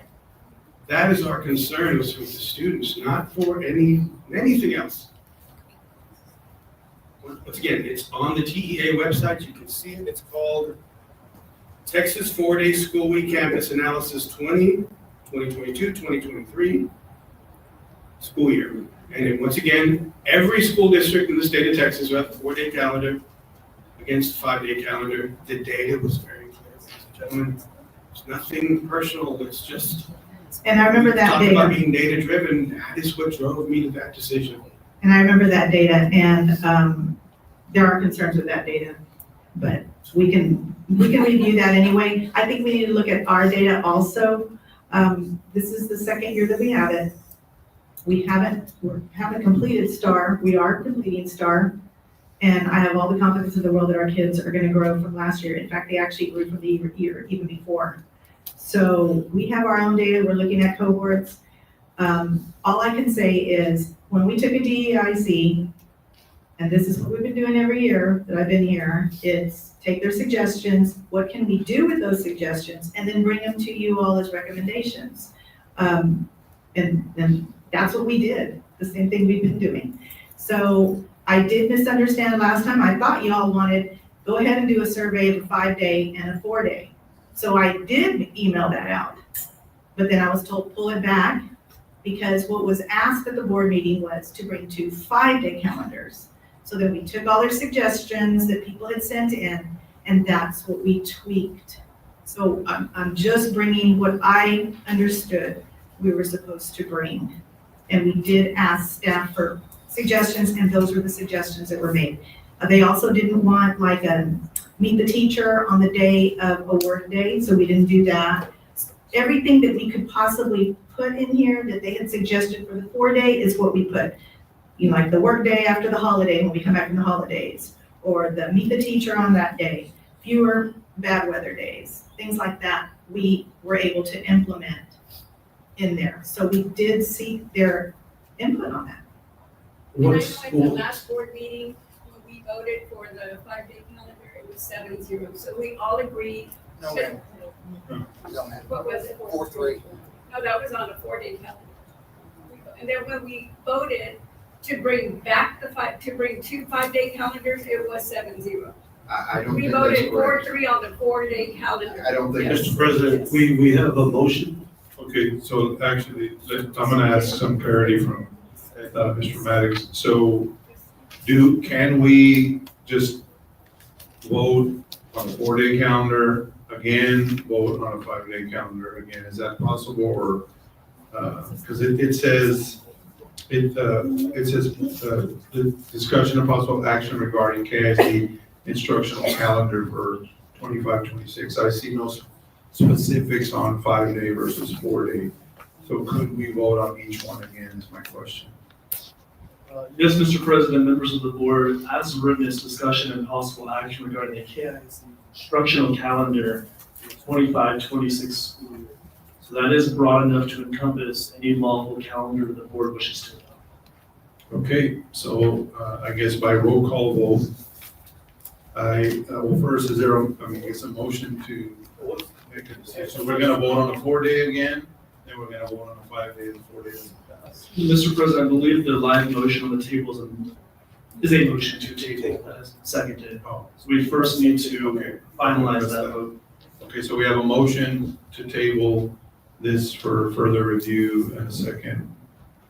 Speaker 22: That is our concern with the students, not for anything else. Once again, it's on the TEA website, you can see it, it's called Texas 4-Day School Week Campus Analysis 2022-2023 school year. And then once again, every school district in the state of Texas will have a 4-day calendar against a 5-day calendar. The data was very clear, ladies and gentlemen. It's nothing personal, it's just.
Speaker 13: And I remember that
Speaker 22: Talk
Speaker 13: data.
Speaker 22: about being data driven, that is what drove me to that decision.
Speaker 13: And I remember that data, and there are concerns with that data, but we can review that anyway. I think we need to look at our data also. This is the second year that we have it. We haven't completed STAR. We are completing STAR. And I have all the confidence in the world that our kids are gonna grow from last year. In fact, they actually grew from the year even before. So we have our own data. We're looking at cohorts. All I can say is when we took a DEIC, and this is what we've been doing every year that I've been here, it's take their suggestions, what can we do with those suggestions, and then bring them to you all as recommendations. And that's what we did, the same thing we've been doing. So I did misunderstand last time. I thought y'all wanted, go ahead and do a survey of a 5-day and a 4-day. So I did email that out, but then I was told pull it back because what was asked at the board meeting was to bring 2 5-day calendars. So then we took all their suggestions that people had sent in, and that's what we tweaked. So I'm just bringing what I understood we were supposed to bring. And we did ask staff for suggestions, and those were the suggestions that were made. They also didn't want like a meet the teacher on the day of a work day, so we didn't do that. Everything that we could possibly put in here that they had suggested for the 4-day is what we put. You know, like the work day after the holiday when we come back from the holidays, or the meet the teacher on that day, fewer bad weather days, things like that we were able to implement in there. So we did seek their input on that.
Speaker 5: When I joined the last board meeting, when we voted for the 5-day calendar, it was 7-0. So we all agreed. What was it?
Speaker 18: 4-3.
Speaker 5: No, that was on a 4-day calendar. And then when we voted to bring back to bring 2 5-day calendars, it was 7-0.
Speaker 9: I don't
Speaker 5: We
Speaker 9: think that's
Speaker 5: voted
Speaker 9: correct.
Speaker 5: 4-3 on the 4-day calendar.
Speaker 9: I don't think
Speaker 5: Yes.
Speaker 22: Mr. President, we have a motion.
Speaker 1: Okay, so actually, I'm gonna ask some clarity from Mr. Maddox. So can we just vote on a 4-day calendar, again, vote on a 5-day calendar again? Is that possible, or, because it says, the discussion of possible action regarding KIC instructional calendar for 25-26. I see no specifics on 5-day versus 4-day. So could we vote on each one again, is my question.
Speaker 4: Yes, Mr. President, members of the board, as written, is discussion and possible action regarding the KIC instructional calendar for 25-26 school year. So that is broad enough to encompass any lawful calendar the board wishes to adopt.
Speaker 1: Okay, so I guess by roll call vote, well, first, is there, it's a motion to make a decision. So we're gonna vote on the 4-day again, then we're gonna vote on the 5-day and 4-day.
Speaker 4: Mr. President, I believe the live motion on the table is a motion to table, seconded.
Speaker 1: Oh.
Speaker 4: So we first need to finalize that vote.
Speaker 1: Okay, so we have a motion to table this for further review and a second.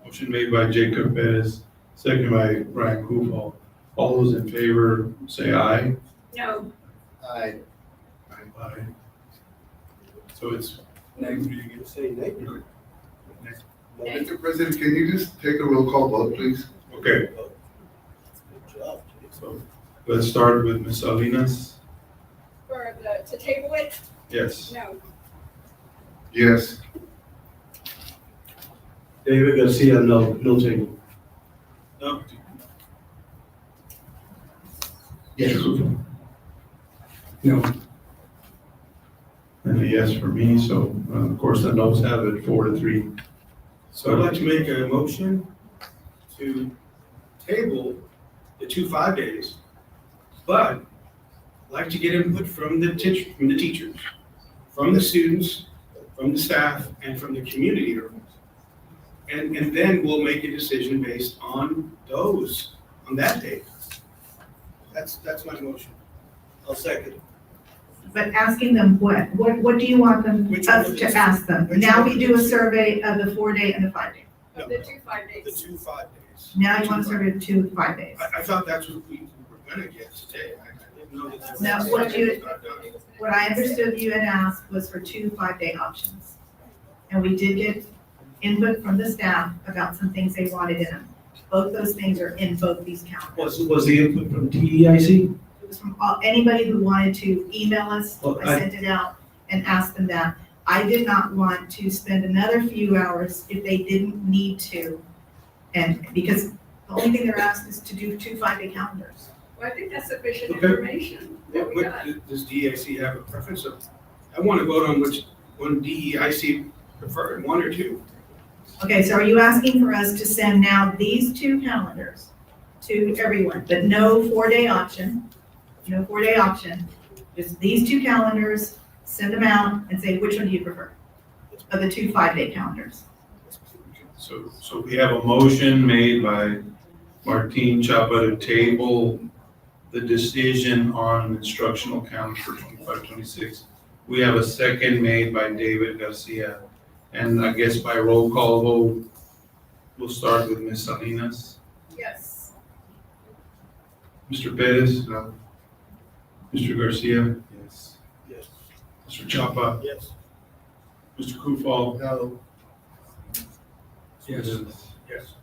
Speaker 1: Motion made by Jacob Perez, second by Brian Kufal. All those in favor, say aye.
Speaker 5: No.
Speaker 9: Aye.
Speaker 1: Aye. So it's.
Speaker 21: Next, you get to say next.
Speaker 11: Mr. President, can you just take a roll call vote, please?
Speaker 1: Okay. So let's start with Ms. Salinas.
Speaker 5: To table it?
Speaker 1: Yes.
Speaker 5: No.
Speaker 11: Yes.
Speaker 22: David Garcia, no table.
Speaker 1: No.
Speaker 9: Yes.
Speaker 1: No. And a yes for me, so of course the noes have it 4-3.
Speaker 21: So I'd like to make a motion to table the 2 5-days, but I'd like to get input from the teachers, from the students, from the staff, and from the community groups. And then we'll make a decision based on those, on that date. That's my motion. I'll second it.
Speaker 13: But asking them what do you want them,
Speaker 21: Which
Speaker 13: us
Speaker 21: one
Speaker 13: to
Speaker 21: is it?
Speaker 13: ask them?
Speaker 21: Which
Speaker 13: Now
Speaker 21: one
Speaker 13: we
Speaker 21: is
Speaker 13: do a
Speaker 21: it?
Speaker 13: survey of the 4-day and the 5-day.
Speaker 21: No,
Speaker 5: The 2 5 days.
Speaker 21: The 2 5-days.
Speaker 13: Now you want to survey the 2 5-days.
Speaker 21: I thought that's what we were gonna get today. I didn't know that. that was-
Speaker 13: No, what I understood you had asked was for 2 5-day options. And we did get input from the staff about some things they wanted in them. Both those things are in both these calendars.
Speaker 22: Was the input from TEIC?
Speaker 13: It was from anybody who wanted to email us.
Speaker 22: Well,
Speaker 13: I sent it out and asked them that. I did not want to spend another few hours if they didn't need to. And because the only thing they're asked is to do 2 5-day calendars.
Speaker 5: Well, I think that's sufficient
Speaker 21: Okay.
Speaker 5: information that we got.
Speaker 21: Does DEIC have a preference of, I want to vote on which one DEIC preferred, 1 or 2.
Speaker 13: Okay, so are you asking for us to send now these 2 calendars to everyone, but no 4-day option? No 4-day option, just these 2 calendars, send them out and say, which one do you prefer? Of the 2 5-day calendars.
Speaker 1: So we have a motion made by Martin Chapa to table the decision on instructional calendar for 25-26. We have a second made by David Garcia. And I guess by roll call vote, we'll start with Ms. Salinas.
Speaker 5: Yes.
Speaker 1: Mr. Perez?
Speaker 11: No.
Speaker 1: Mr. Garcia?
Speaker 21: Yes. Yes.
Speaker 1: Mr. Chapa?
Speaker 21: Yes.
Speaker 1: Mr. Kufal?
Speaker 11: No.
Speaker 21: Yes. Yes.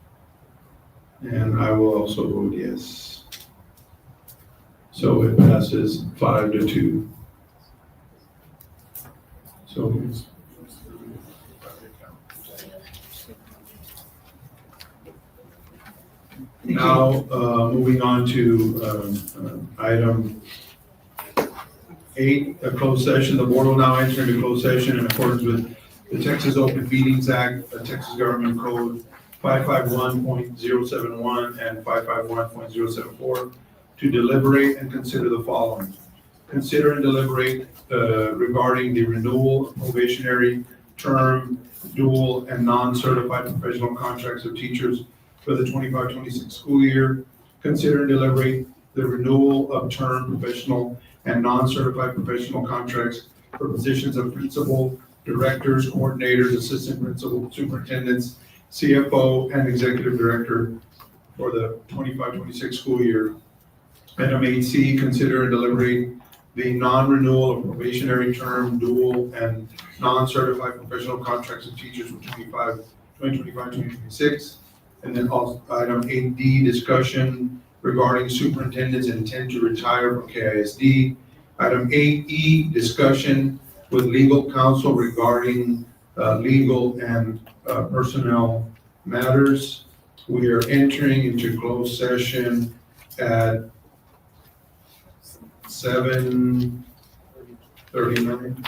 Speaker 1: And I will also vote yes. So it passes 5-2. So. Now, moving on to item 8, a closed session. The board will now enter into closed session in accordance with the Texas Open Meetings Act, the Texas Government Code 551.071 and 551.074 to deliberate and consider the following. Consider and deliberate regarding the renewal of probationary term, dual and non-certified professional contracts of teachers for the 25-26 school year. Consider and deliberate the renewal of term professional and non-certified professional contracts for positions of principal, directors, coordinators, assistant principal, superintendents, CFO, and executive director for the 25-26 school year. Item 8C, consider and deliberate the non-renewal of probationary term, dual and non-certified professional contracts of teachers for 2025-2026. And then also item 8D, discussion regarding superintendent's intent to retire from KISD. Item 8E, discussion with legal counsel regarding legal and personnel matters. We are entering into closed session at 7:39.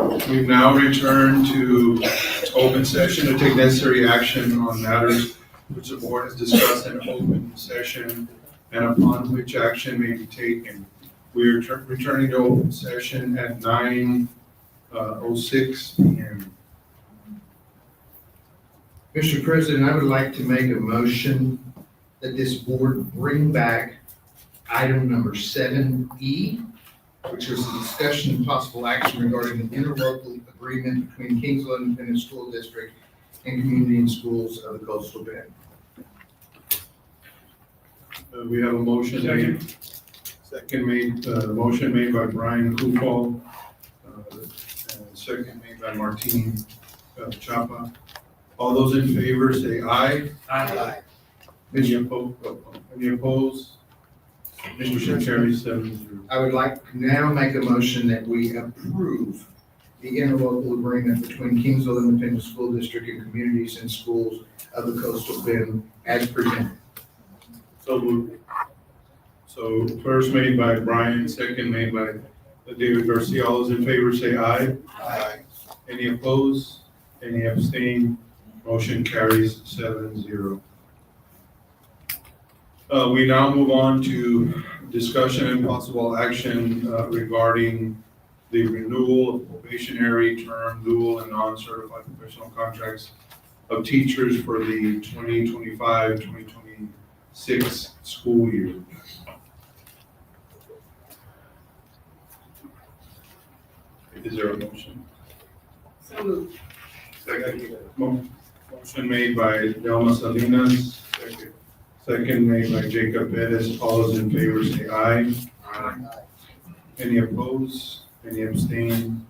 Speaker 1: We've now returned to open session to take necessary action on matters which the board has discussed in open session and upon which action may be taken. We are returning to open session at 9:06 p.m.
Speaker 9: Mr. President, I would like to make a motion that this board bring back item number 7E, which is a discussion and possible action regarding the interlocal agreement between Kingsville Independent School District and Community and Schools of the Coastal Bend.
Speaker 1: We have a motion made, motion made by Brian Kufal, and second made by Martin Chapa. All those in favor say aye.
Speaker 17: Aye.
Speaker 1: Any opposed? Any opposed? Motion carries 7-0.
Speaker 9: I would like to now make a motion that we approve the interlocal agreement between Kingsville Independent School District and Communities and Schools of the Coastal Bend as presented.
Speaker 1: So moved. So first made by Brian, second made by David Garcia. All those in favor say aye.
Speaker 9: Aye.
Speaker 1: Any opposed? Any abstain? Motion carries 7-0. We now move on to discussion and possible action regarding the renewal of probationary term, dual and non-certified professional contracts of teachers for the 2025-2026 school year. Is there a motion?
Speaker 3: So moved.
Speaker 1: Motion made by Delma Salinas, second made by Jacob Bettis. All those in favor say aye.
Speaker 9: Aye.
Speaker 1: Any opposed? Any abstain?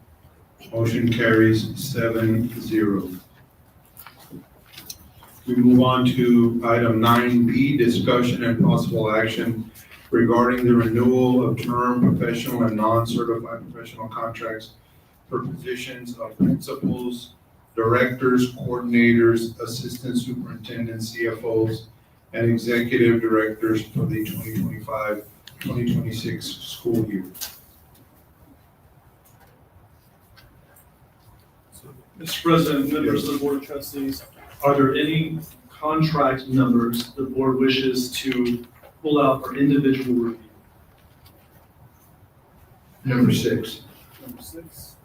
Speaker 1: Motion carries 7-0. We move on to item 9B, discussion and possible action regarding the renewal of term professional and non-certified professional contracts for positions of principals, directors, coordinators, assistant superintendents, CFOs, and executive directors for the 2025-2026 school year.
Speaker 4: Mr. President, members of the Board of Trustees, are there any contract numbers the board wishes to pull out for individual review?
Speaker 9: Number 6.
Speaker 4: Number 6.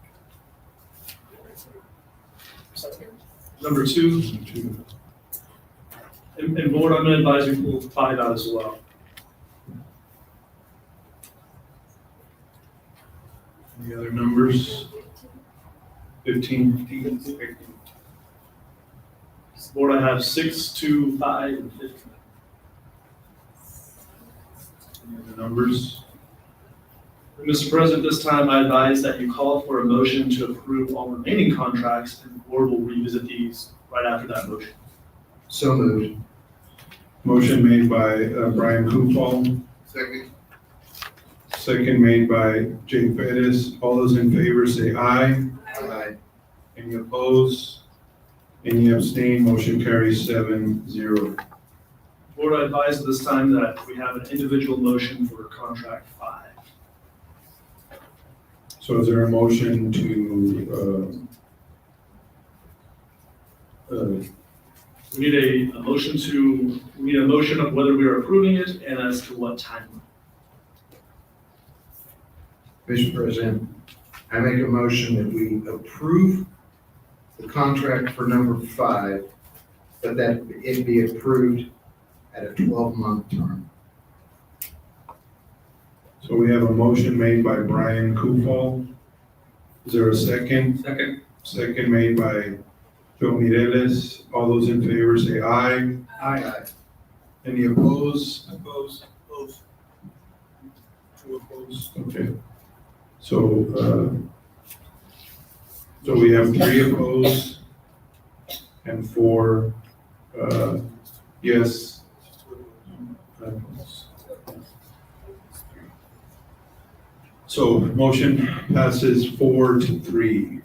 Speaker 4: Number 2. And board, I'm going to advise you pull 5 out as well.
Speaker 1: Any other numbers? 15.
Speaker 4: Board, I have 6, 2, 5, and 15.
Speaker 1: Any other numbers?
Speaker 4: Mr. President, this time I advise that you call for a motion to approve all remaining contracts, and the board will revisit these right after that motion.
Speaker 9: So moved.
Speaker 1: Motion made by Brian Kufal,
Speaker 11: Second.
Speaker 1: second made by Jake Bettis. All those in favor say aye.
Speaker 9: Aye.
Speaker 1: Any opposed? Any abstain? Motion carries 7-0.
Speaker 4: Board, I advise at this time that we have an individual motion for contract 5.
Speaker 1: So is there a motion to,
Speaker 4: We need a motion of whether we are approving it and as to what timeline.
Speaker 9: Mr. President, I make a motion that we approve the contract for number 5, but that it be approved at a 12-month term.
Speaker 1: so we have a motion made by Brian Kufal. Is there a second?
Speaker 17: Second.
Speaker 1: Second made by Joe Mireles. All those in favor say aye.
Speaker 9: Aye.
Speaker 1: Any opposed?
Speaker 21: Opposed.
Speaker 1: 2 opposed. Okay. So we have 3 opposed and 4 yes. So motion passes 4-3.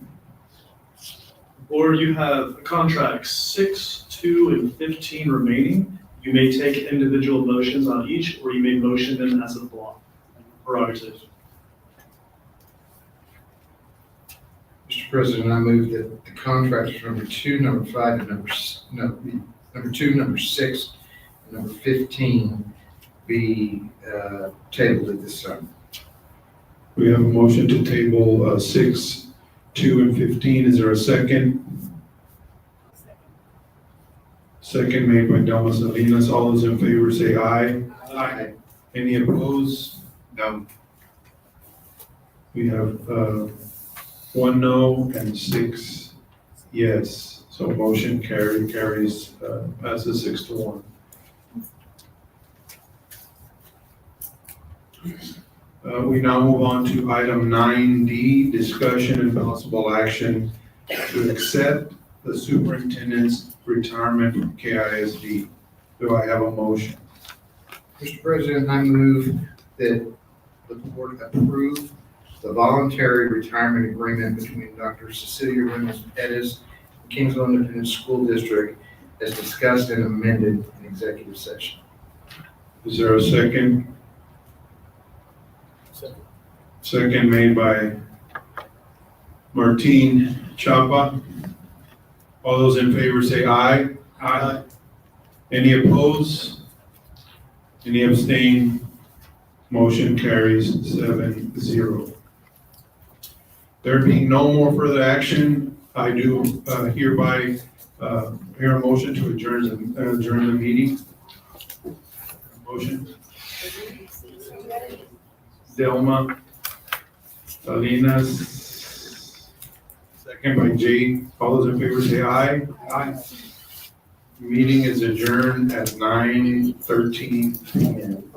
Speaker 4: Or you have contracts 6, 2, and 15 remaining. You may take individual motions on each, or you may motion them as a block. Prerogative.
Speaker 1: Mr.
Speaker 9: Mr. President, I move that the contracts number 2, number 5, and number 2, number 6, and number 15 be tabled at this time.
Speaker 1: We have a motion to table 6, 2, and 15. Is there a second? Second made by Delma Salinas. All those in favor say aye.
Speaker 9: Aye.
Speaker 1: Any opposed? No. We have 1 no and 6 yes. So motion carries, passes 6 to 1. We now move on to item 9D, discussion and possible action to accept the superintendent's retirement from KISD. Do I have a motion?
Speaker 9: Mr. President, I move that the board approve the voluntary retirement agreement between Dr. Cecilia Reynolds Pettis and Kingsville Independent School District as discussed and amended in executive session.
Speaker 1: Is there a second? Second made by Martin Chapa. All those in favor say aye. Aye. Any opposed? Any abstain? Motion carries 7-0. There being no more further action, I do hereby hear a motion to adjourn the meeting. Motion. Delma Salinas, second by Jade. All those in favor say aye. Aye. Meeting is adjourned at 9:13 p.m.